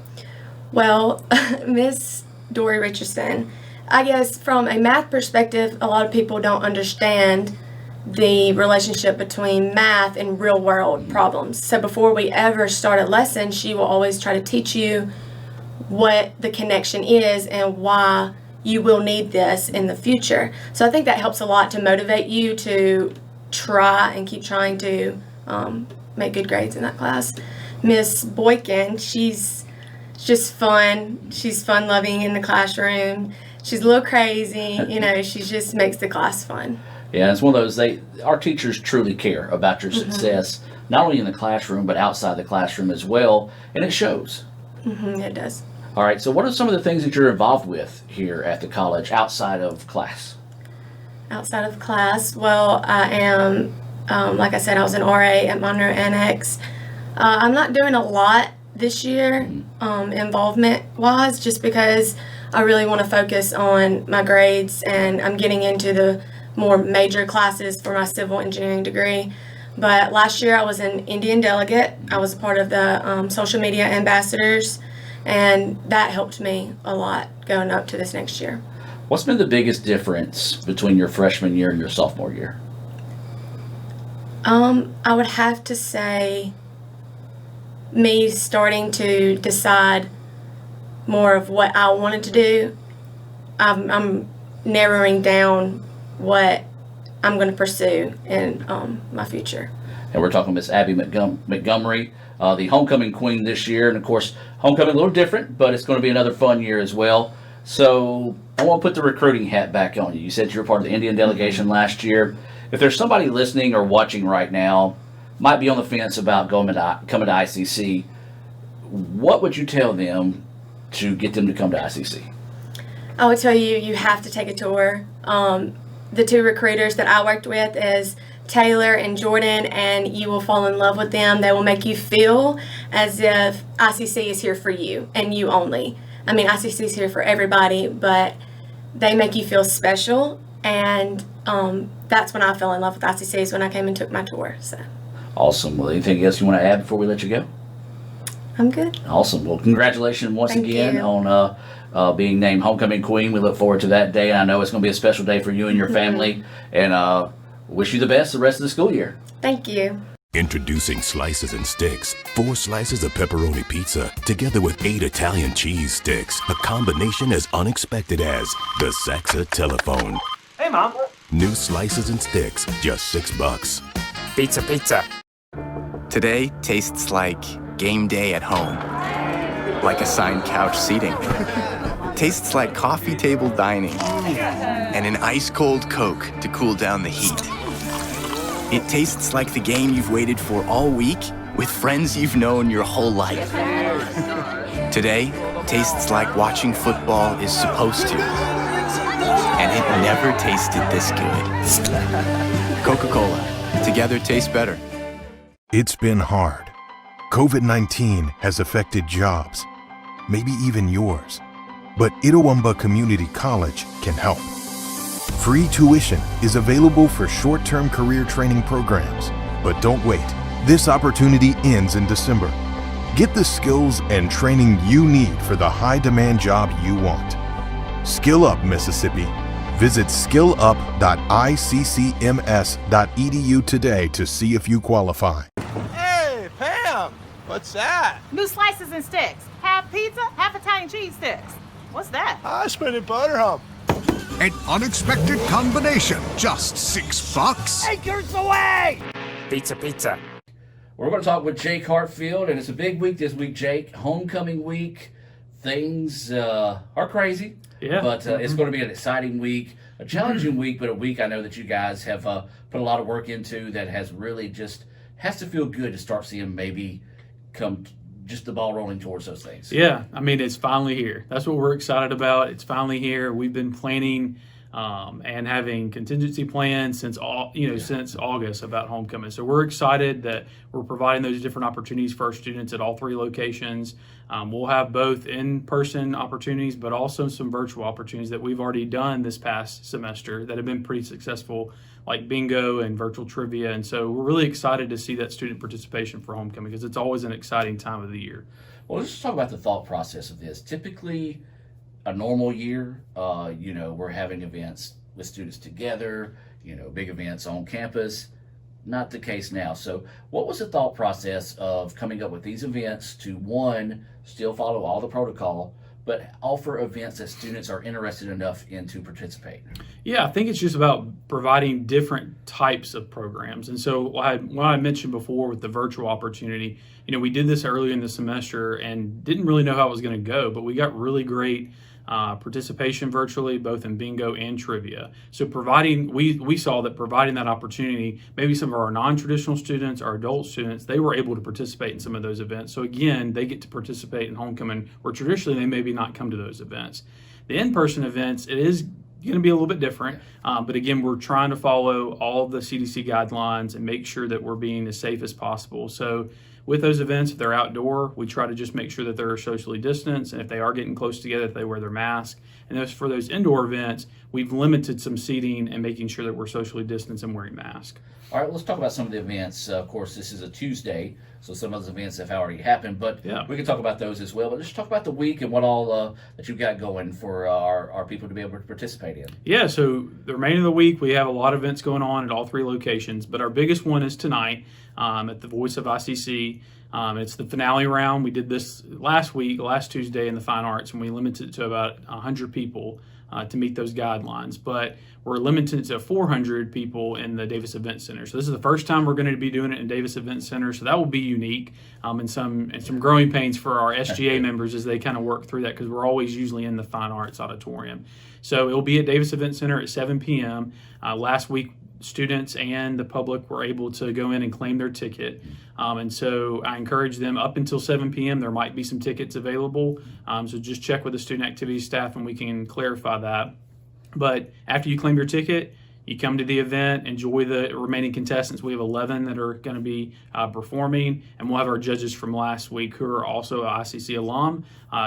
Well, Miss Dory Richardson, I guess from a math perspective, a lot of people don't understand the relationship between math and real world problems. So before we ever start a lesson, she will always try to teach you what the connection is and why you will need this in the future. So I think that helps a lot to motivate you to try and keep trying to make good grades in that class. Miss Boykin, she's just fun. She's fun loving in the classroom. She's a little crazy, she just makes the class fun. Yeah, it's one of those, our teachers truly care about your success, not only in the classroom, but outside the classroom as well, and it shows. It does. All right, so what are some of the things that you're involved with here at the college outside of class? Outside of class, well, I am, like I said, I was an RA at Monroe Annex. I'm not doing a lot this year, involvement-wise, just because I really want to focus on my grades, and I'm getting into the more major classes for my civil engineering degree. But last year I was an Indian delegate. I was a part of the social media ambassadors, and that helped me a lot going up to this next year. What's been the biggest difference between your freshman year and your sophomore year? I would have to say me starting to decide more of what I wanted to do. I'm narrowing down what I'm going to pursue in my future. And we're talking Miss Abby Montgomery, the homecoming queen this year. And of course, homecoming a little different, but it's going to be another fun year as well. So I want to put the recruiting hat back on you. You said you were part of the Indian delegation last year. If there's somebody listening or watching right now, might be on the fence about coming to ICC, what would you tell them to get them to come to ICC? I would tell you, you have to take a tour. The two recruiters that I worked with is Taylor and Jordan, and you will fall in love with them. They will make you feel as if ICC is here for you and you only. I mean, ICC is here for everybody, but they make you feel special, and that's when I fell in love with ICC, is when I came and took my tour. So. Awesome. Well, anything else you want to add before we let you go? I'm good. Awesome. Well, congratulations once Thank again you. on being named homecoming queen. We look forward to that day. I know it's going to be a special day for you and your family, and wish you the best the rest of the school year. Thank you. Introducing Slices and Sticks. 4 slices of pepperoni pizza together with 8 Italian cheese sticks. A combination as unexpected as the Saxa telephone. Hey, Mom. New Slices and Sticks, just $6. Pizza, pizza. Today tastes like game day at home. Like assigned couch seating. Tastes like coffee table dining. And an ice-cold Coke to cool down the heat. It tastes like the game you've waited for all week with friends you've known your whole life. Today, tastes like watching football is supposed to. And it never tasted this good. Coca-Cola. Together tastes better. It's been hard. COVID-19 has affected jobs, maybe even yours. But Itawamba Community College can help. Free tuition is available for short-term career training programs. But don't wait. This opportunity ends in December. Get the skills and training you need for the high-demand job you want. Skill Up, Mississippi. Visit skillup.iccms.edu today to see if you qualify. Hey, Pam! What's that? New slices and sticks. Half pizza, half Italian cheese sticks. What's that? Ice cream and butter hump. An unexpected combination, just $6. Acres away! Pizza, pizza. We're going to talk with Jake Hartfield, and it's a big week this week, Jake. Homecoming week. Things are crazy, but it's going to be an exciting week, a challenging week, but a week I know that you guys have put a lot of work into that has really just has to feel good to start seeing maybe come just the ball rolling towards those things. Yeah, I mean, it's finally here. That's what we're excited about. It's finally here. We've been planning and having contingency plans since August about homecoming. So we're excited that we're providing those different opportunities for our students at all 3 locations. We'll have both in-person opportunities, but also some virtual opportunities that we've already done this past semester that have been pretty successful, like bingo and virtual trivia. And so we're really excited to see that student participation for homecoming because it's always an exciting time of the year. Well, let's just talk about the thought process of this. Typically, a normal year, we're having events with students together, big events on campus. Not the case now. So what was the thought process of coming up with these events to, one, still follow all the protocol, but offer events that students are interested enough in to participate? Yeah, I think it's just about providing different types of programs. And so what I mentioned before with the virtual opportunity, we did this earlier in the semester and didn't really know how it was going to go, but we got really great participation virtually, both in bingo and trivia. So we saw that providing that opportunity, maybe some of our non-traditional students, our adult students, they were able to participate in some of those events. So again, they get to participate in homecoming where traditionally they maybe not come to those events. The in-person events, it is going to be a little bit different, but again, we're trying to follow all of the CDC guidelines and make sure that we're being as safe as possible. So with those events, if they're outdoor, we try to just make sure that they're socially distanced, and if they are getting close together, if they wear their mask. And for those indoor events, we've limited some seating and making sure that we're socially distanced and wearing masks. All right, let's talk about some of the events. Of course, this is a Tuesday, so some of those events have already happened, but we can talk about those as well. But let's talk about the week and what all that you've got going for our people to be able to participate in. Yeah, so the remainder of the week, we have a lot of events going on at all 3 locations, but our biggest one is tonight at the Voice of ICC. It's the finale round. We did this last Tuesday in the Fine Arts, and we limited it to about 100 people to meet those guidelines. But we're limited to 400 people in the Davis Event Center. So this is the first time we're going to be doing it in Davis Event Center. So that will be unique and some growing pains for our SGA members as they kind of work through that because we're always usually in the Fine Arts Auditorium. So it'll be at Davis Event Center at 7 p.m. Last week, students and the public were able to go in and claim their ticket. And so I encourage them up until 7 p.m. There might be some tickets available. So just check with the student activities staff and we can clarify that. But after you claim your ticket, you come to the event, enjoy the remaining contestants. We have 11 that are going to be performing, and we'll have our judges from last week who are also ICC alum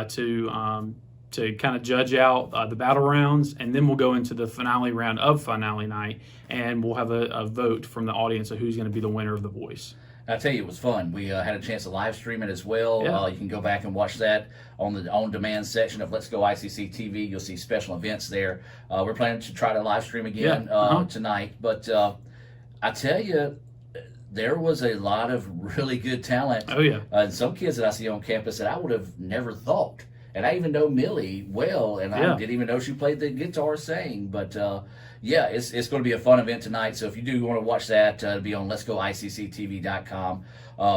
to kind of judge out the battle rounds, and then we'll go into the finale round of finale night, and we'll have a vote from the audience of who's going to be the winner of The Voice. I tell you, it was fun. We had a chance to live stream it as well. Yeah. You can go back and watch that on the on-demand section of Let's Go ICC TV. You'll see special events there. We're planning to try to live stream again tonight. But I tell you, there was a lot of really good talent. Oh, yeah. And some kids that I see on campus that I would have never thought. And I even know Millie well, and I didn't even know she played the guitar singing. But it's going to be a fun event tonight. So if you do want to watch that, it'll be on letsgoicctv.com,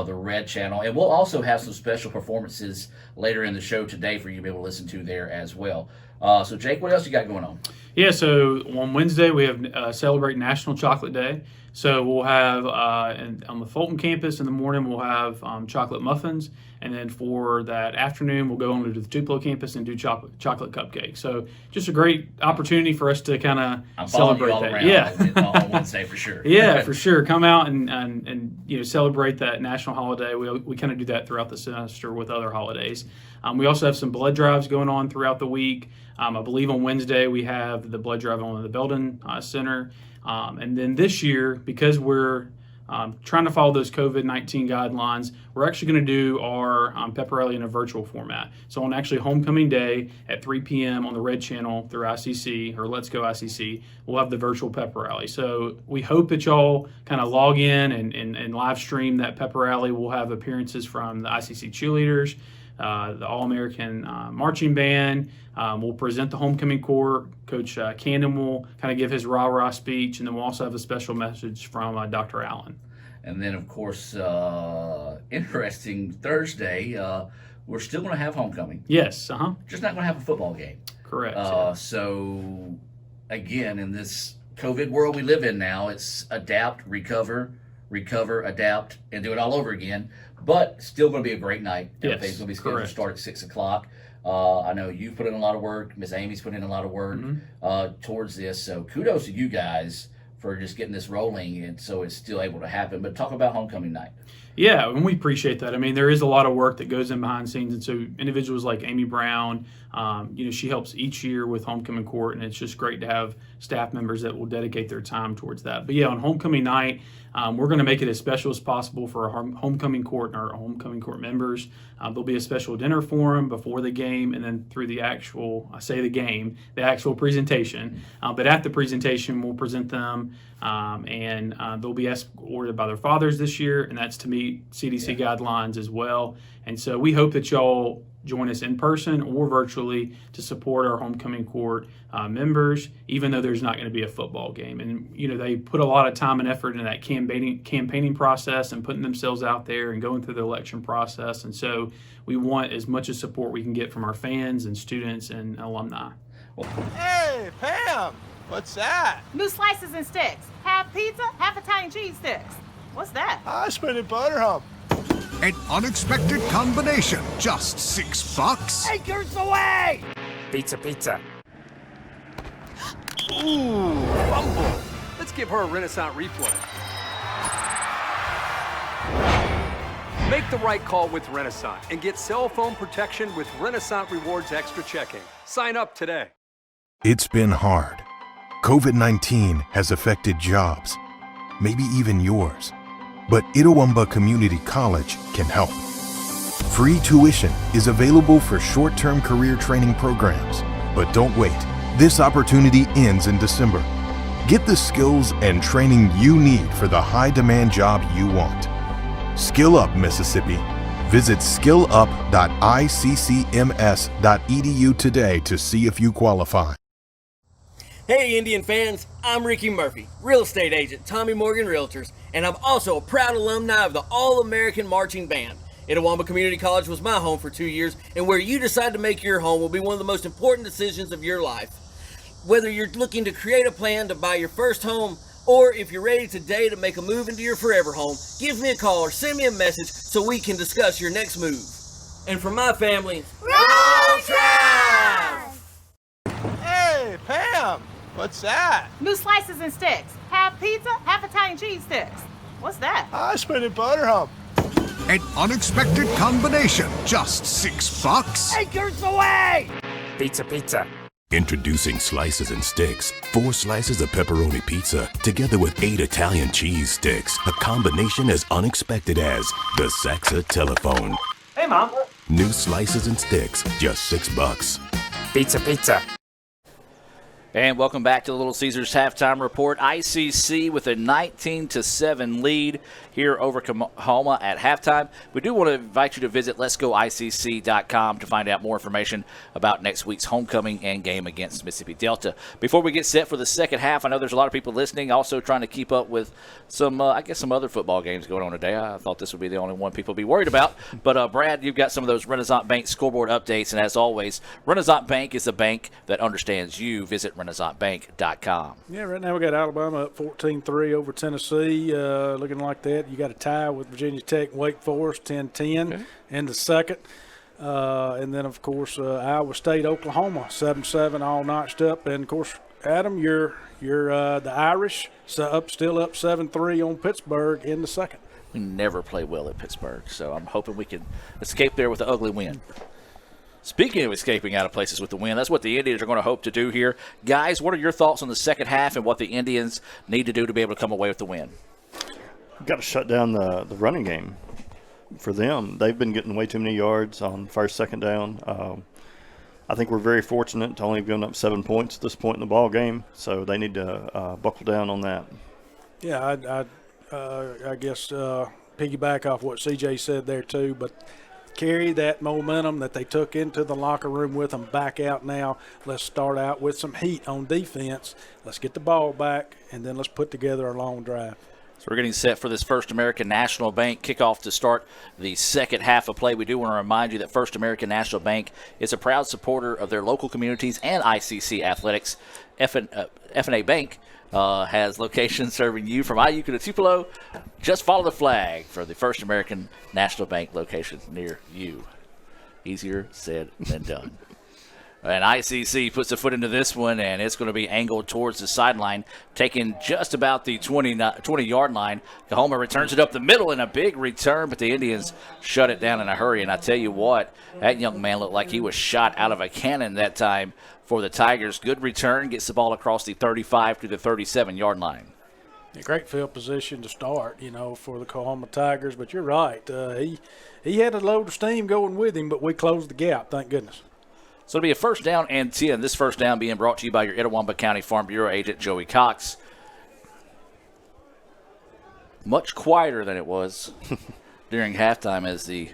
the Red Channel. And we'll also have some special performances later in the show today for you to be able to listen to there as well. So Jake, what else you got going on? Yeah, so on Wednesday we have Celebrate National Chocolate Day. So we'll have on the Fulton campus in the morning, we'll have chocolate muffins. And then for that afternoon, we'll go on to the Tupelo campus and do chocolate cupcakes. So just a great opportunity for us to kind of celebrate all that. around on Wednesday for sure. Yeah, for sure. Come out and celebrate that national holiday. We kind of do that throughout the semester with other holidays. We also have some blood drives going on throughout the week. I believe on Wednesday we have the blood drive on the Belden Center. And then this year, because we're trying to follow those COVID-19 guidelines, we're actually going to do our pep rally in a virtual format. So on actually homecoming day at 3 p.m. on the Red Channel through ICC, or Let's Go ICC, we'll have the virtual pep rally. So we hope that y'all kind of log in and live stream that pep rally. We'll have appearances from the ICC cheerleaders, the All-American Marching Band. We'll present the homecoming court. Coach Candon will kind of give his rah-rah speech, and then we'll also have a special message from Dr. Allen. And then, of course, interesting Thursday, we're still going to have homecoming. Yes, Just not going to have a football game. Correct. So, again, in this COVID world we live in now, it's adapt, recover, adapt, and do it all over again. But still going to be a great night. Everything's going to be scheduled to start at 6 o'clock. I know you've put in a lot of work. Miss Amy's put in a lot of work towards this. So kudos to you guys for just getting this rolling, and so it's still able to happen. But talk about homecoming night. Yeah, and we appreciate that. I mean, there is a lot of work that goes in behind the scenes, and so individuals like Amy Brown, she helps each year with homecoming court, and it's just great to have staff members that will dedicate their time towards that. But yeah, on homecoming night, we're going to make it as special as possible for our homecoming court and our homecoming court members. There'll be a special dinner for them before the game, and then through the actual presentation. But at the presentation, we'll present them, and they'll be escorted by their fathers this year, and that's to meet CDC guidelines as well. And so we hope that y'all join us in person or virtually to support our homecoming court members, even though there's not going to be a football game. And they put a lot of time and effort in that campaigning process and putting themselves out there and going through the election process. And so we want as much as support we can get from our fans and students and alumni. Hey, Pam, what's that? New slices and sticks. Half pizza, half Italian cheese sticks. What's that? I spent a butter hump. An unexpected combination, just $6. Acres away! Pizza. Ooh, fumble. Let's give her a Renaissance replay. Make the right call with Renaissance and get cell phone protection with Renaissance Rewards Extra Checking. Sign up today. It's been hard. COVID-19 has affected jobs, maybe even yours. But Itawamba Community College can help. Free tuition is available for short-term career training programs. But don't wait. This opportunity ends in December. Get the skills and training you need for the high-demand job you want. Skill Up, Mississippi. Visit skillup.iccms.edu today to see if you qualify. Hey Indian fans, I'm Ricky Murphy, real estate agent, Tommy Morgan Realtors, and I'm also a proud alumni of the All-American Marching Band. Itawamba Community College was my home for 2 years, and where you decide to make your home will be one of the most important decisions of your life. Whether you're looking to create a plan to buy your first home, or if you're ready today to make a move into your forever home, give me a call or send me a message so we can discuss your next move. And for my family, Roll Tribe! Hey, Pam, what's that? New slices and sticks. Half pizza, half Italian cheese sticks. What's that? I spent a butter hump. An unexpected combination, just $6. Acres away! Pizza. Introducing Slices and Sticks. 4 slices of pepperoni pizza together with 8 Italian cheese sticks. A combination as unexpected as the Saxa telephone. Hey, Mom. New Slices and Sticks, just $6. Pizza. And welcome back to the Little Caesars Halftime Report. ICC with a 19-7 lead here over Coahoma at halftime. We do want to invite you to visit letsgoicc.com to find out more information about next week's homecoming and game against Mississippi Delta. Before we get set for the second half, I know there's a lot of people listening, also trying to keep up with some other football games going on today. I thought this would be the only one people would be worried about. But, Brad, you've got some of those Renaissance Bank scoreboard updates. And as always, Renaissance Bank is a bank that understands you. Visit RenaissanceBank.com. Yeah, right now we got Alabama up 14-3 over Tennessee, looking like that. You got a tie with Virginia Tech and Wake Forest, 10-10 in the second. And then, of course, Iowa State, Oklahoma, 7-7, all notched up. And, of course, Adam, you're the Irish still up 7-3 on Pittsburgh in the second. We never play well at Pittsburgh, so I'm hoping we can escape there with an ugly win. Speaking of escaping out of places with the win, that's what the Indians are going to hope to do here. Guys, what are your thoughts on the second half and what the Indians need to do to be able to come away with the win? We've got to shut down the running game for them. They've been getting way too many yards on first, second down. I think we're very fortunate to only have given up 7 points at this point in the ball game, so they need to buckle down on that. Yeah, I guess piggyback off what CJ said there too, but carry that momentum that they took into the locker room with them back out now. Let's start out with some heat on defense. Let's get the ball back, and then let's put together a long drive. So we're getting set for this First American National Bank kickoff to start the second half of play. We do want to remind you that First American National Bank is a proud supporter of their local communities and ICC athletics. F&A Bank has locations serving you from Iuka to Tupelo. Just follow the flag for the First American National Bank location near you. Easier said than done. And ICC puts a foot into this one, and it's going to be angled towards the sideline, taking just about the 20-yard line. Coahoma returns it up the middle in a big return, but the Indians shut it down in a hurry. And I tell you what, that young man looked like he was shot out of a cannon that time for the Tigers. Good return, gets the ball across the 35 to the 37-yard line. A great field position to start, for the Coahoma Tigers. But you're right. He had a load of steam going with him, but we closed the gap, thank goodness. So it'll be a 1st down and 10. This first down being brought to you by your Itawamba County Farm Bureau agent, Joey Cox. Much quieter than it was during halftime as the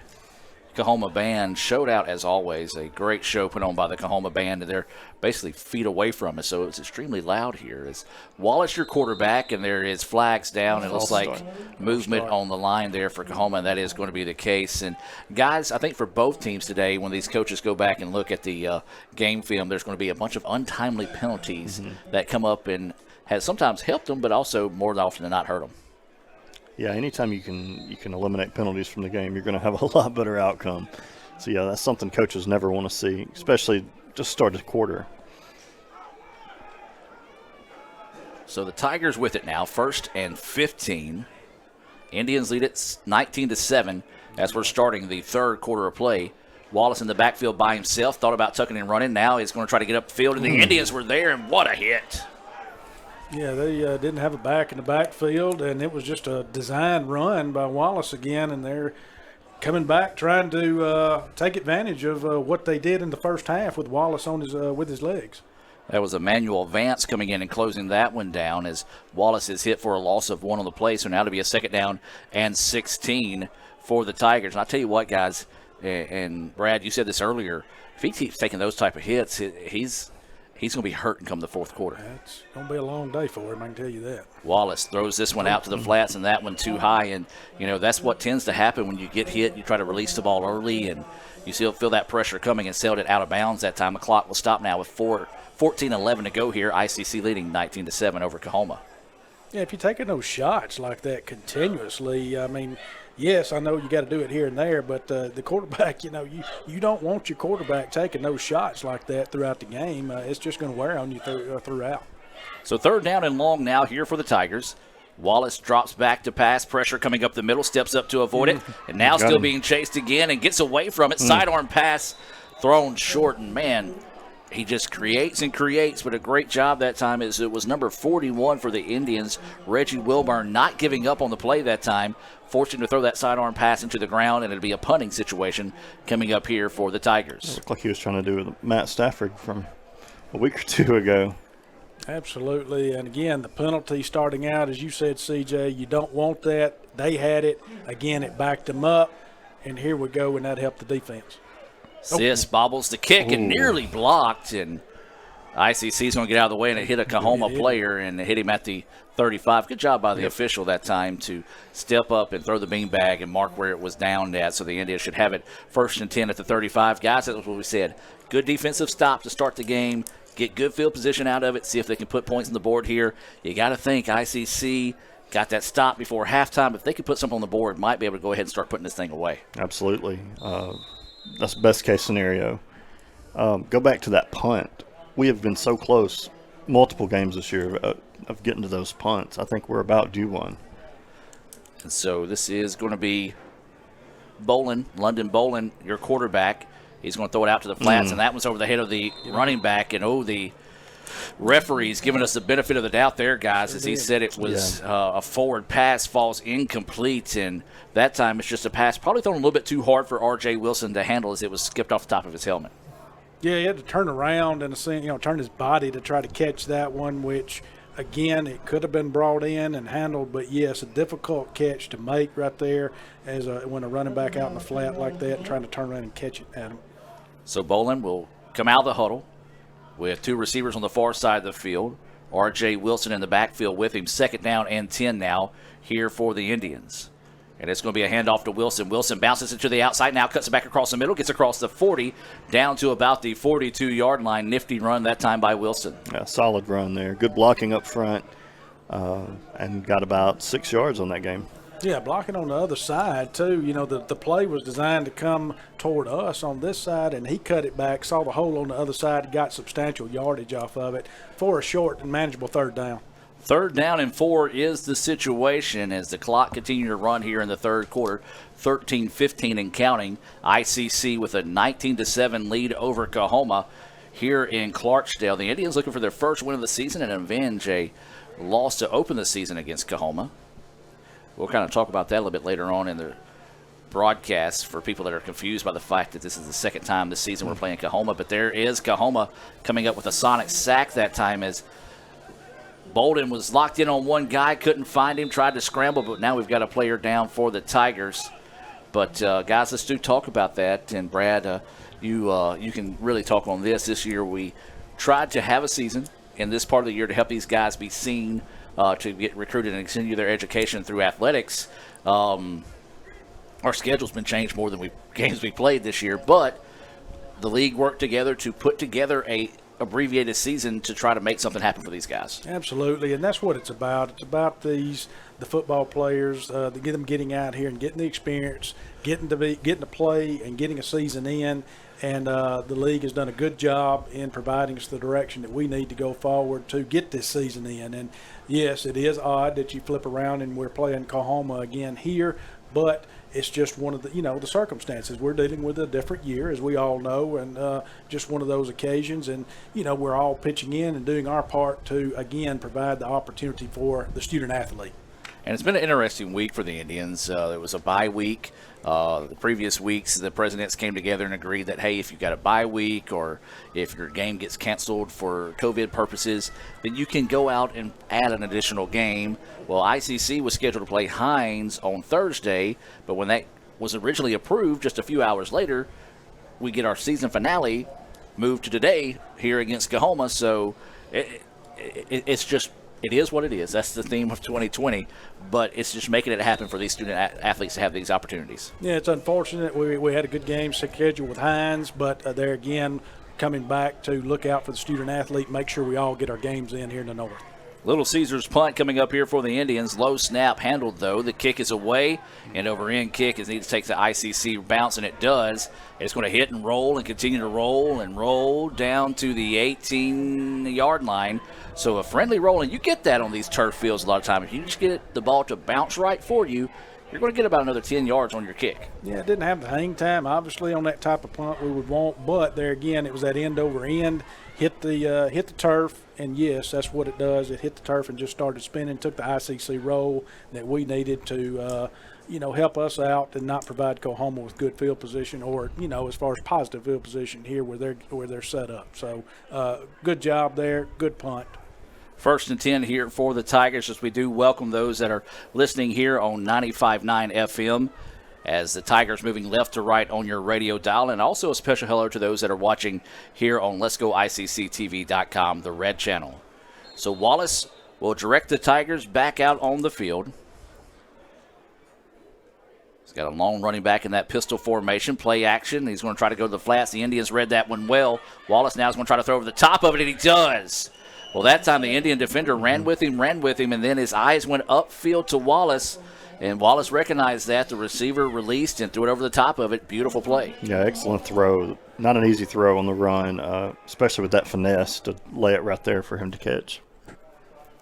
Coahoma band showed out as always. A great show put on by the Coahoma band, and they're basically feet away from us, so it's extremely loud here. It's Wallace, your quarterback, and there is flags down. It looks like movement on the line there for Coahoma, and that is going to be the case. And guys, I think for both teams today, when these coaches go back and look at the game film, there's going to be a bunch of untimely penalties that come up and has sometimes helped them, but also more often than not hurt them. Yeah, anytime you can eliminate penalties from the game, you're going to have a lot better outcome. So, yeah, that's something coaches never want to see, especially just start a quarter. So the Tigers with it now, 1st and 15. Indians lead it 19-7 as we're starting the third quarter of play. Wallace in the backfield by himself, thought about tucking and running. Now he's going to try to get up the field, and the Indians were there, and what a hit. Yeah, they didn't have a back in the backfield, and it was just a design run by Wallace again, and they're coming back trying to take advantage of what they did in the first half with Wallace on with his legs. That was Emmanuel Vance coming in and closing that one down as Wallace is hit for a loss of 1 on the play, so now to be a 2nd down and 16 for the Tigers. And I'll tell you what, guys, and Brad, you said this earlier, if he keeps taking those type of hits, he's going to be hurting come the fourth quarter. It's going to be a long day for him, I can tell you that. Wallace throws this one out to the flats and that one too high. And, that's what tends to happen when you get hit. You try to release the ball early, and you still feel that pressure coming and sailed it out of bounds that time. The clock will stop now with 14-11 to go here. ICC leading 19-7 over Coahoma. Yeah, if you're taking those shots like that continuously, I mean, yes, I know you got to do it here and there, but the quarterback, you don't want your quarterback taking those shots like that throughout the game. It's just going to wear on you throughout. So 3rd down and long now here for the Tigers. Wallace drops back to pass, pressure coming up the middle, steps up to avoid it, and now still being chased again and gets away from it. Sidearm pass thrown short, and man, he just creates and creates, but a great job that time as it was number 41 for the Indians, Reggie Wilburn, not giving up on the play that time, forced him to throw that sidearm pass into the ground, and it'll be a punting situation coming up here for the Tigers. It looked like he was trying to do with Matt Stafford from a week or two ago. Absolutely, and again, the penalty starting out, as you said, CJ, you don't want that. They had it. Again, it backed them up, and here we go, and that helped the defense. Sis bobbles the kick and nearly blocked, and ICC's going to get out of the way, and it hit a Coahoma player and it hit him at the 35. Good job by the official that time to step up and throw the beanbag and mark where it was downed at, so the Indians should have it 1st and 10 at the 35. Guys, that's what we said. Good defensive stop to start the game. get good field position out of it, see if they can put points on the board here. You got to think ICC got that stop before halftime. If they could put something on the board, might be able to go ahead and start putting this thing away. Absolutely. That's the best case scenario. Go back to that punt. We have been so close multiple games this year of getting to those punts. I think we're about due one. And so this is going to be London Bolin, your quarterback. He's going to throw it out to the flats, and that one's over the head of the running back. And, the referee's giving us the benefit of the doubt there, guys, as he said it was a forward pass, falls incomplete. And that time it's just a pass, probably thrown a little bit too hard for R.J. Wilson to handle as it was skipped off the top of his helmet. Yeah, he had to turn around and turn his body to try to catch that one, which, again, it could have been brought in and handled, but yes, a difficult catch to make right there as when a running back out in the flat like that and trying to turn around and catch it at him. So Bolin will come out of the huddle with two receivers on the far side of the field. R.J. Wilson in the backfield with him. 2nd down and 10 now here for the Indians. And it's going to be a handoff to Wilson. Wilson bounces it to the outside, now cuts it back across the middle, gets across the 40, down to about the 42-yard line. Nifty run that time by Wilson. Yeah, solid run there. Good blocking up front, and got about 6 yards on that game. Yeah, blocking on the other side, too. The play was designed to come toward us on this side, and he cut it back, saw the hole on the other side, got substantial yardage off of it for a short and manageable 3rd down. 3rd down and 4 is the situation as the clock continues to run here in the 3rd quarter. 13-15 and counting. ICC with a 19-7 lead over Coahoma here in Clarksdale. The Indians looking for their first win of the season and avenge a loss to open the season against Coahoma. We'll kind of talk about that a little bit later on in the broadcast for people that are confused by the fact that this is the 2nd time this season we're playing Coahoma. But there is Coahoma coming up with a sonic sack that time as Bolden was locked in on one guy, couldn't find him, tried to scramble, but now we've got a player down for the Tigers. But, guys, let's talk about that. And, Brad, you can really talk on this. This year we tried to have a season in this part of the year to help these guys be seen, to get recruited and continue their education through athletics. Our schedule's been changed more than games we played this year, but the league worked together to put together a abbreviated season to try to make something happen for these guys. Absolutely, and that's what it's about. It's about the football players, to get them getting out here and getting the experience, getting to play and getting a season in. And the league has done a good job in providing us the direction that we need to go forward to get this season in. And yes, it is odd that you flip around and we're playing Coahoma again here, but it's just one of the, the circumstances. We're dealing with a different year, as we all know, and just one of those occasions. And, we're all pitching in and doing our part to, again, provide the opportunity for the student athlete. And it's been an interesting week for the Indians. There was a bye week. The previous weeks, the presidents came together and agreed that, hey, if you've got a bye week or if your game gets canceled for COVID purposes, then you can go out and add an additional game. Well, ICC was scheduled to play Hines on Thursday, but when that was originally approved just a few hours later, we get our season finale moved to today here against Coahoma. So it's just, it is what it is. That's the theme of 2020, but it's just making it happen for these student athletes to have these opportunities. Yeah, it's unfortunate. We had a good game scheduled with Hines, but there again, coming back to look out for the student athlete, make sure we all get our games in here in the North. Little Caesars punt coming up here for the Indians. Low snap handled, though. The kick is away, and over-end kick is needed to take the ICC bounce, and it does. It's going to hit and roll and continue to roll down to the 18-yard line. So a friendly roll, and you get that on these turf fields a lot of times. If you just get the ball to bounce right for you, you're going to get about another 10 yards on your kick. Yeah, it didn't have the hang time, obviously, on that type of punt we would want, but there again, it was that end over end, hit the turf, and yes, that's what it does. It hit the turf and just started spinning, took the ICC roll that we needed to, help us out and not provide Coahoma with good field position or, as far as positive field position here where they're set up. So good job there, good punt. 1st and 10 here for the Tigers, as we do welcome those that are listening here on 95.9 FM as the Tigers moving left to right on your radio dial. And also a special hello to those that are watching here on Let'sGoICCTV.com, the red channel. So Wallace will direct the Tigers back out on the field. He's got a long running back in that pistol formation, play action. He's going to try to go to the flats. The Indians read that one well. Wallace now is going to try to throw over the top of it, and he does. Well, that time the Indian defender ran with him, and then his eyes went upfield to Wallace, and Wallace recognized that. The receiver released and threw it over the top of it. Beautiful play. Yeah, excellent throw. Not an easy throw on the run, especially with that finesse to lay it right there for him to catch.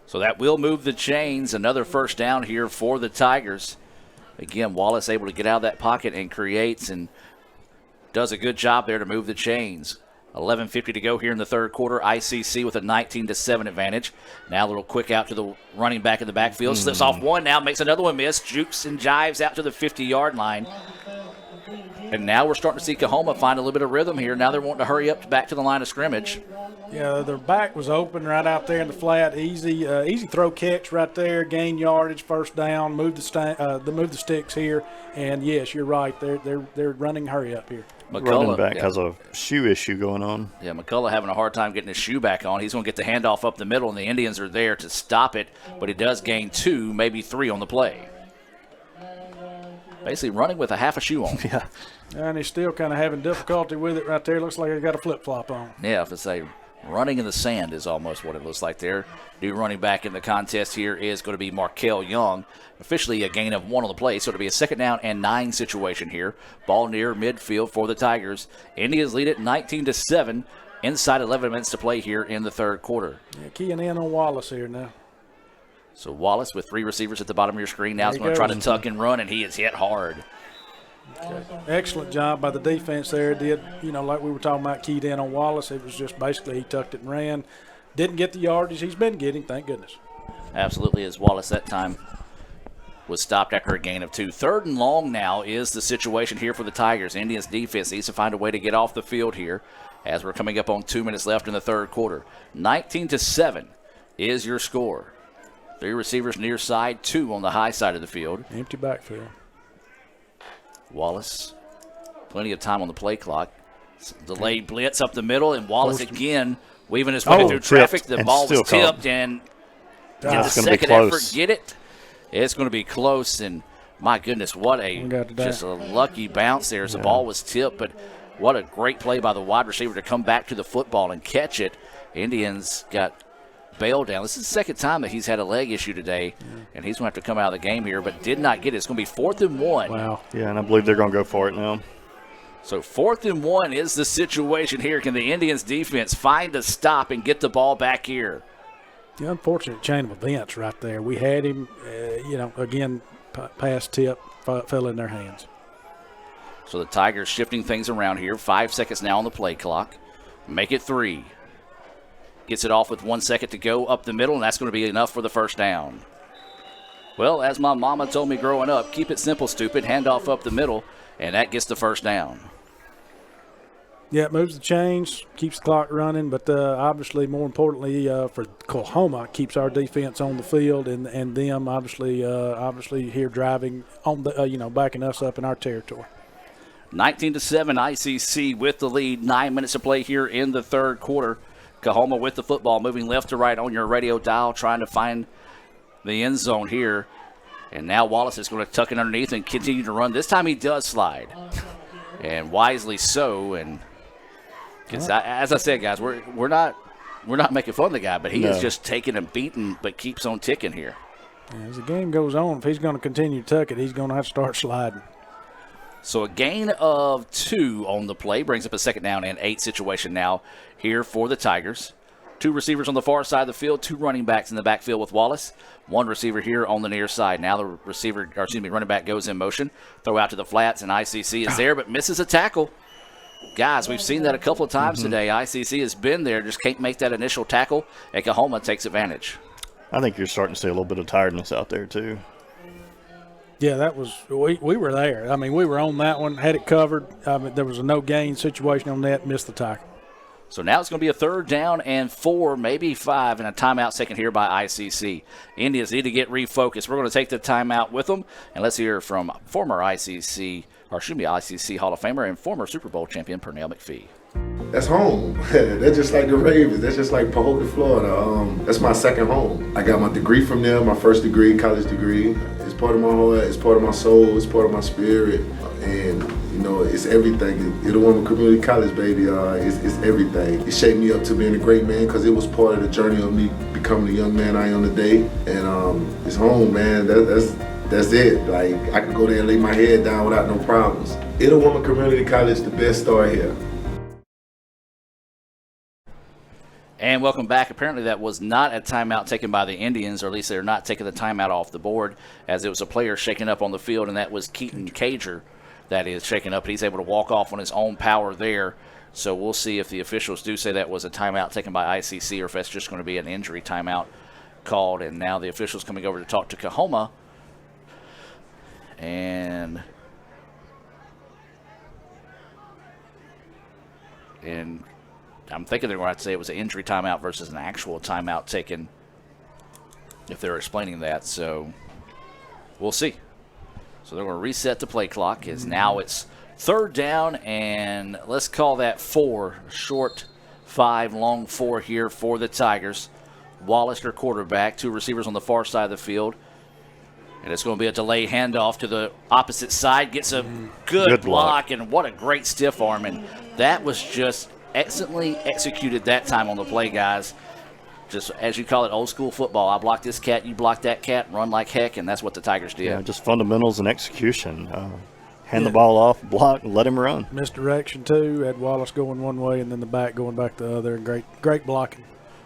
So that will move the chains. Another first down here for the Tigers. Again, Wallace able to get out of that pocket and creates and does a good job there to move the chains. 11:50 to go here in the third quarter. ICC with a 19-7 advantage. Now a little quick out to the running back in the backfield. Slips off one now, makes another one miss. Jukes and jives out to the 50-yard line. And now we're starting to see Coahoma find a little bit of rhythm here. Now they're wanting to hurry up back to the line of scrimmage. Yeah, their back was open right out there in the flat. Easy throw catch right there. Gain yardage, first down. Move the sticks here. And yes, you're right. They're running hurry up here. Running back has a shoe issue going on. Yeah, McCullough having a hard time getting his shoe back on. He's going to get the handoff up the middle, and the Indians are there to stop it. But he does gain 2, maybe 3 on the play. Basically running with a half a shoe on. Yeah. And he's still kind of having difficulty with it right there. Looks like he's got a flip-flop on. Yeah, if it's running in the sand is almost what it looks like there. New running back in the contest here is going to be Markel Young. Officially a gain of 1 on the play, so it'll be a 2nd down and 9 situation here. Ball near midfield for the Tigers. Indians lead it 19-7. Inside 11 minutes to play here in the third quarter. Yeah, keying in on Wallace here now. So Wallace with 3 receivers at the bottom of your screen. Now he's going to try to tuck and run, and he is hit hard. Okay. Excellent job by the defense there. Did, like we were talking about, keyed in on Wallace. It was just basically he tucked it and ran. Didn't get the yardage he's been getting, thank goodness. Absolutely, as Wallace that time was stopped after a gain of 2. 3rd and long now is the situation here for the Tigers. Indians defense needs to find a way to get off the field here as we're coming up on 2 minutes left in the third quarter. 19-7 is your score. 3 receivers near side, 2 on the high side of the field. Empty backfield. Wallace, plenty of time on the play clock. Delayed blitz up the middle, and Wallace again weaving his way through traffic. The ball was tipped, and get the second effort, get it. It's going to be close, and my goodness, what just a lucky bounce there as the ball was tipped, but what a great play by the wide receiver to come back to the football and catch it. Indians got bailed down. This is the second time that he's had a leg issue today, and he's going to have to come out of the game here, but did not get it. It's going to be 4th and 1. Wow. Yeah, and I believe they're going to go for it now. So 4th and 1 is the situation here. Can the Indians defense find a stop and get the ball back here? The unfortunate chain of events right there. We had him, again, pass tip, fell in their hands. So the Tigers shifting things around here. 5 seconds now on the play clock. Make it 3. Gets it off with 1 second to go up the middle, and that's going to be enough for the first down. Well, as my mama told me growing up, keep it simple, stupid. Handoff up the middle, and that gets the first down. Yeah, it moves the chains, keeps the clock running, but obviously, more importantly, for Coahoma, keeps our defense on the field, and them obviously here driving on the backing us up in our territory. 19-7 ICC with the lead. 9 minutes to play here in the third quarter. Coahoma with the football, moving left to right on your radio dial, trying to find the end zone here. And now Wallace is going to tuck it underneath and continue to run. This time he does slide, and wisely so. And as I said, guys, we're not making fun of the guy, but he is just taking and beating, but keeps on ticking here. As the game goes on, if he's going to continue to tuck it, he's going to have to start sliding. So a gain of 2 on the play brings up a 2nd down and 8 situation now here for the Tigers. 2 receivers on the far side of the field, 2 running backs in the backfield with Wallace. 1 receiver here on the near side. Now the running back goes in motion. Throw out to the flats, and ICC is there but misses a tackle. Guys, we've seen that a couple of times today. ICC has been there, just can't make that initial tackle, and Coahoma takes advantage. I think you're starting to see a little bit of tiredness out there too. Yeah, that was we were there. I mean, we were on that one, had it covered. There was a no-gain situation on that, missed the tackle. So now it's going to be a 3rd down and 4, maybe 5, and a timeout second here by ICC. Indians need to get refocused. We're going to take the timeout with them, and let's hear from former ICC Hall of Famer and former Super Bowl champion Pernell McPhee. That's home. That's just like the Ravens. That's just like Pahokee, Florida. That's my second home. I got my degree from there, my first degree, college degree. It's part of my heart, it's part of my soul, it's part of my spirit, and you know, it's everything. Itawamba Community College, baby, it's everything. It shaped me up to being a great man because it was part of the journey of me becoming the young man I am today. And it's home, man. That's it. Like, I can go there and lay my head down without no problems. Itawamba Community College, the best start here. And welcome back. Apparently that was not a timeout taken by the Indians, or at least they're not taking the timeout off the board, as it was a player shaking up on the field, and that was Keaton Cager that is shaking up. He's able to walk off on his own power there. So we'll see if the officials do say that was a timeout taken by ICC or if that's just going to be an injury timeout called. And now the officials coming over to talk to Coahoma. And I'm thinking they're going to have to say it was an injury timeout versus an actual timeout taken if they're explaining that. So we'll see. So they're going to reset the play clock as now it's third down, and let's call that 4. Short 5, long 4 here for the Tigers. Wallace, their quarterback, 2 receivers on the far side of the field. And it's going to be a delayed handoff to the opposite side. Gets a good block, and what a great stiff arm. And that was just excellently executed that time on the play, guys. Just, as you call it, old school football. I block this cat, you block that cat, run like heck, and that's what the Tigers did. Yeah, just fundamentals and execution. Hand the ball off, block, let him run. Misdirection, too. Had Wallace going one way and then the back going back the other. Great blocking.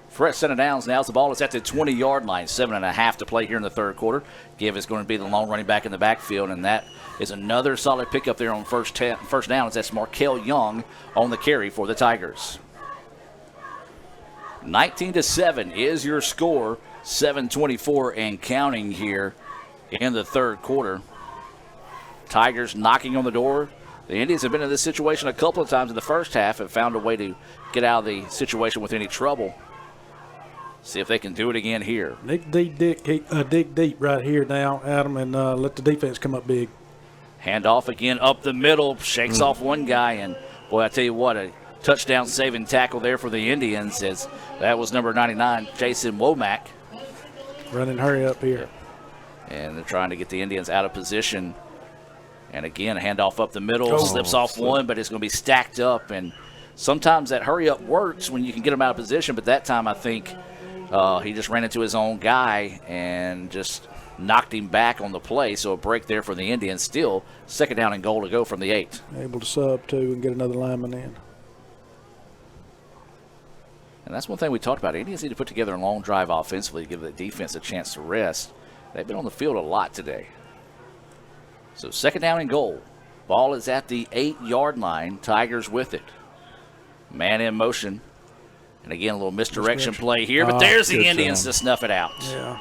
Fresh set of downs now as the ball is at the 20-yard line. 7.5 to play here in the third quarter. Give is going to be the long running back in the backfield, and that is another solid pickup there on first down. That's Markel Young on the carry for the Tigers. 19-7 is your score. 7:24 and counting here in the third quarter. Tigers knocking on the door. The Indians have been in this situation a couple of times in the first half and found a way to get out of the situation with any trouble. See if they can do it again here. Dig deep right here now, Adam, and let the defense come up big. Handoff again up the middle, shakes off one guy, and boy, I tell you what, a touchdown saving tackle there for the Indians, as that was number 99, Jason Womack. Running hurry up here. And they're trying to get the Indians out of position. And again, a handoff up the middle, slips off one, but it's going to be stacked up. And sometimes that hurry up works when you can get them out of position, but that time I think he just ran into his own guy and just knocked him back on the play. So a break there for the Indians. Still second down and goal to go from the 8. Able to sub, too, and get another lineman in. And that's one thing we talked about. Indians need to put together a long drive offensively to give the defense a chance to rest. They've been on the field a lot today. So second down and goal. Ball is at the 8-yard line. Tigers with it. Man in motion. And again, a little misdirection play here, but there's the Indians to snuff it out. Yeah.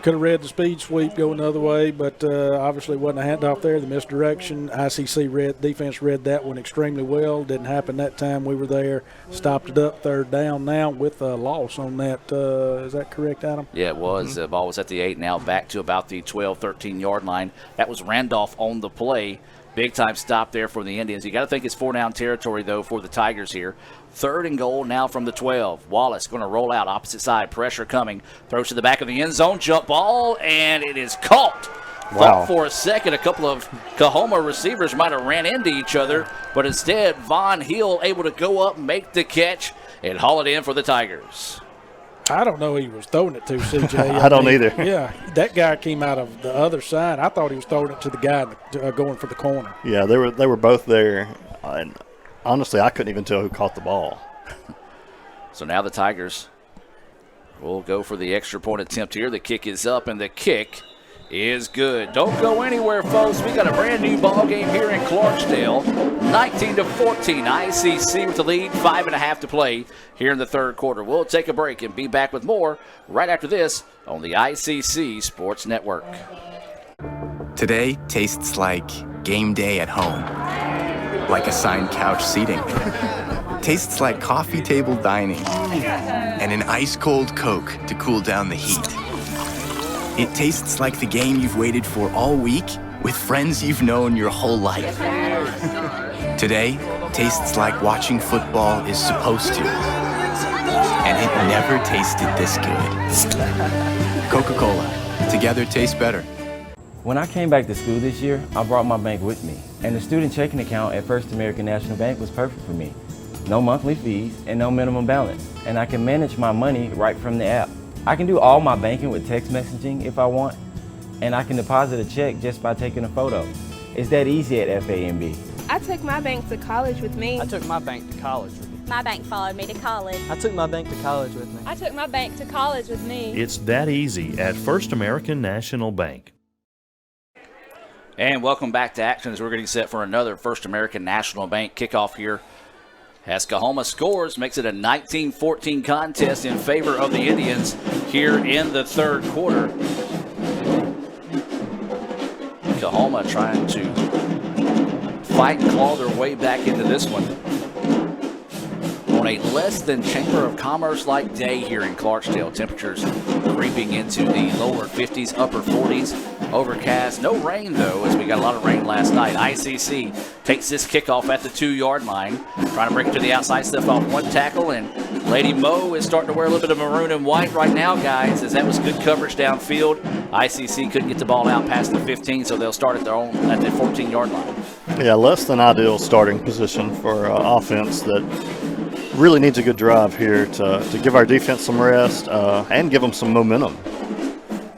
Could have read the speed sweep going the other way, but obviously wasn't a handoff there. The misdirection. ICC defense read that one extremely well. Didn't happen that time. We were there. Stopped it up, third down now with a loss on that. Is that correct, Adam? Yeah, it was. The ball was at the 8, now back to about the 12, 13-yard line. That was Randolph on the play. Big time stop there for the Indians. You got to think it's 4-down territory, though, for the Tigers here. Third and goal now from the 12. Wallace going to roll out opposite side. Pressure coming. Throws to the back of the end zone. Jump ball, and it is caught. Wow. Thought for a second a couple of Coahoma receivers might have ran into each other, but instead Von Hill able to go up, make the catch, and haul it in for the Tigers. I don't know who he was throwing it to, CJ. I don't either. Yeah, that guy came out of the other side. I thought he was throwing it to the guy going for the corner. Yeah, they were both there. And honestly, I couldn't even tell who caught the ball. So now the Tigers will go for the extra point attempt here. The kick is up, and the kick is good. Don't go anywhere, folks. We got a brand new ball game here in Clarksdale. 19-14, ICC with the lead. 5.5 to play here in the third quarter. We'll take a break and be back with more right after this on the ICC Sports Network. Today tastes like game day at home, like assigned couch seating. Tastes like coffee table dining and an ice-cold Coke to cool down the heat. It tastes like the game you've waited for all week with friends you've known your whole life. Today tastes like watching football is supposed to. And it never tasted this good. Coca-Cola. Together tastes better. When I came back to school this year, I brought my bank with me, and the student checking account at First American National Bank was perfect for me. No monthly fees and no minimum balance, and I can manage my money right from the app. I can do all my banking with text messaging if I want, and I can deposit a check just by taking a photo. It's that easy at FAMB. I took my bank to college with me. I took my bank to college with me. My bank followed me to college. I took my bank to college with me. I took my bank to college with me. It's that easy at First American National Bank. And welcome back to action as we're getting set for another First American National Bank kickoff here. As Coahoma scores, makes it a 19-14 contest in favor of the Indians here in the third quarter. Coahoma trying to fight and claw their way back into this one. On a less than Chamber of Commerce-like day here in Clarksdale, temperatures creeping into the lower 50s, upper 40s. Overcast, no rain though, as we got a lot of rain last night. ICC takes this kickoff at the 2-yard line, trying to break it to the outside, stuff off one tackle, and Lady Mo is starting to wear a little bit of maroon and white right now, guys, as that was good coverage downfield. ICC couldn't get the ball out past the 15, so they'll start at their own at the 14-yard line. Yeah, less than ideal starting position for offense that really needs a good drive here to give our defense some rest and give them some momentum.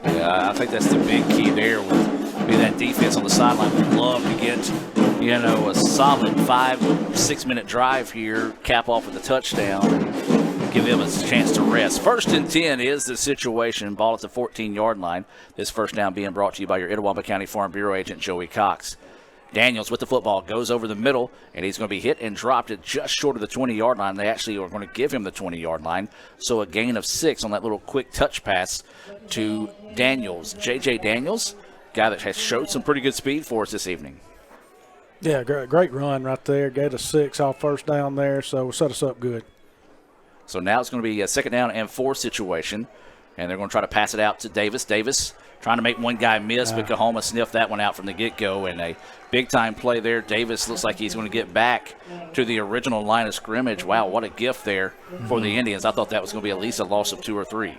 Yeah, I think that's the big key there with that defense on the sideline. Would love to get, a solid 5-6 minute drive here, cap off with a touchdown, and give them a chance to rest. 1st and 10 is the situation. Ball at the 14-yard line. This first down being brought to you by your Itawamba County Farm Bureau agent, Joey Cox. Daniels with the football goes over the middle, and he's going to be hit and dropped at just short of the 20-yard line. They actually are going to give him the 20-yard line, so a gain of 6 on that little quick touch pass to Daniels. J.J. Daniels, guy that has showed some pretty good speed for us this evening. Yeah, great run right there. Get a 6 off first down there, so set us up good. So now it's going to be a 2nd down and 4 situation, and they're going to try to pass it out to Davis. Davis trying to make one guy miss, but Coahoma sniffed that one out from the get-go, and a big-time play there. Davis looks like he's going to get back to the original line of scrimmage. Wow, what a gift there for the Indians. I thought that was going to be at least a loss of 2 or 3.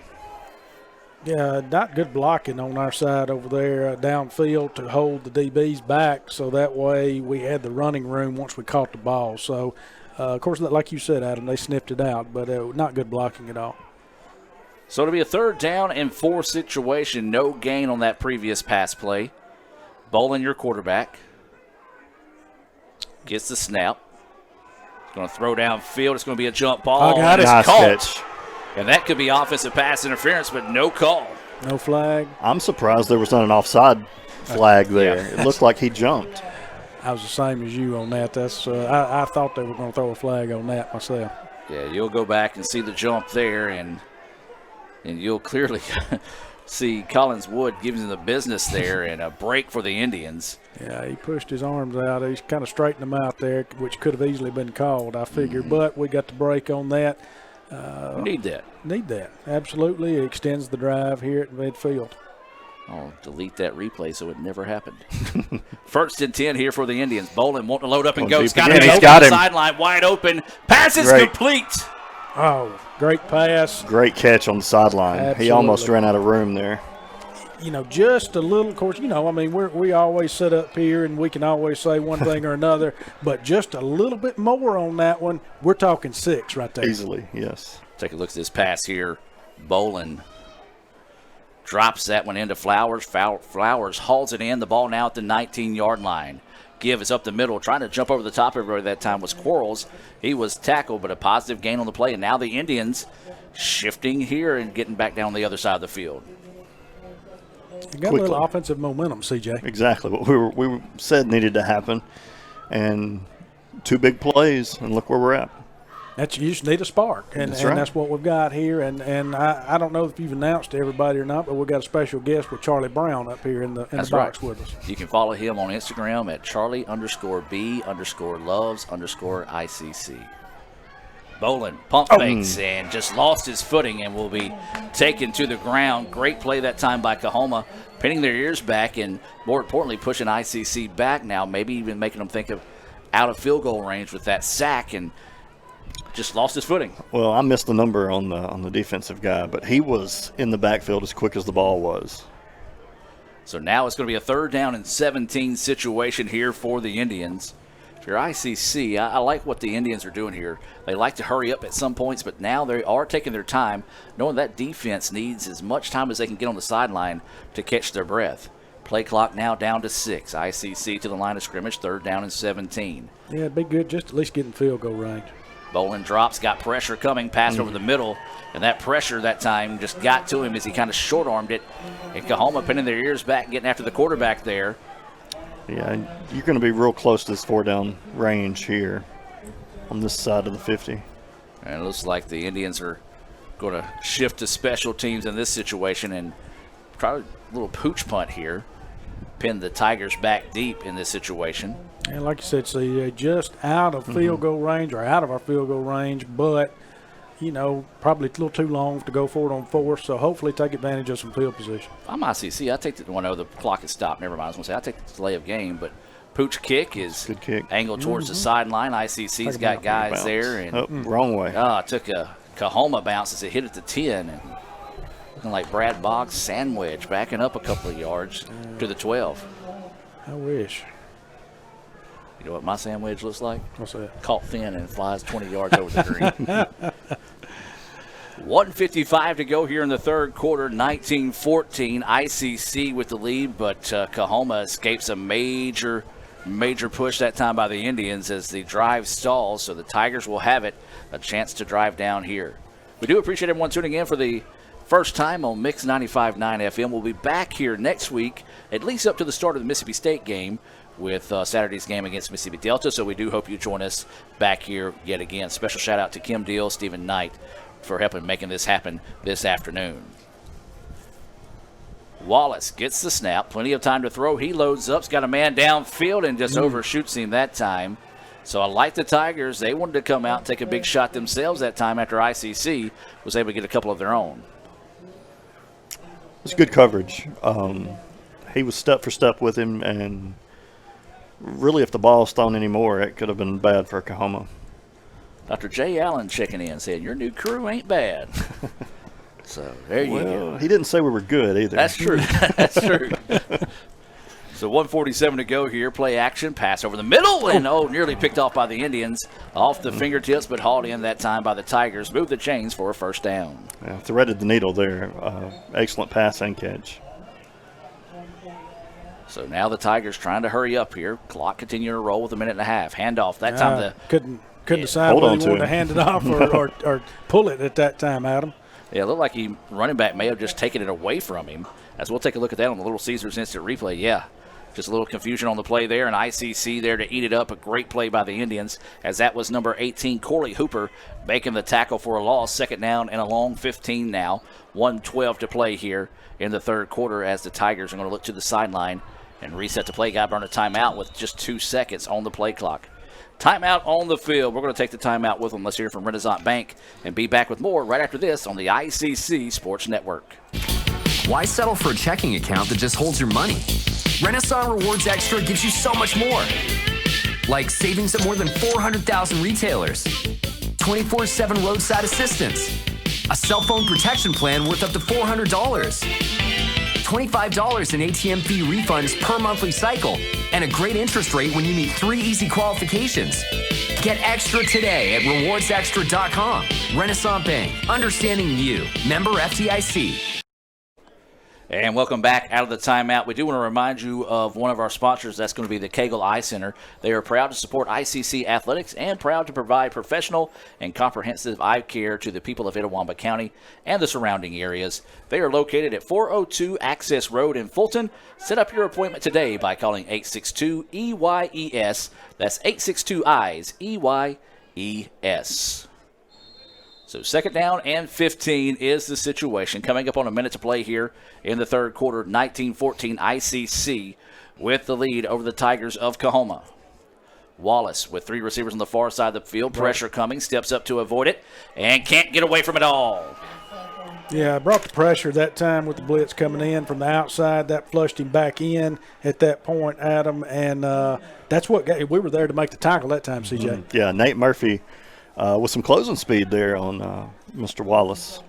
Yeah, not good blocking on our side over there downfield to hold the DBs back, so that way we had the running room once we caught the ball. So, of course, like you said, Adam, they sniffed it out, but not good blocking at all. So it'll be a 3rd down and 4 situation. No gain on that previous pass play. Bolin, your quarterback, gets the snap. Going to throw downfield. It's going to be a jump ball. Nice catch. And that could be offensive pass interference, but no call. No flag. I'm surprised there was not an offside flag there. It looked like he jumped. I was the same as you on that. I thought they were going to throw a flag on that myself. Yeah, you'll go back and see the jump there, and you'll clearly see Collins Wood giving the business there and a break for the Indians. Yeah, he pushed his arms out. He's kind of straightened them out there, which could have easily been called, I figure. But we got the break on that. Need that. Need that. Absolutely. It extends the drive here at midfield. I'll delete that replay so it never happened. 1st and 10 here for the Indians. Bolin wanting to load up and go. He's got him over the sideline, wide open. Pass is complete. Oh, great pass. Great catch on the sideline. Absolutely. He almost ran out of room there. Just a little, of course, we always sit up here and we can always say one thing or another, but just a little bit more on that one. We're talking 6 right there. Easily, yes. Take a look at this pass here. Bolin drops that one into Flowers. Flowers hauls it in. The ball now at the 19-yard line. Give is up the middle. Trying to jump over the top of everybody that time was Quarles. He was tackled, but a positive gain on the play. And now the Indians shifting here and getting back down the other side of the field. You got a little offensive momentum, CJ. Exactly what we said needed to happen. And 2 big plays, and look where we're at. You just need a spark, and that's what we've got here. And I don't know if you've announced to everybody or not, but we've got a special guest with Charlie Brown up here in the box with us. You can follow him on Instagram at Charlie_B_loves_ICC. Bolin pump fakes and just lost his footing and will be taken to the ground. Great play that time by Coahoma, pinning their ears back and, more importantly, pushing ICC back now, maybe even making them think of out of field goal range with that sack, and just lost his footing. Well, I missed the number on the defensive guy, but he was in the backfield as quick as the ball was. So now it's going to be a 3rd down and 17 situation here for the Indians. If you're ICC, I like what the Indians are doing here. They like to hurry up at some points, but now they are taking their time, knowing that defense needs as much time as they can get on the sideline to catch their breath. Play clock now down to 6. ICC to the line of scrimmage, 3rd down and 17. Yeah, it'd be good just at least getting field goal range. Bolin drops, got pressure coming, passed over the middle, and that pressure that time just got to him as he kind of short-armed it. And Coahoma pinning their ears back and getting after the quarterback there. Yeah, you're going to be real close to this 4-down range here on this side of the 50. And it looks like the Indians are going to shift to special teams in this situation and try a little pooch punt here. Pin the Tigers back deep in this situation. And like you said, see, just out of field goal range or out of our field goal range, but, you know, probably a little too long to go for it on 4th, so hopefully take advantage of some field position. I'm ICC. I take the one. Oh, the clock has stopped. Never mind. I was going to say I take the delay of game, but pooch kick is good kick. Angled towards the sideline. ICC's got guys there. And wrong way. Took a Coahoma bounce as it hit at the 10. And looking like Brad Boggs sandwich, backing up a couple of yards to the 12. I wish. You know what my sandwich looks like? What's that? Caught thin and flies 20 yards over the green. 1:55 to go here in the 3rd quarter, 19-14. ICC with the lead, but Coahoma escapes a major push that time by the Indians as the drive stalls, so the Tigers will have it, a chance to drive down here. We do appreciate everyone tuning in for the first time on Mix 95.9 FM. We'll be back here next week, at least up to the start of the Mississippi State game, with Saturday's game against Mississippi Delta, so we do hope you join us back here yet again. Special shout out to Kim Deal, Stephen Knight for helping making this happen this afternoon. Wallace gets the snap, plenty of time to throw. He loads up, has got a man downfield and just overshoots him that time. So I like the Tigers. They wanted to come out and take a big shot themselves that time after ICC was able to get a couple of their own. It's good coverage. He was step for step with him, and really, if the ball's thrown anymore, it could have been bad for Coahoma. Dr. Jay Allen checking in, saying, your new crew ain't bad. So there you go. He didn't say we were good either. That's true. That's true. So 1:47 to go here. Play action, pass over the middle, and nearly picked off by the Indians. Off the fingertips, but hauled in that time by the Tigers. Moved the chains for a 1st down. Yeah, threaded the needle there. Excellent pass and catch. So now the Tigers trying to hurry up here. Clock continuing to roll with 1.5 minutes. Handoff. That time couldn't decide whether he wanted to hand it off or pull it at that time, Adam. Yeah, it looked like running back may have just taken it away from him. As we'll take a look at that on the Little Caesars instant replay. Yeah, just a little confusion on the play there, and ICC there to eat it up. A great play by the Indians, as that was number 18, Corey Hooper, making the tackle for a loss. 2nd down and a long 15 now. 1:12 to play here in the 3rd quarter as the Tigers are going to look to the sideline and reset the play. Got to burn a timeout with just 2 seconds on the play clock. Timeout on the field. We're going to take the timeout with them. Let's hear from Renaissance Bank and be back with more right after this on the ICC Sports Network. Why settle for a checking account that just holds your money? Renaissance Rewards Extra gives you so much more. Like savings at more than 400,000 retailers, 24/7 roadside assistance, a cell phone protection plan worth up to $400, $25 in ATM fee refunds per monthly cycle, and a great interest rate when you meet 3 easy qualifications. Get extra today at rewardsextra.com. Renaissance Bank, understanding you. Member FDIC. And welcome back out of the timeout. We do want to remind you of one of our sponsors. That's going to be the Cagle Eye Center. They are proud to support ICC athletics and proud to provide professional and comprehensive eye care to the people of Itawamba County and the surrounding areas. They are located at 402 Access Road in Fulton. Set up your appointment today by calling 862-EYES. That's 862-EYES, EYES. So 2nd down and 15 is the situation. Coming up on a minute to play here in the 3rd quarter, 19-14 ICC with the lead over the Tigers of Coahoma. Wallace with 3 receivers on the far side of the field. Pressure coming, steps up to avoid it, and can't get away from it all. Yeah, I brought the pressure that time with the blitz coming in from the outside. That flushed him back in at that point, Adam, and that's what we were there to make the tackle that time, CJ. Yeah, Nate Murphy with some closing speed there on Mr. Wallace.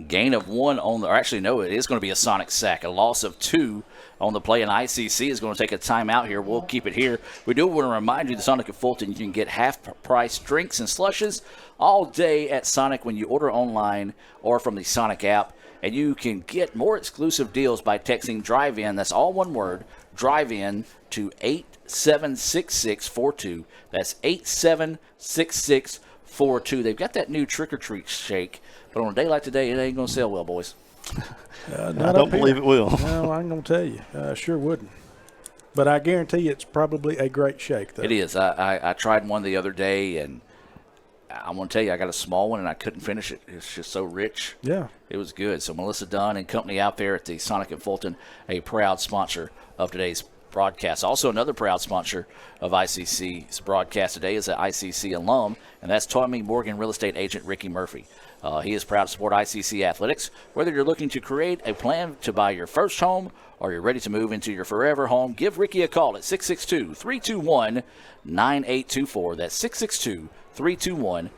Gain of 1 on the, or actually no, it is going to be a Sonic sack. A loss of 2 on the play, and ICC is going to take a timeout here. We'll keep it here. We do want to remind you the Sonic at Fulton, you can get half-price drinks and slushes all day at Sonic when you order online or from the Sonic app. And you can get more exclusive deals by texting Drive-In, that's all one word, Drive-In, to 876642. That's 876642. They've got that new trick-or-treat shake, but on a day like today, it ain't going to sell well, boys. I don't believe it will. No, I'm going to tell you. Sure wouldn't. But I guarantee you it's probably a great shake, though. It is. I tried one the other day, and I'm going to tell you, I got a small one, and I couldn't finish it. It's just so rich. Yeah. It was good. So Melissa Dunn and company out there at the Sonic and Fulton, a proud sponsor of today's broadcast. Also, another proud sponsor of ICC's broadcast today is an ICC alum, and that's Tommy Morgan real estate agent Ricky Murphy. He is proud to support ICC athletics. Whether you're looking to create a plan to buy your first home or you're ready to move into your forever home, give Ricky a call at 662-321-9824. That's 662-321-9824.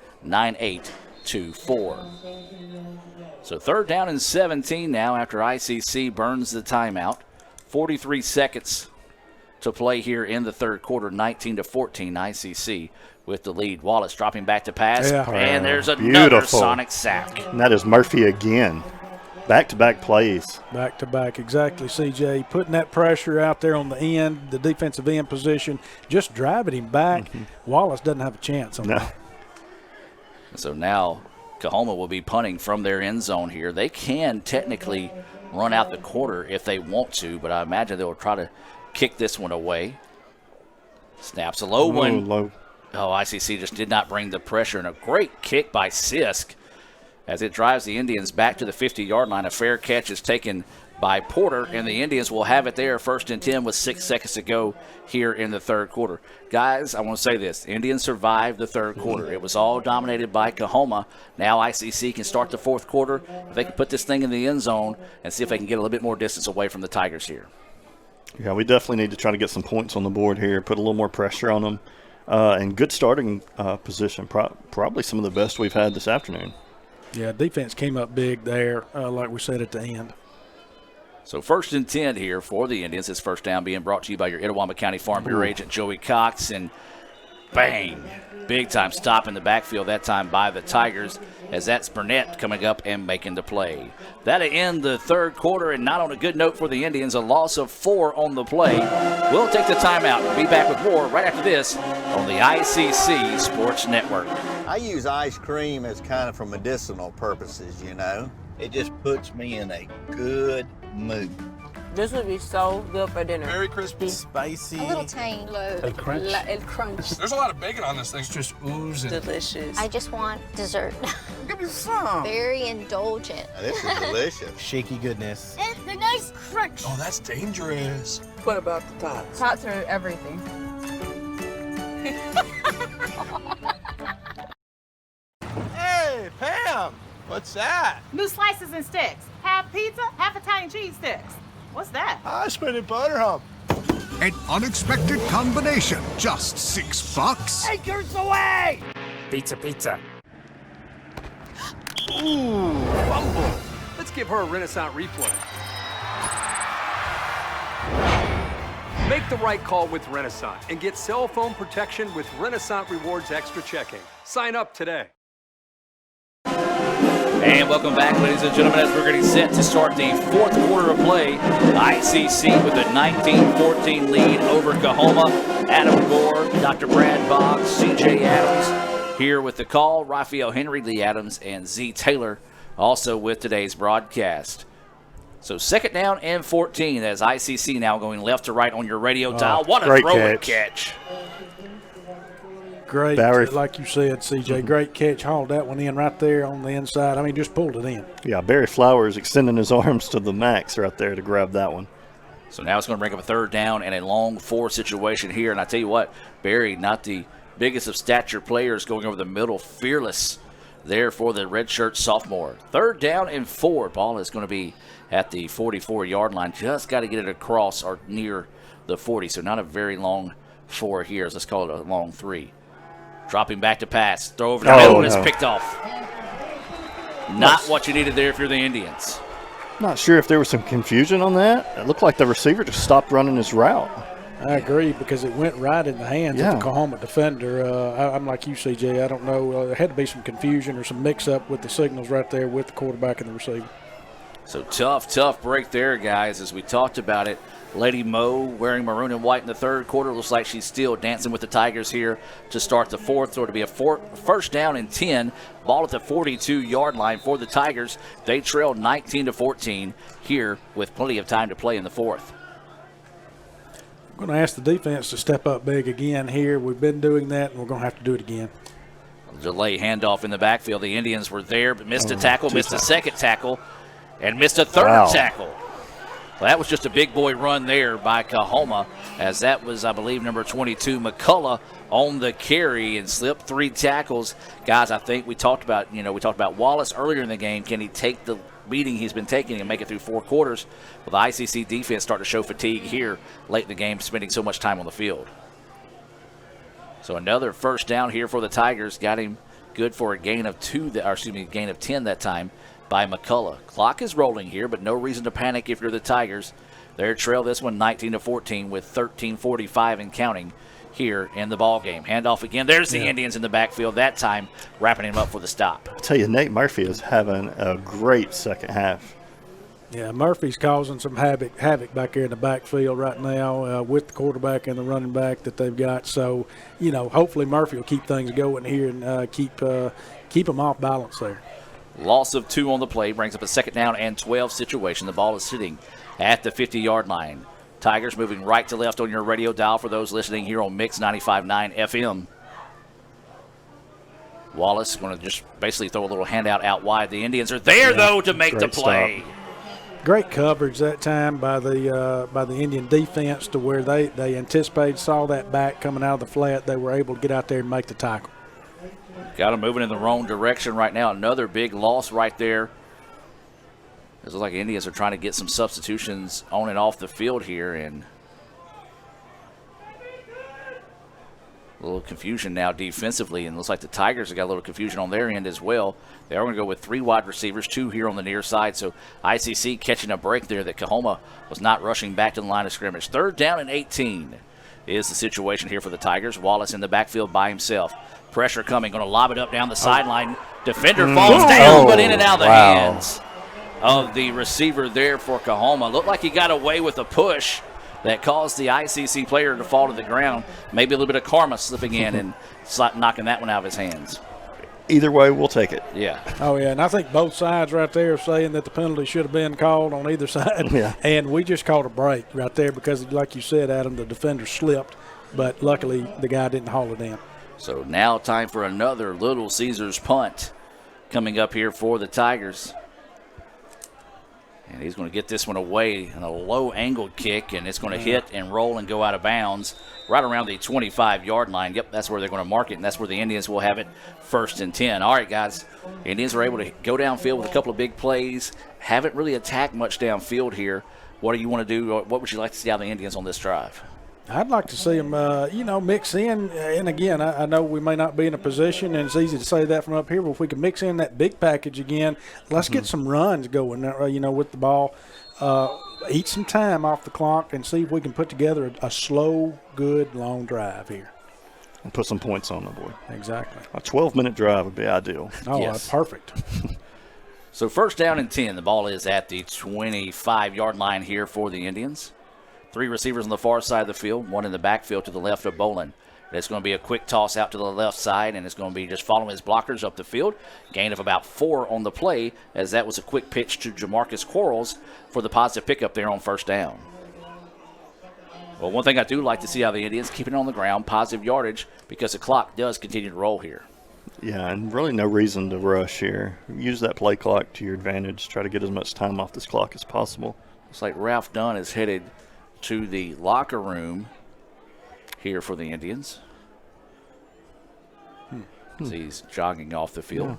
So 3rd down and 17 now after ICC burns the timeout. 43 seconds to play here in the 3rd quarter, 19-14 ICC with the lead. Wallace dropping back to pass, and there's another Sonic sack. And that is Murphy again. Back-to-back plays. Back-to-back, exactly, CJ. Putting that pressure out there on the end, the defensive end position, just driving him back. Wallace doesn't have a chance on that. So now Coahoma will be punting from their end zone here. They can technically run out the quarter if they want to, but I imagine they'll try to kick this one away. Snaps a low one. Low. Oh, ICC just did not bring the pressure, and a great kick by Sisk as it drives the Indians back to the 50-yard line. A fair catch is taken by Porter, and the Indians will have it there, 1st and 10 with 6 seconds to go here in the 3rd quarter. Guys, I want to say this. The Indians survived the 3rd quarter. It was all dominated by Coahoma. Now ICC can start the 4th quarter. If they can put this thing in the end zone and see if they can get a little bit more distance away from the Tigers here. Yeah, we definitely need to try to get some points on the board here, put a little more pressure on them. And good starting position, probably some of the best we've had this afternoon. Yeah, defense came up big there, like we said at the end. So 1st and 10 here for the Indians. This first down being brought to you by your Itawamba County Farm Bureau agent Joey Cox. And bang, big time stop in the backfield that time by the Tigers as that's Burnett coming up and making the play. That'll end the 3rd quarter, and not on a good note for the Indians, a loss of 4 on the play. We'll take the timeout and be back with more right after this on the ICC Sports Network. I use ice cream as kind of for medicinal purposes, you know. It just puts me in a good mood. This would be so good for dinner. Very crispy, spicy. A little tang. El crunch. El crunch. There's a lot of bacon on this thing. It's just oozing. Delicious. I just want dessert. Give me some. Very indulgent. Now, this is delicious. Shaky goodness. And the nice crunch. Oh, that's dangerous. What about the tots? Tots are everything. Hey, Pam. What's that? New slices and sticks. Half pizza, half Italian cheese sticks. What's that? Ice cream butter hump. An unexpected combination, just $6. Acres away! Pizza, pizza. Ooh, fumble. Let's give her a Renaissance replay. Make the right call with Renaissance and get cell phone protection with Renaissance Rewards Extra Checking. Sign up today. And welcome back, ladies and gentlemen, as we're getting set to start the 4th quarter of play. ICC with a 19-14 lead over Coahoma. Adam Gore, Dr. Brad Boggs, C.J. Adams here with the call. Raphael Henry, Lee Adams, and Z. Taylor also with today's broadcast. So 2nd down and 14 as ICC now going left to right on your radio dial. What a throw and catch. Great, Barry. like you said, CJ, great catch. Hauled that one in right there on the inside. I mean, just pulled it in. Yeah, Barry Flowers extending his arms to the max right there to grab that one. So now it's going to bring up a 3rd down and a long 4 situation here. And I tell you what, Barry, not the biggest of stature players, going over the middle, fearless there for the redshirt sophomore. 3rd down and 4. Ball is going to be at the 44-yard line. Just got to get it across or near the 40. So not a very long 4 here. Let's call it a long 3. Dropping back to pass. Throw over the middle, and it's picked off. Not what you needed there if you're the Indians. Not sure if there was some confusion on that. It looked like the receiver just stopped running his route. I agree, because it went right in the hands of the Coahoma defender. I'm like you, CJ. I don't know. There had to be some confusion or some mix-up with the signals right there with the quarterback and the receiver. So tough break there, guys, as we talked about it. Lady Mo wearing maroon and white in the third quarter. Looks like she's still dancing with the Tigers here to start the fourth. So it'll be a first down and 10. Ball at the 42-yard line for the Tigers. They trail 19-14 here with plenty of time to play in the fourth. I'm going to ask the defense to step up big again here. We've been doing that, and we're going to have to do it again. Delay handoff in the backfield. The Indians were there, but missed a tackle, missed a second tackle, and missed a third tackle. Well, that was just a big boy run there by Coahoma, as that was, I believe, number 22, McCullough, on the carry and slipped 3 tackles. Guys, I think we talked about Wallace earlier in the game. Can he take the beating he's been taking and make it through 4 quarters? Well, the ICC defense starting to show fatigue here late in the game, spending so much time on the field. So another first down here for the Tigers. Got him good for a gain of 10 that time by McCullough. Clock is rolling here, but no reason to panic if you're the Tigers. They trail this one 19-14 with 13:45 and counting here in the ball game. Handoff again. There's the Indians in the backfield, that time wrapping him up for the stop. I tell you, Nate Murphy is having a great second half. Yeah, Murphy's causing some havoc back there in the backfield right now with the quarterback and the running back that they've got. So, hopefully Murphy will keep things going here and keep them off balance there. Loss of 2 on the play brings up a second down and 12 situation. The ball is sitting at the 50-yard line. Tigers moving right to left on your radio dial for those listening here on Mix 95.9 FM. Wallace going to just basically throw a little handout out wide. The Indians are there, though, to make the play. Stop. Great coverage that time by the Indian defense, to where they anticipated, saw that back coming out of the flat. They were able to get out there and make the tackle. Got them moving in the wrong direction right now. Another big loss right there. It looks like Indians are trying to get some substitutions on and off the field here, and a little confusion now defensively, and looks like the Tigers have got a little confusion on their end as well. They are going to go with 3 wide receivers, 2 here on the near side, so ICC catching a break there that Coahoma was not rushing back to the line of scrimmage. Third down and 18 is the situation here for the Tigers. Wallace in the backfield by himself. Pressure coming, going to lob it up down the sideline. Defender falls down, but in and out of the hands of the receiver there for Coahoma. Looked like he got away with a push that caused the ICC player to fall to the ground. Maybe a little bit of karma slipping in and knocking that one out of his hands. Either way, we'll take it. Yeah. Oh, yeah, and I think both sides right there are saying that the penalty should have been called on either side. Yeah. And we just called a break right there because, like you said, Adam, the defender slipped, but luckily the guy didn't haul it in. So now time for another Little Caesars punt coming up here for the Tigers. And he's going to get this one away in a low-angled kick, and it's going to hit and roll and go out of bounds right around the 25-yard line. Yep, that's where they're going to mark it, and that's where the Indians will have it, 1st and 10. All right, guys, Indians are able to go downfield with a couple of big plays. Haven't really attacked much downfield here. What do you want to do? What would you like to see out of the Indians on this drive? I'd like to see them, mix in. And, again, I know we may not be in a position, and it's easy to say that from up here, but if we can mix in that big package again, let's get some runs going, with the ball. Eat some time off the clock and see if we can put together a slow, good, long drive here. And put some points on the board. Exactly. A 12-minute drive would be ideal. Oh, yes. Perfect. So 1st down and 10. The ball is at the 25-yard line here for the Indians. 3 receivers on the far side of the field, 1 in the backfield to the left of Bolin. It's going to be a quick toss out to the left side, and it's going to be just following his blockers up the field. Gain of about 4 on the play, as that was a quick pitch to Jamarcus Quarles for the positive pickup there on 1st down. Well, one thing I do like to see out of the Indians, keeping it on the ground, positive yardage, because the clock does continue to roll here. Yeah, and really no reason to rush here. Use that play clock to your advantage. Try to get as much time off this clock as possible. Looks like Ralph Dunn is headed to the locker room here for the Indians. As he's jogging off the field. Yeah.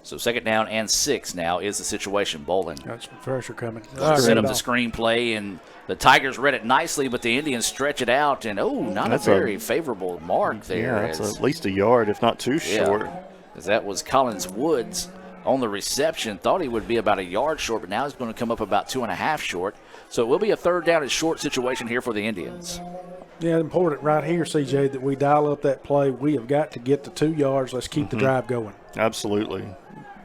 So 2nd down and 6 now is the situation. Bolin. Got some pressure coming. Set up the screenplay, and the Tigers read it nicely, but the Indians stretch it out, and not a very favorable mark there. Yeah, that's at least a yard, if not 2 short. As that was Collins Woods on the reception. Thought he would be about a yard short, but now he's going to come up about 2.5 short. So it will be a third down and short situation here for the Indians. Yeah, important right here, CJ, that we dial up that play. We have got to get to 2 yards. Let's keep the drive going. Absolutely.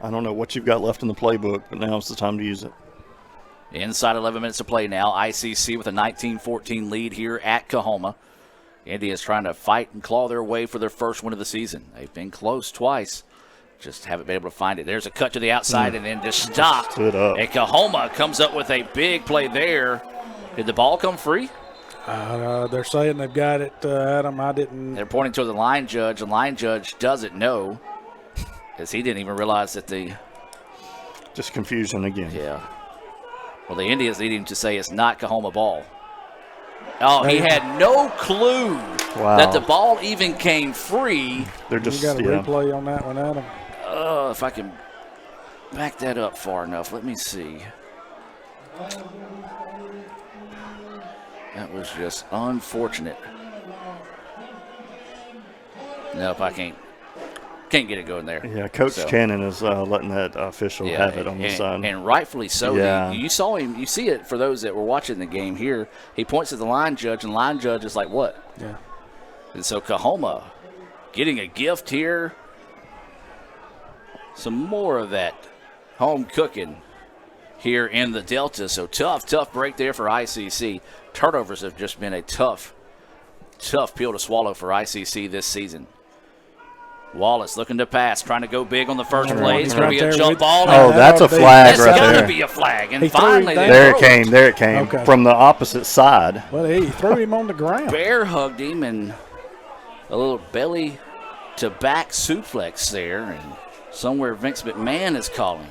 I don't know what you've got left in the playbook, but now's the time to use it. Inside 11 minutes to play now. ICC with a 19-14 lead here at Coahoma. Indians trying to fight and claw their way for their first win of the season. They've been close twice. Just haven't been able to find it. There's a cut to the outside and then just stopped. And Coahoma comes up with a big play there. Did the ball come free? They're saying they've got it, Adam. I didn't. They're pointing to the line judge. The line judge doesn't know, because he didn't even realize that the. Just confusion again. Yeah. Well, the Indians need him to say it's not Coahoma ball. Oh, he had no clue that the ball even came free. They're just. You got a replay on that one, Adam? If I can back that up far enough, let me see. That was just unfortunate. Nope, I can't get it going there. Yeah, Coach Cannon is letting that official have it on the side. And rightfully so. Yeah. You saw him. You see it for those that were watching the game here. He points at the line judge, and the line judge is like, what? Yeah. And so Coahoma getting a gift here. Some more of that home cooking here in the Delta. So tough break there for ICC. Turnovers have just been a tough pill to swallow for ICC this season. Wallace looking to pass, trying to go big on the first play. It's going to be a jump ball. Oh, that's a flag right there. That's got to be a flag. And finally, there it came from the opposite side. Well, he threw him on the ground. Bear hugged him and a little belly to back suplex there. And somewhere Vince McMahon is calling.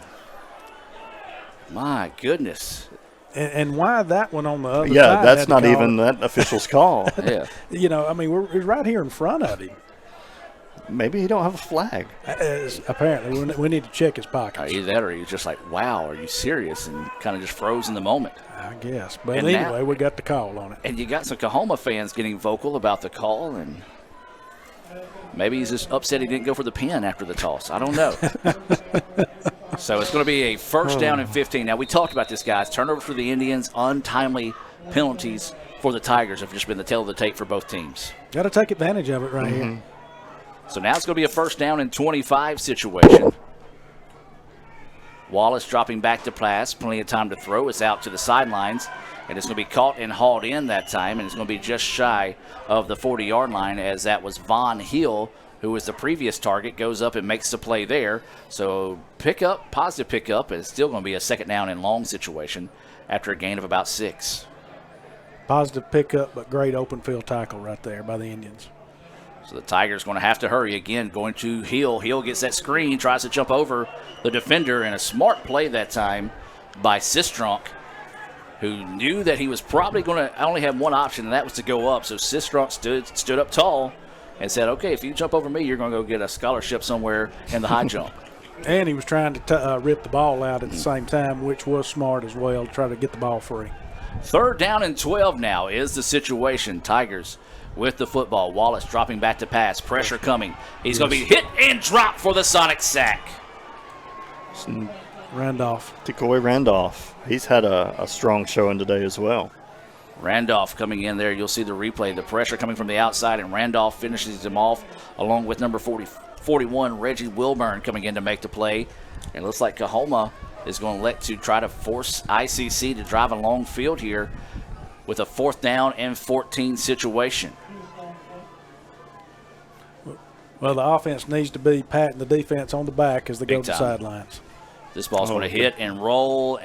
My goodness. And why that one on the other side? Yeah, that's not even that official's call. Yeah. You know, I mean, we're right here in front of him. Maybe he don't have a flag. Apparently, we need to check his pockets. Either that or he's just like, wow, are you serious? And kind of just froze in the moment. I guess. But anyway, we got the call on it. And you got some Coahoma fans getting vocal about the call, and maybe he's just upset he didn't go for the pin after the toss. I don't know. So it's going to be a first down and 15. Now, we talked about this, guys. Turnover for the Indians, untimely penalties for the Tigers have just been the tail of the tape for both teams. Got to take advantage of it right here. So now it's going to be a first down and 25 situation. Wallace dropping back to pass. Plenty of time to throw. It's out to the sidelines. And it's going to be caught and hauled in that time. And it's going to be just shy of the 40-yard line, as that was Von Hill, who was the previous target, goes up and makes the play there. So positive pickup. It's still going to be a second down and long situation after a gain of about 6. Positive pickup, but great open field tackle right there by the Indians. So the Tigers going to have to hurry again, going to Hill. Hill gets that screen, tries to jump over the defender, and a smart play that time by Sistronk, who knew that he was probably going to only have one option, and that was to go up. So Sistronk stood up tall and said, okay, if you jump over me, you're going to go get a scholarship somewhere in the high jump. And he was trying to rip the ball out at the same time, which was smart as well, to try to get the ball free. Third down and 12 now is the situation. Tigers with the football. Wallace dropping back to pass. Pressure coming. He's going to be hit and dropped for the Sonic sack. Randolph. Decoy Randolph. He's had a strong showing today as well. Randolph coming in there. You'll see the replay. The pressure coming from the outside, and Randolph finishes him off along with number 41, Reggie Wilburn, coming in to make the play. And it looks like Coahoma is going to try to force ICC to drive a long field here with a 4th down and 14 situation. Well, the offense needs to be patting the defense on the back as they go to the sidelines. This ball's going to hit and roll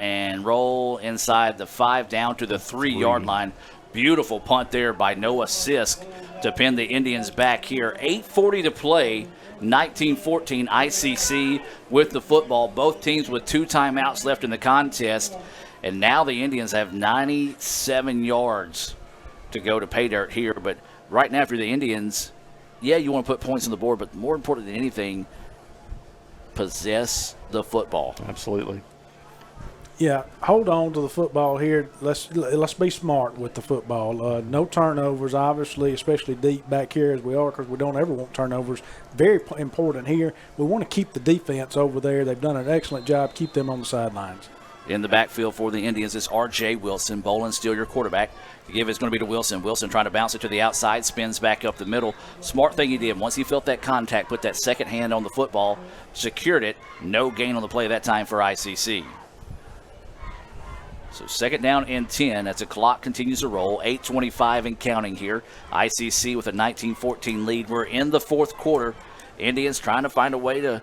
inside the 5 down to the 3-yard line. Beautiful punt there by Noah Sisk to pin the Indians back here. 8:40 to play. 19-14 ICC with the football. Both teams with 2 timeouts left in the contest. And now the Indians have 97 yards to go to pay dirt here. But right now, if you're the Indians, yeah, you want to put points on the board, but more important than anything, possess the football. Absolutely. Yeah, hold on to the football here. Let's be smart with the football. No turnovers, obviously, especially deep back here as we are, because we don't ever want turnovers. Very important here. We want to keep the defense over there. They've done an excellent job. Keep them on the sidelines. In the backfield for the Indians is R.J. Wilson. Bolin still your quarterback. The give is going to be to Wilson. Wilson trying to bounce it to the outside, spins back up the middle. Smart thing he did. Once he felt that contact, put that second hand on the football, secured it. No gain on the play that time for ICC. So second down and 10 as the clock continues to roll. 8:25 and counting here. ICC with a 19-14 lead. We're in the fourth quarter. Indians trying to find a way to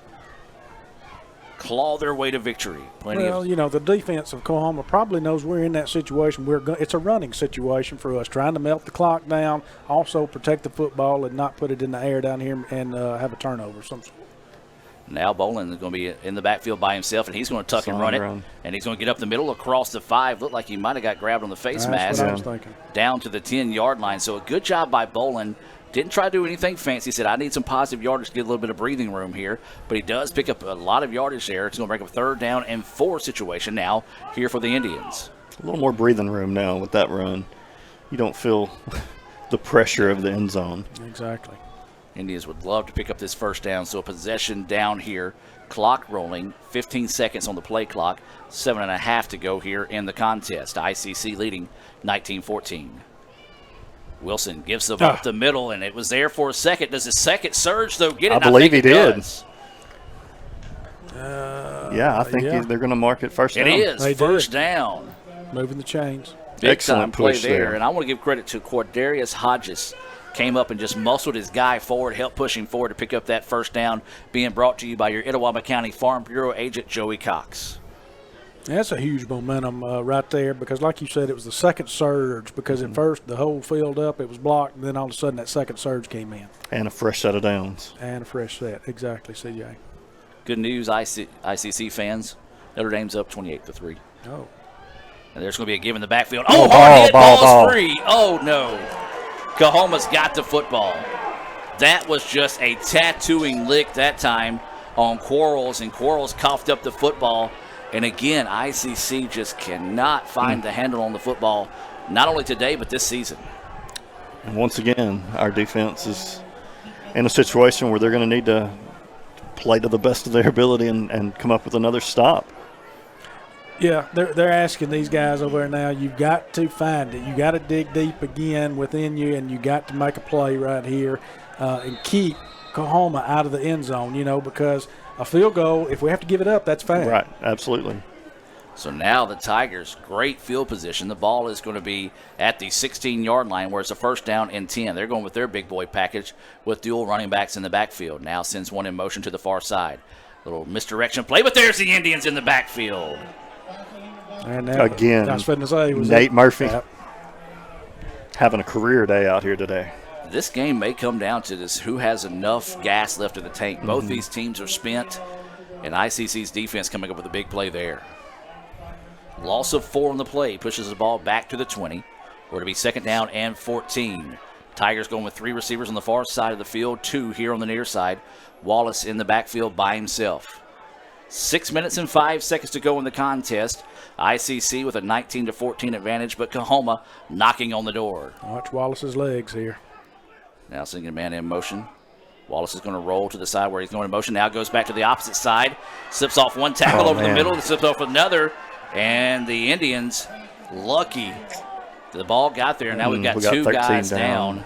claw their way to victory. The defense of Coahoma probably knows we're in that situation. It's a running situation for us, trying to melt the clock down, also protect the football and not put it in the air down here and have a turnover. Now Bolin is going to be in the backfield by himself, and he's going to tuck and run it. And he's going to get up the middle across the 5. Looked like he might have got grabbed on the face mask. That's what I was thinking. Down to the 10-yard line. So a good job by Bolin. Didn't try to do anything fancy. He said, I need some positive yardage to get a little bit of breathing room here. But he does pick up a lot of yardage there. It's going to break up a third down and 4 situation now here for the Indians. A little more breathing room now with that run. You don't feel the pressure of the end zone. Exactly. Indians would love to pick up this first down. So a possession down here. Clock rolling. 15 seconds on the play clock. 7.5 to go here in the contest. ICC leading 19-14. Wilson gives it up the middle, and it was there for a second. Does the second surge, though, get it? I believe he did. I think they're going to mark it first down. It is. First down. Moving the chains. Big time play there. And I want to give credit to Cordarius Hodges. Came up and just muscled his guy forward, helped push him forward to pick up that first down, being brought to you by your Itawamba County Farm Bureau agent, Joey Cox. That's a huge momentum right there because, like you said, it was the second surge because at first the hole filled up, it was blocked, and then all of a sudden that second surge came in. And a fresh set of downs. And a fresh set, exactly, CJ. Good news, ICC fans. Notre Dame's up 28-3. Oh. And there's going to be a give in the backfield. Oh, hard hit, ball's free. Oh, no. Coahoma's got the football. That was just a tattooing lick that time on Quarles, and Quarles coughed up the football. And again, ICC just cannot find the handle on the football, not only today, but this season. And once again, our defense is in a situation where they're going to need to play to the best of their ability and come up with another stop. Yeah, they're asking these guys over there now, you've got to find it. You got to dig deep again within you, and you got to make a play right here and keep Coahoma out of the end zone, because a field goal, if we have to give it up, that's fine. Right, absolutely. So now the Tigers, great field position. The ball is going to be at the 16-yard line where it's a first down and 10. They're going with their big boy package with dual running backs in the backfield. Now sends one in motion to the far side. Little misdirection play, but there's the Indians in the backfield. And now, again, I was going to say, Nate Murphy having a career day out here today. This game may come down to this who has enough gas left in the tank. Both these teams are spent, and ICC's defense coming up with a big play there. Loss of 4 on the play pushes the ball back to the 20. We're to be second down and 14. Tigers going with 3 receivers on the far side of the field, 2 here on the near side. Wallace in the backfield by himself. 6 minutes and 5 seconds to go in the contest. ICC with a 19-14 advantage, but Coahoma knocking on the door. Watch Wallace's legs here. Now sending a man in motion. Wallace is going to roll to the side where he's going in motion. Now goes back to the opposite side. Slips off one tackle over the middle. Slips off another. And the Indians, lucky the ball got there. Now we've got 2 guys down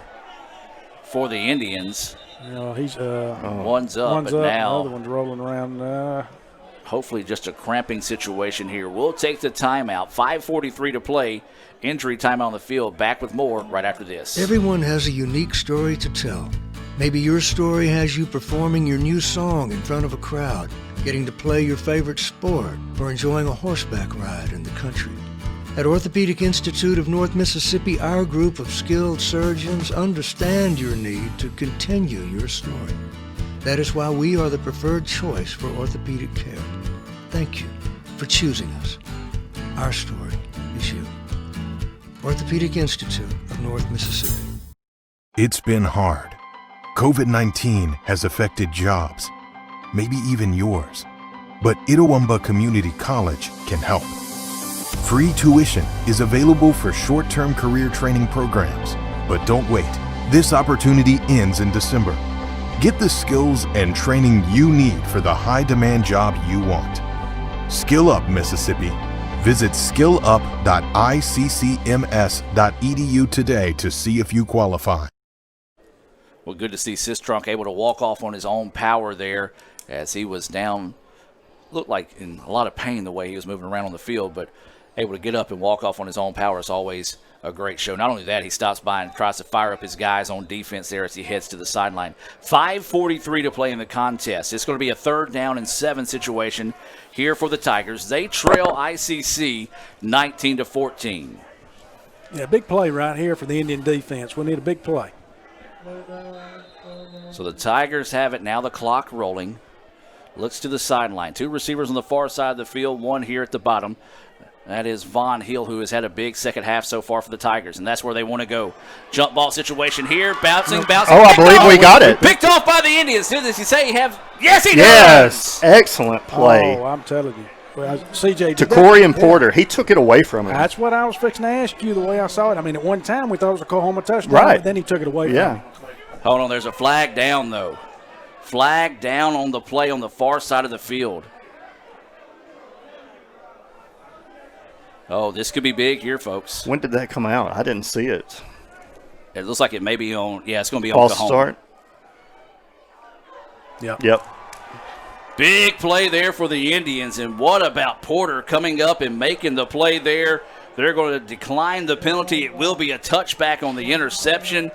for the Indians. He's one's up, but now the other one's rolling around. Hopefully just a cramping situation here. We'll take the timeout. 5:43 to play. Injury time on the field. Back with more right after this. Everyone has a unique story to tell. Maybe your story has you performing your new song in front of a crowd, getting to play your favorite sport, or enjoying a horseback ride in the country. At Orthopedic Institute of North Mississippi, our group of skilled surgeons understand your need to continue your story. That is why we are the preferred choice for orthopedic care. Thank you for choosing us. Our story is you. Orthopedic Institute of North Mississippi. It's been hard. COVID-19 has affected jobs, maybe even yours. But Itawamba Community College can help. Free tuition is available for short-term career training programs. But don't wait. This opportunity ends in December. Get the skills and training you need for the high-demand job you want. Skill Up, Mississippi. Visit skillup.iccms.edu today to see if you qualify. Well, good to see Sistrunk able to walk off on his own power there as he was down, looked like in a lot of pain the way he was moving around on the field, but able to get up and walk off on his own power is always a great show. Not only that, he stops by and tries to fire up his guys on defense there as he heads to the sideline. 5:43 to play in the contest. It's going to be a 3rd down and 7 situation here for the Tigers. They trail ICC 19-14. Yeah, big play right here for the Indian defense. We need a big play. So the Tigers have it now, the clock rolling. Looks to the sideline. 2 receivers on the far side of the field, 1 here at the bottom. That is Von Hill, who has had a big second half so far for the Tigers, and that's where they want to go. Jump ball situation here, bouncing. Oh, I believe we got it. Picked off by the Indians. Does he say have? Yes, he Yes, does. excellent play. Oh, I'm telling you. Well, CJ, To Corey and Porter, he took it away from him. That's what I was fixing to ask you the way I saw it. I mean, at one time we thought it was a Coahoma touchdown, Right. but then he took it away from him. Hold on, there's a flag down, though. Flag down on the play on the far side of the field. Oh, this could be big here, folks. When did that come out? I didn't see it. It looks like it may be on, yeah, it's going to be on False Coahoma. start? Yep. Big play there for the Indians, and what about Porter coming up and making the play there? They're going to decline the penalty. It will be a touchback on the interception.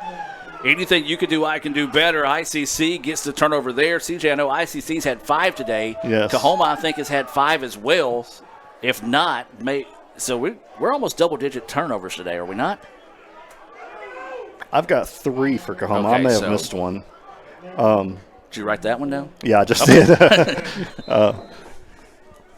Anything you can do, I can do better. ICC gets the turnover there. CJ, I know ICC's had 5 today. Yes. Coahoma, I think, has had 5 as well. If not, so we're almost double-digit turnovers today, are we not? I've got 3 for Coahoma. Okay, I may have so- missed one. Did you write that one down? Yeah, I just Okay. did.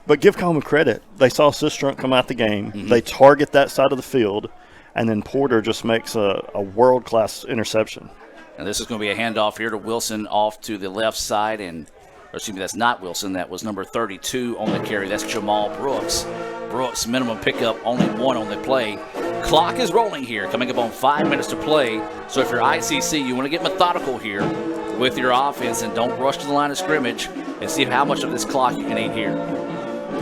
But give Coahoma credit. They saw Sistrunk come out the game. Mm-hmm. They target that side of the field, and then Porter just makes a world-class interception. And this is going to be a handoff here to Wilson off to the left side. Or excuse me, that's not Wilson. That was number 32 on the carry. That's Jamal Brooks. Brooks, minimum pickup, only 1 on the play. Clock is rolling here, coming up on 5 minutes to play. So if you're ICC, you want to get methodical here with your offense and don't rush to the line of scrimmage and see how much of this clock you can eat here.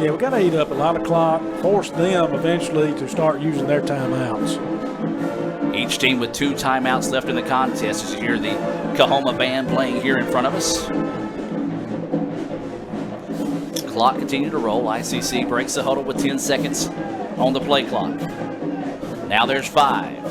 Yeah, we got to eat up a lot of clock, force them eventually to start using their timeouts. Each team with 2 timeouts left in the contest. As you hear the Coahoma band playing here in front of us. Clock continued to roll. ICC breaks the huddle with 10 seconds on the play clock. Now there's 5.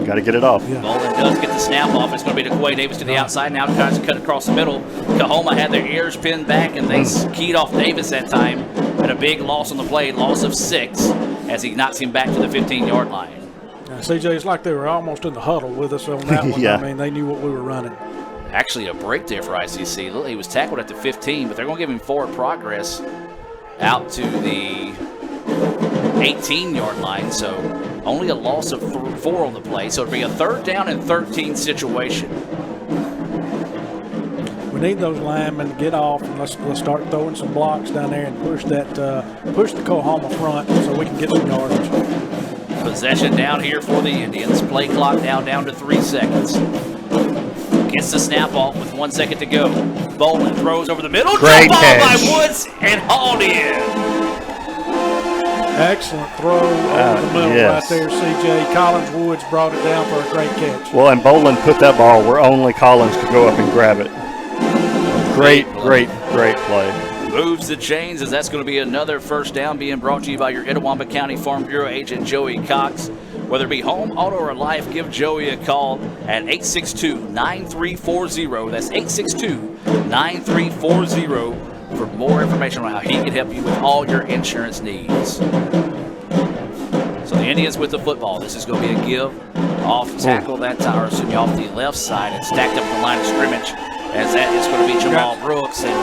Got to get it off. Bolden does get the snap off. It's going to be to Quay Davis to the outside. Now tries to cut across the middle. Coahoma had their ears pinned back, and they keyed off Davis that time. And a big loss on the play, loss of 6, as he knocks him back to the 15-yard line. Now, CJ, it's like they were almost in the huddle with us on that one. Yeah. I mean, they knew what we were running. Actually, a break there for ICC. Look, he was tackled at the 15, but they're going to give him forward progress out to the 18-yard line. So only a loss of 4 on the play. So it'll be a 3rd down and 13 situation. We need those linemen to get off and let's start throwing some blocks down there and push the Coahoma front so we can get some yardage. Possession down here for the Indians. Play clock now down to 3 seconds. Gets the snap off with 1 second to go. Bolden throws over the middle. Great Jump ball catch. by Woods and hauled in. Excellent throw over the middle yes. right there, CJ. Collins Woods brought it down for a great catch. Well, and Bolin put that ball where only Collins could go up and grab it. Great play. Moves the chains, as that's going to be another 1st down being brought to you by your Itawamba County Farm Bureau agent, Joey Cox. Whether it be home, auto, or life, give Joey a call at 862-9340. That's 862-9340 for more information on how he can help you with all your insurance needs. So the Indians with the football. This is going to be a give off tackle that time, or excuse me, off the left side and stacked up the line of scrimmage, as that is going to be Jamal Brooks. And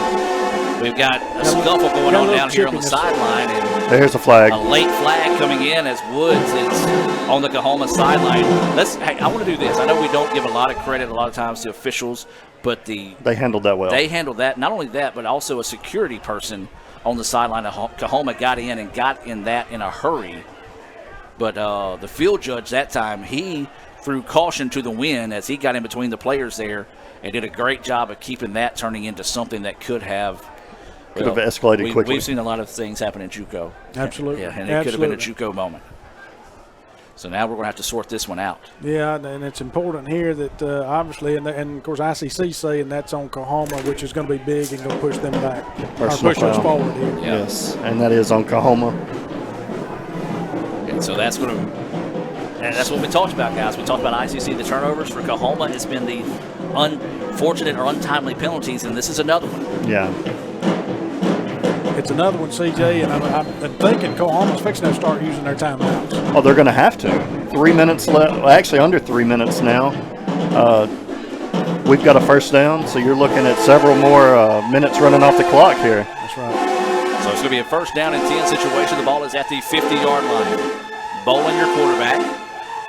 we've got a scuffle going on down here on the sideline. And there's a flag. A late flag coming in as Woods is on the Coahoma sideline. Hey, I want to do this. I know we don't give a lot of credit a lot of times to officials, but they handled that well. They handled that. Not only that, but also a security person on the sideline. Coahoma got in that in a hurry. But the field judge that time, he threw caution to the wind as he got in between the players there and did a great job of keeping that turning into something that could have escalated quickly. We've seen a lot of things happen in JUCO. Absolutely. Yeah, and it could have been a JUCO moment. So now we're going to have to sort this one out. Yeah, and it's important here that obviously, and of course ICC saying that's on Coahoma, which is going to be big and going to push them back, or push us forward here. Yeah. Yes, and that is on Coahoma. And so that's going to, and that's what we talked about, guys. We talked about ICC, the turnovers for Coahoma. It's been the unfortunate or untimely penalties, and this is another one. Yeah. It's another one, CJ, and I'm thinking Coahoma's fixing to start using their timeouts. Oh, they're going to have to. 3 minutes left. Well, actually, under 3 minutes now. We've got a first down, so you're looking at several more minutes running off the clock here. That's right. So it's going to be a first down and 10 situation. The ball is at the 50-yard line. Bowling, your quarterback.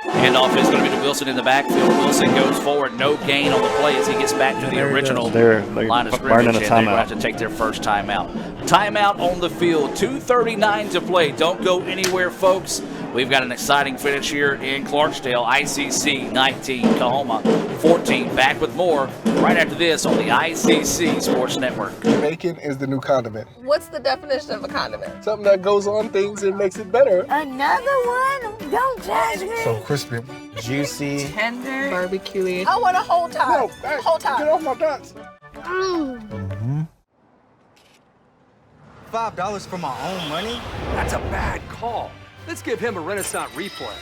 Handoff is going to be to Wilson in the backfield. Wilson goes forward. No gain on the play as he gets back to the original line of scrimmage. And they're going to have to take their first timeout. Timeout on the field. 2:39 to play. Don't go anywhere, folks. We've got an exciting finish here in Clarksdale. ICC 19, Coahoma 14. Back with more right after this on the ICC Sports Network. Bacon is the new condiment. What's the definition of a condiment? Something that goes on things and makes it better. Another one? Don't judge me. So crispy. Juicy. Tender. Barbecue. I want a whole time. No, hey, whole time. Get off my nuts. $5 for my own money? That's a bad call. Let's give him a Renaissance replay.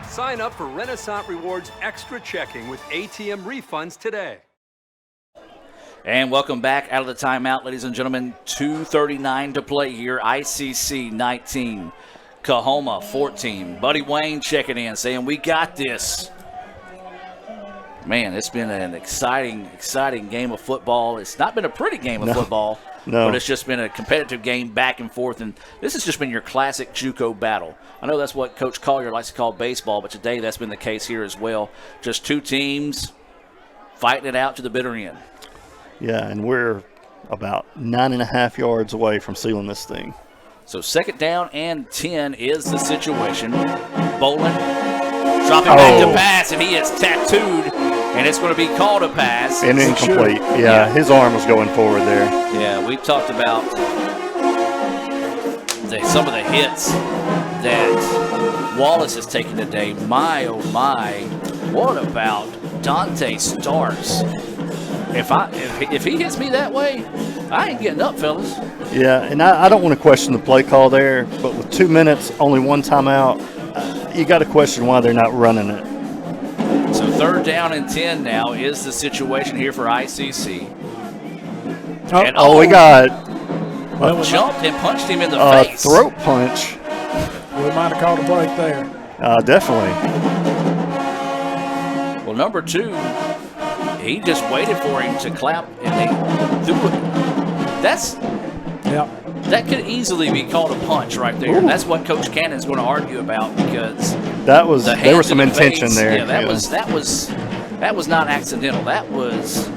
Sign up for Renaissance Rewards Extra Checking with ATM refunds today. And welcome back out of the timeout, ladies and gentlemen. 2:39 to play here. ICC 19, Coahoma 14. Buddy Wayne checking in, saying we got this. Man, it's been an exciting game of football. It's not been a pretty game of football, but it's just been a competitive game back and forth. And this has just been your classic JUCO battle. I know that's what Coach Collier likes to call baseball, but today that's been the case here as well. Just two teams fighting it out to the bitter end. Yeah, and we're about 9.5 yards away from sealing this thing. So second down and 10 is the situation. Bolin dropping back to pass, and he is tattooed, and it's going to be called a pass. And incomplete. Yeah, his arm was going forward there. Yeah, we've talked about some of the hits that Wallace has taken today. My, oh my, what about Dante Starks? If he hits me that way, I ain't getting up, fellas. Yeah, and I don't want to question the play call there, but with 2 minutes, only one timeout, you got to question why they're not running it. So third down and 10 now is the situation here for ICC. And, we got jumped and punched him in the face. Throat punch. We might have called a break there. Definitely. Well, number two, he just waited for him to clap, and they threw it. That could easily be called a punch right there. And that's what Coach Cannon's going to argue about, because there was some intention there. Yeah, that was not accidental. That was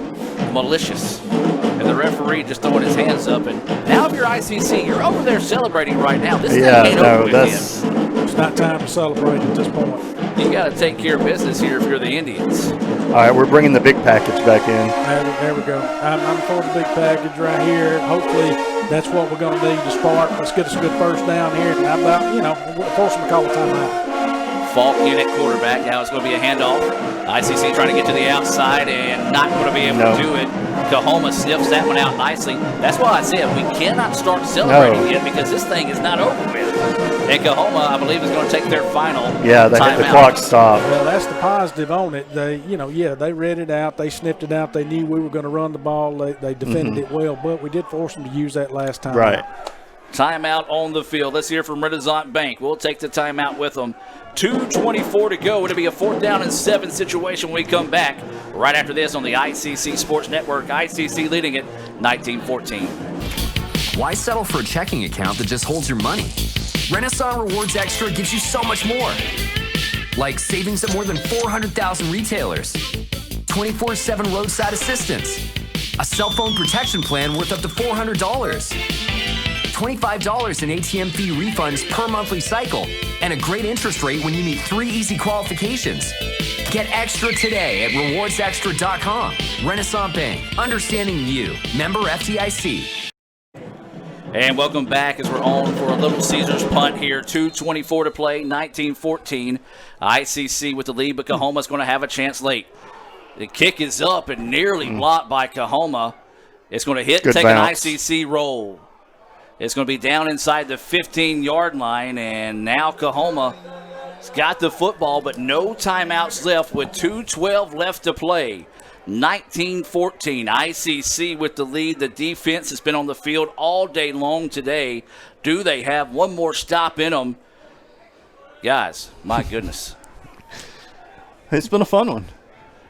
malicious. And the referee just throwing his hands up. And now if you're ICC, you're over there celebrating right now. This thing ain't over with yet. It's not time to celebrate at this point. You got to take care of business here if you're the Indians. All right, we're bringing the big package back in. There we go. I'm for the big package right here. Hopefully that's what we're going to need to spark. Let's get us a good first down here. And how about, force them to call a timeout. Falk in at quarterback. Now it's going to be a handoff. ICC trying to get to the outside and not going to be able to do it. Coahoma sniffs that one out nicely. That's why I said we cannot start celebrating yet, because this thing is not over with. And Coahoma, I believe, is going to take their final timeout. The clock stopped. Well, that's the positive on it. They, they read it out. They sniffed it out. They knew we were going to run the ball. They defended it well, but we did force them to use that last time. Right. Timeout on the field. Let's hear from Renaissance Bank. We'll take the timeout with them. 2:24 to go. It'll be a 4th down and 7 situation when we come back right after this on the ICC Sports Network. ICC leading it 19-14. Why settle for a checking account that just holds your money? Renaissance Rewards Extra gives you so much more. Like savings at more than 400,000 retailers, 24/7 roadside assistance, A cell phone protection plan worth up to $400. $25 in ATM fee refunds per monthly cycle. And a great interest rate when you meet 3 easy qualifications. Get extra today at rewardsextra.com. Renaissance Bank. Understanding you. Member FDIC. And welcome back as we're on for a Little Caesars punt here. 2:24 to play, 19-14. ICC with the lead, but Coahoma's going to have a chance late. The kick is up and nearly blocked by Coahoma. It's going to hit, take bounce. an ICC roll. It's going to be down inside the 15-yard line, and now Coahoma's got the football, but no timeouts left with 2:12 left to play. 19-14, ICC with the lead. The defense has been on the field all day long today. Do they have one more stop in them? Guys, my goodness. It's been a fun one.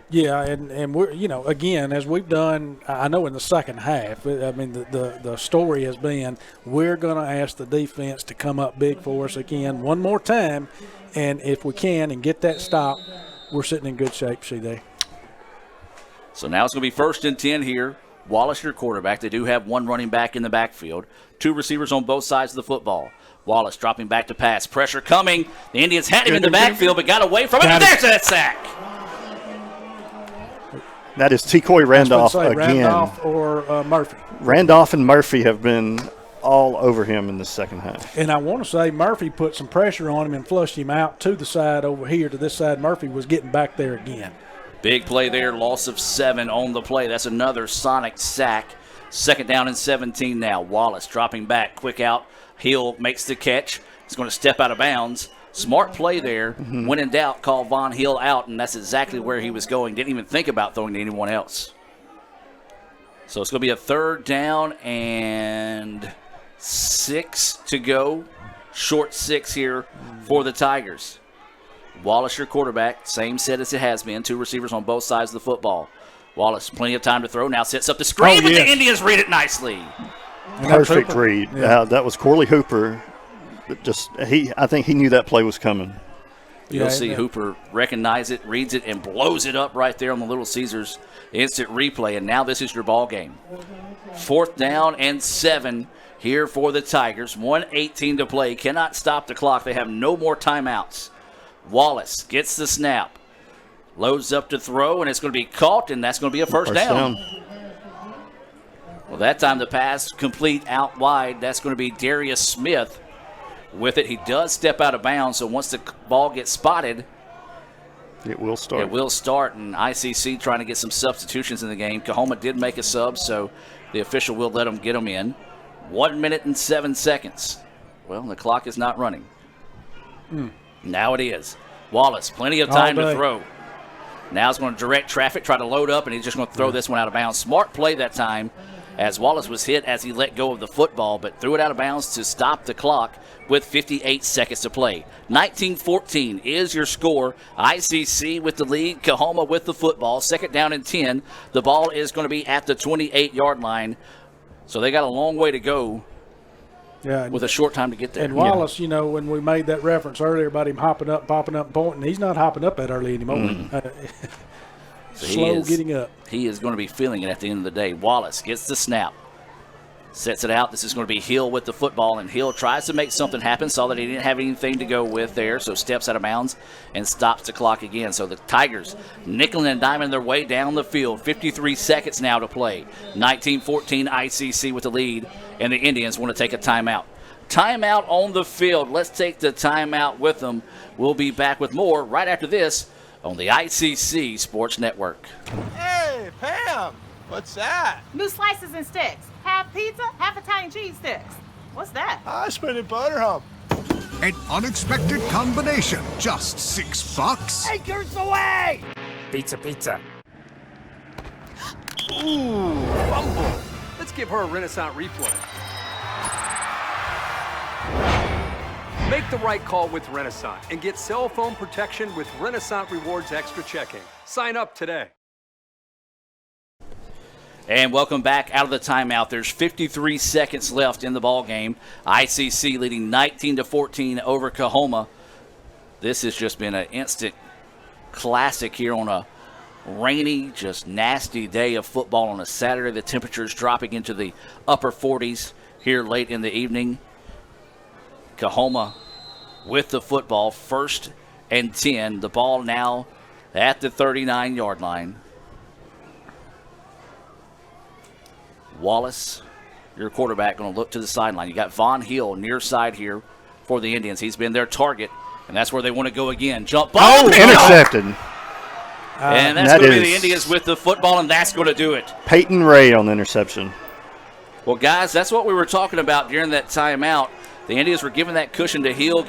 Yeah, and we're, again, as we've done, I know in the second half, I mean, the story has been we're going to ask the defense to come up big for us again one more time, and if we can and get that stop, we're sitting in good shape, C.D. So now it's going to be 1st and 10 here. Wallace, your quarterback. They do have one running back in the backfield. 2 receivers on both sides of the football. Wallace dropping back to pass. Pressure coming. The Indians had him in the backfield, but got away from it. And there's that sack. That is T-Coy Randolph again. Randolph or Murphy. Randolph and Murphy have been all over him in the second half. And I want to say Murphy put some pressure on him and flushed him out to the side over here. To this side, Murphy was getting back there again. Big play there, loss of 7 on the play. That's another sonic sack. 2nd down and 17 now. Wallace dropping back, quick out. Hill makes the catch. He's going to step out of bounds. Smart play there. When in doubt, call Von Hill out, and that's exactly where he was going. Didn't even think about throwing to anyone else. So it's going to be a 3rd down and 6 to go. Short 6 here for the Tigers. Wallace, your quarterback, same set as it has been. 2 receivers on both sides of the football. Think plenty of time to throw. Now sets up the screen, but the Indians read it nicely. Perfect read. Yeah. That was Corley Hooper. I think he knew that play was coming. You'll see Hooper recognize it, reads it, and blows it up right there on the Little Caesars instant replay. And now this is your ball game. 4th down and 7 here for the Tigers. 1:18 to play. Cannot stop the clock. They have no more timeouts. Wallace gets the snap, loads up to throw, and it's going to be caught, and that's going to be a first down. Well, that time the pass complete out wide. That's going to be Darius Smith with it. He does step out of bounds, so once the ball gets spotted, it will start. It will start, and ICC trying to get some substitutions in the game. Coahoma did make a sub, so the official will let them get them in. 1 minute and 7 seconds. Well, the clock is not running. Now it is. Wallace, plenty of time to throw. Now it's going to direct traffic, try to load up, and he's just going to throw this one out of bounds. Smart play that time, as Wallace was hit as he let go of the football, but threw it out of bounds to stop the clock with 58 seconds to play. 19-14 is your score. ICC with the lead, Coahoma with the football. 2nd down and 10. The ball is going to be at the 28-yard line, so they got a long way to go. Yeah, with a short time to get there. And Wallace, when we made that reference earlier about him hopping up, popping up, and pointing, he's not hopping up that early anymore. So slow getting up. He is going to be feeling it at the end of the day. Wallace gets the snap, sets it out. This is going to be Hill with the football, and Hill tries to make something happen. Saw that he didn't have anything to go with there, so steps out of bounds and stops the clock again. So the Tigers nickel and diming their way down the field. 53 seconds now to play. 19-14 ICC with the lead, and the Indians want to take a timeout. Timeout on the field. Let's take the timeout with them. We'll be back with more right after this on the ICC Sports Network. Hey, Pam, what's that? New slices and sticks. Half pizza, half Italian cheese sticks. What's that? I spent it butter hump. An unexpected combination. Just $6. Acres away! Pizza. Ooh, fumble. Let's give her a Renaissance replay. Make the right call with Renaissance and get cell phone protection with Renaissance Rewards Extra Checking. Sign up today. And welcome back out of the timeout. There's 53 seconds left in the ball game. ICC leading 19-14 over Coahoma. This has just been an instant classic here on a rainy, just nasty day of football on a Saturday. The temperatures dropping into the upper 40s here late in the evening. Coahoma with the football, 1st and 10. The ball now at the 39-yard line. Wallace, your quarterback, going to look to the sideline. You got Von Hill near side here for the Indians. He's been their target, and that's where they want to go again. Jump ball. Oh, intercepted. And that's going to be the Indians with the football, and that's going to do it. Peyton Ray on the interception. Well, guys, that's what we were talking about during that timeout. The Indians were giving that cushion to Hill,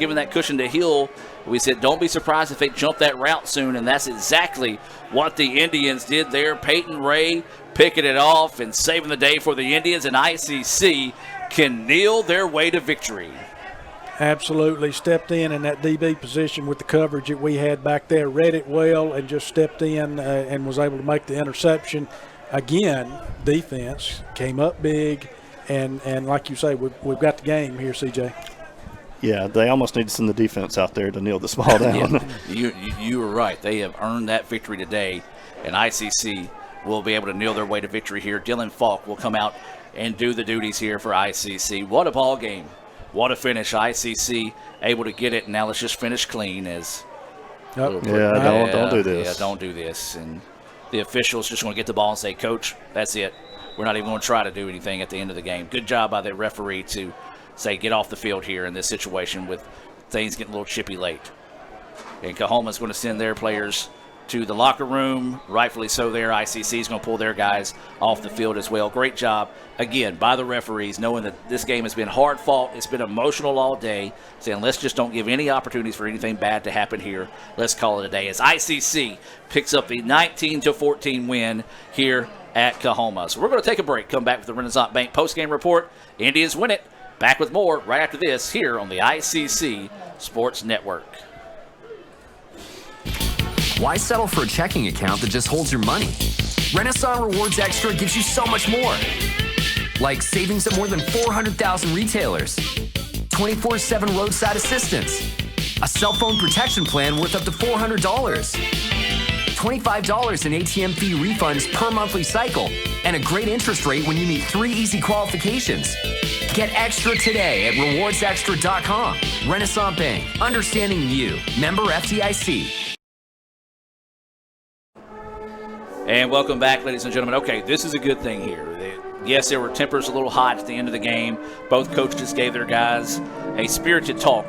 We said, don't be surprised if they jump that route soon, and that's exactly what the Indians did there. Peyton Ray picking it off and saving the day for the Indians, and ICC can kneel their way to victory. Absolutely. Stepped in that DB position with the coverage that we had back there, read it well, and just stepped in and was able to make the interception. Again, defense came up big, and like you say, we've got the game here, CJ. Yeah, they almost need to send the defense out there to kneel this ball down. Yeah, you were right. They have earned that victory today, and ICC will be able to kneel their way to victory here. Dylan Falk will come out and do the duties here for ICC. What a ball game. What a finish. ICC able to get it, and now let's just finish clean. Don't do this. Yeah, don't do this. And the officials just want to get the ball and say, Coach, that's it. We're not even going to try to do anything at the end of the game. Good job by the referee to say get off the field here in this situation with things getting a little chippy late. And Coahoma's going to send their players to the locker room, rightfully so there. ICC is going to pull their guys off the field as well. Great job, again, by the referees, knowing that this game has been hard fought. It's been emotional all day, saying let's just don't give any opportunities for anything bad to happen here. Let's call it a day as ICC picks up the 19-14 win here at Coahoma. So we're going to take a break, come back with the Renaissance Bank postgame report. Indians win it. Back with more right after this here on the ICC Sports Network. Why settle for a checking account that just holds your money? Renaissance Rewards Extra gives you so much more. Like savings at more than 400,000 retailers, 24/7 roadside assistance, a cell phone protection plan worth up to $400, $25 in ATM fee refunds per monthly cycle, and a great interest rate when you meet 3 easy qualifications. Get extra today at rewardsextra.com. Renaissance Bank, understanding you. Member FDIC. And welcome back, ladies and gentlemen. Okay, this is a good thing here. Yes, there were tempers a little hot at the end of the game. Both coaches gave their guys a spirited talk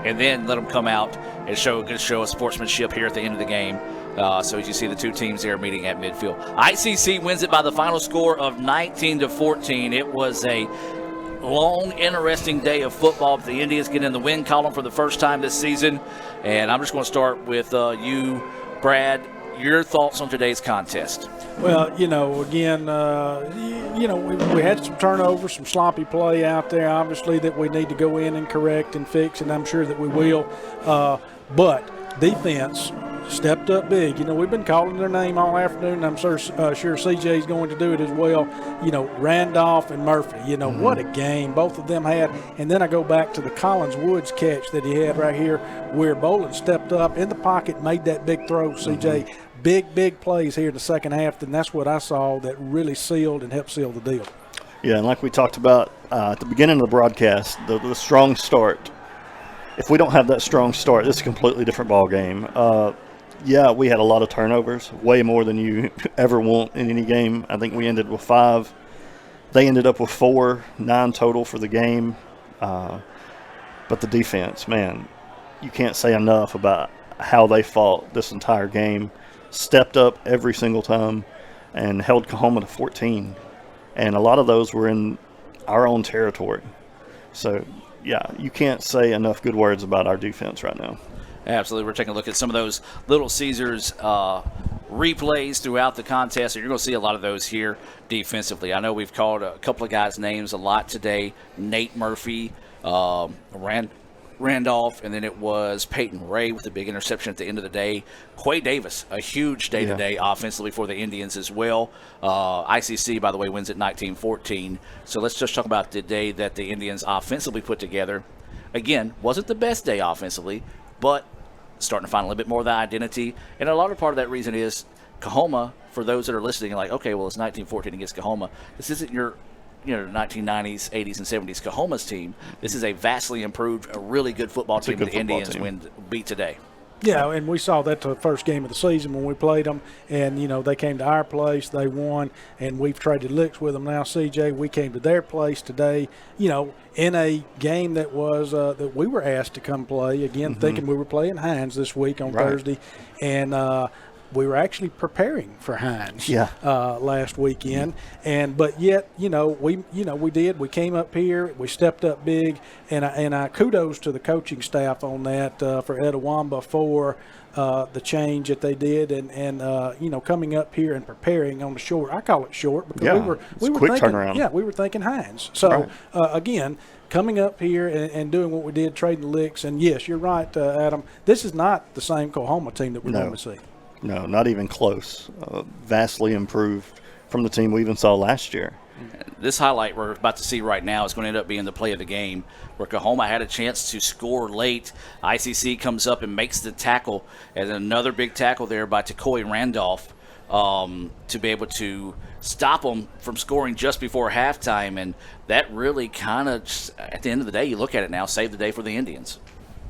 and then let them come out and show a good show of sportsmanship here at the end of the game. So as you see the two teams there meeting at midfield. ICC wins it by the final score of 19-14. It was a long, interesting day of football. The Indians get in the win column for the first time this season. And I'm just going to start with you, Brad. Your thoughts on today's contest? Well, again, we had some turnovers, some sloppy play out there, obviously, that we need to go in and correct and fix, and I'm sure that we will. But defense stepped up big. We've been calling their name all afternoon, and I'm sure CJ's going to do it as well. Randolph and Murphy, what a game both of them had. And then I go back to the Collins Woods catch that he had right here where Bolin stepped up in the pocket, made that big throw, CJ. Big plays here in the second half, and that's what I saw that really sealed and helped seal the deal. Yeah, and like we talked about at the beginning of the broadcast, the strong start. If we don't have that strong start, this is a completely different ball game. Yeah, we had a lot of turnovers, way more than you ever want in any game. I think we ended with 5. They ended up with 4, 9 total for the game. But the defense, man, you can't say enough about how they fought this entire game. Stepped up every single time and held Coahoma to 14. And a lot of those were in our own territory. So, yeah, you can't say enough good words about our defense right now. Absolutely. We're taking a look at some of those Little Caesars replays throughout the contest, and you're going to see a lot of those here defensively. I know we've called a couple of guys' names a lot today. Nate Murphy, Randolph, and then it was Peyton Ray with a big interception at the end of the day. Quay Davis, a huge day today offensively for the Indians as well. ICC, by the way, wins at 19-14. So let's just talk about the day that the Indians offensively put together. Again, wasn't the best day offensively, but starting to find a little bit more of the identity. And a lot of part of that reason is Coahoma, for those that are listening, like, okay, well, it's 1914 against Coahoma. This isn't your 1990s, 80s, and 70s Coahoma's team. This is a vastly improved, a really good football team that the Indians beat today. Yeah, and we saw that the first game of the season when we played them, and, they came to our place, they won, and we've traded licks with them now, CJ. We came to their place today, in a game that was that we were asked to come play, again, thinking we were playing Hines this week on Thursday, and we were actually preparing for Hines last weekend, but yet we came up here, we stepped up big, and I kudos to the coaching staff on that for Etowamba for the change that they did, and coming up here and preparing on the short. I call it short because we were quick thinking, turnaround. Yeah, we were thinking Hines. So again, coming up here and doing what we did, trading licks, and yes, you're right, Adam. This is not the same Coahoma team that we're going to see. No, not even close. Vastly improved from the team we even saw last year. This highlight we're about to see right now is going to end up being the play of the game, where Coahoma had a chance to score late. ICC comes up and makes the tackle, and another big tackle there by Tacoy Randolph to be able to stop them from scoring just before halftime. And that really kind of, at the end of the day, you look at it now, saved the day for the Indians.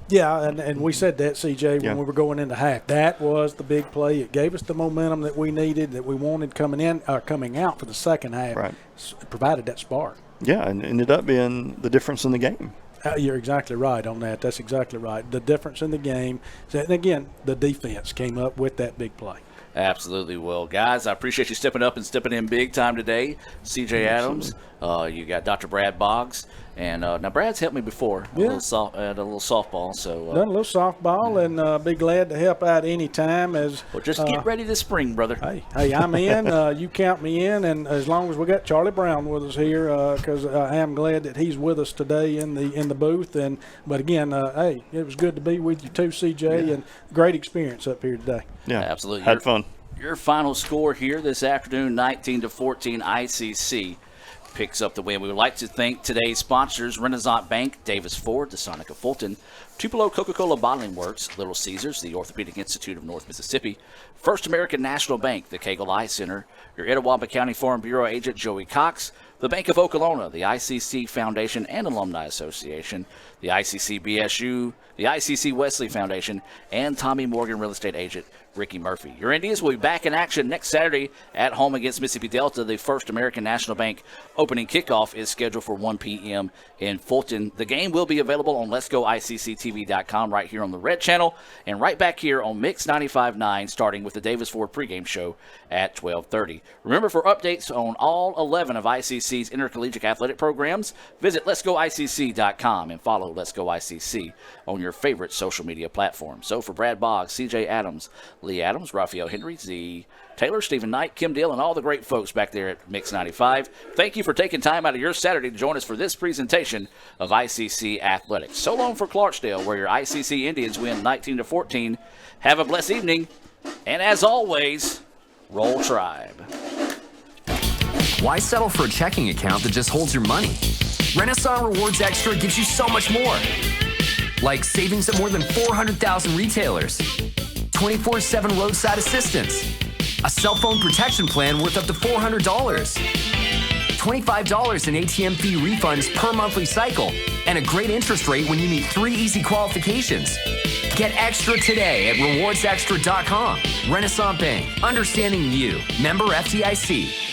Yeah, and we said that, CJ, when we were going into half. That was the big play. It gave us the momentum that we needed, that we wanted coming out for the second half. Right. It provided that spark. Yeah, and ended up being the difference in the game. You're exactly right on that. That's exactly right. The difference in the game. And, again, the defense came up with that big play. Absolutely. Well, guys, I appreciate you stepping up and stepping in big time today. CJ Adams, you got Dr. Brad Boggs, and now Brad's helped me before at a little softball. So done a little softball, and be glad to help out any time. Just get ready this spring, brother. Hey, I'm in. You count me in, and as long as we got Charlie Brown with us here, because I am glad that he's with us today in the booth. But again, hey, it was good to be with you too, CJ, and great experience up here today. Yeah, absolutely. Had fun. Your final score here this afternoon, 19-14, ICC picks up the win. We would like to thank today's sponsors, Renaissance Bank, Davis Ford, the Sonic of Fulton, Tupelo Coca-Cola Bottling Works, Little Caesars, the Orthopedic Institute of North Mississippi, First American National Bank, the Cagle Eye Center, your Etowamba County Farm Bureau agent, Joey Cox, the Bank of Okolona, the ICC Foundation and Alumni Association, the ICC BSU, the ICC Wesley Foundation, and Tommy Morgan Real Estate Agent, Ricky Murphy. Your Indians will be back in action next Saturday at home against Mississippi Delta. The First American National Bank opening kickoff is scheduled for 1 p.m. in Fulton. The game will be available on letsgoicctv.com right here on the Red Channel and right back here on Mix 95.9 starting with the Davis Ford pregame show at 12:30. Remember, for updates on all 11 of ICC's intercollegiate athletic programs, visit letsgoicc.com and follow Let's Go ICC on your favorite social media platform. So for Brad Boggs, CJ Adams, Lee Adams, Raphael Henry, Z. Taylor, Stephen Knight, Kim Deal, and all the great folks back there at Mix 95. Thank you for taking time out of your Saturday to join us for this presentation of ICC Athletics. So long for Clarksdale, where your ICC Indians win 19-14. Have a blessed evening, and as always, Roll Tribe. Why settle for a checking account that just holds your money? Renaissance Rewards Extra gives you so much more. Like savings at more than 400,000 retailers, 24/7 roadside assistance, a cell phone protection plan worth up to $400, $25 in ATM fee refunds per monthly cycle, and a great interest rate when you meet 3 easy qualifications. Get extra today at rewardsextra.com. Renaissance Bank, understanding you. Member FDIC.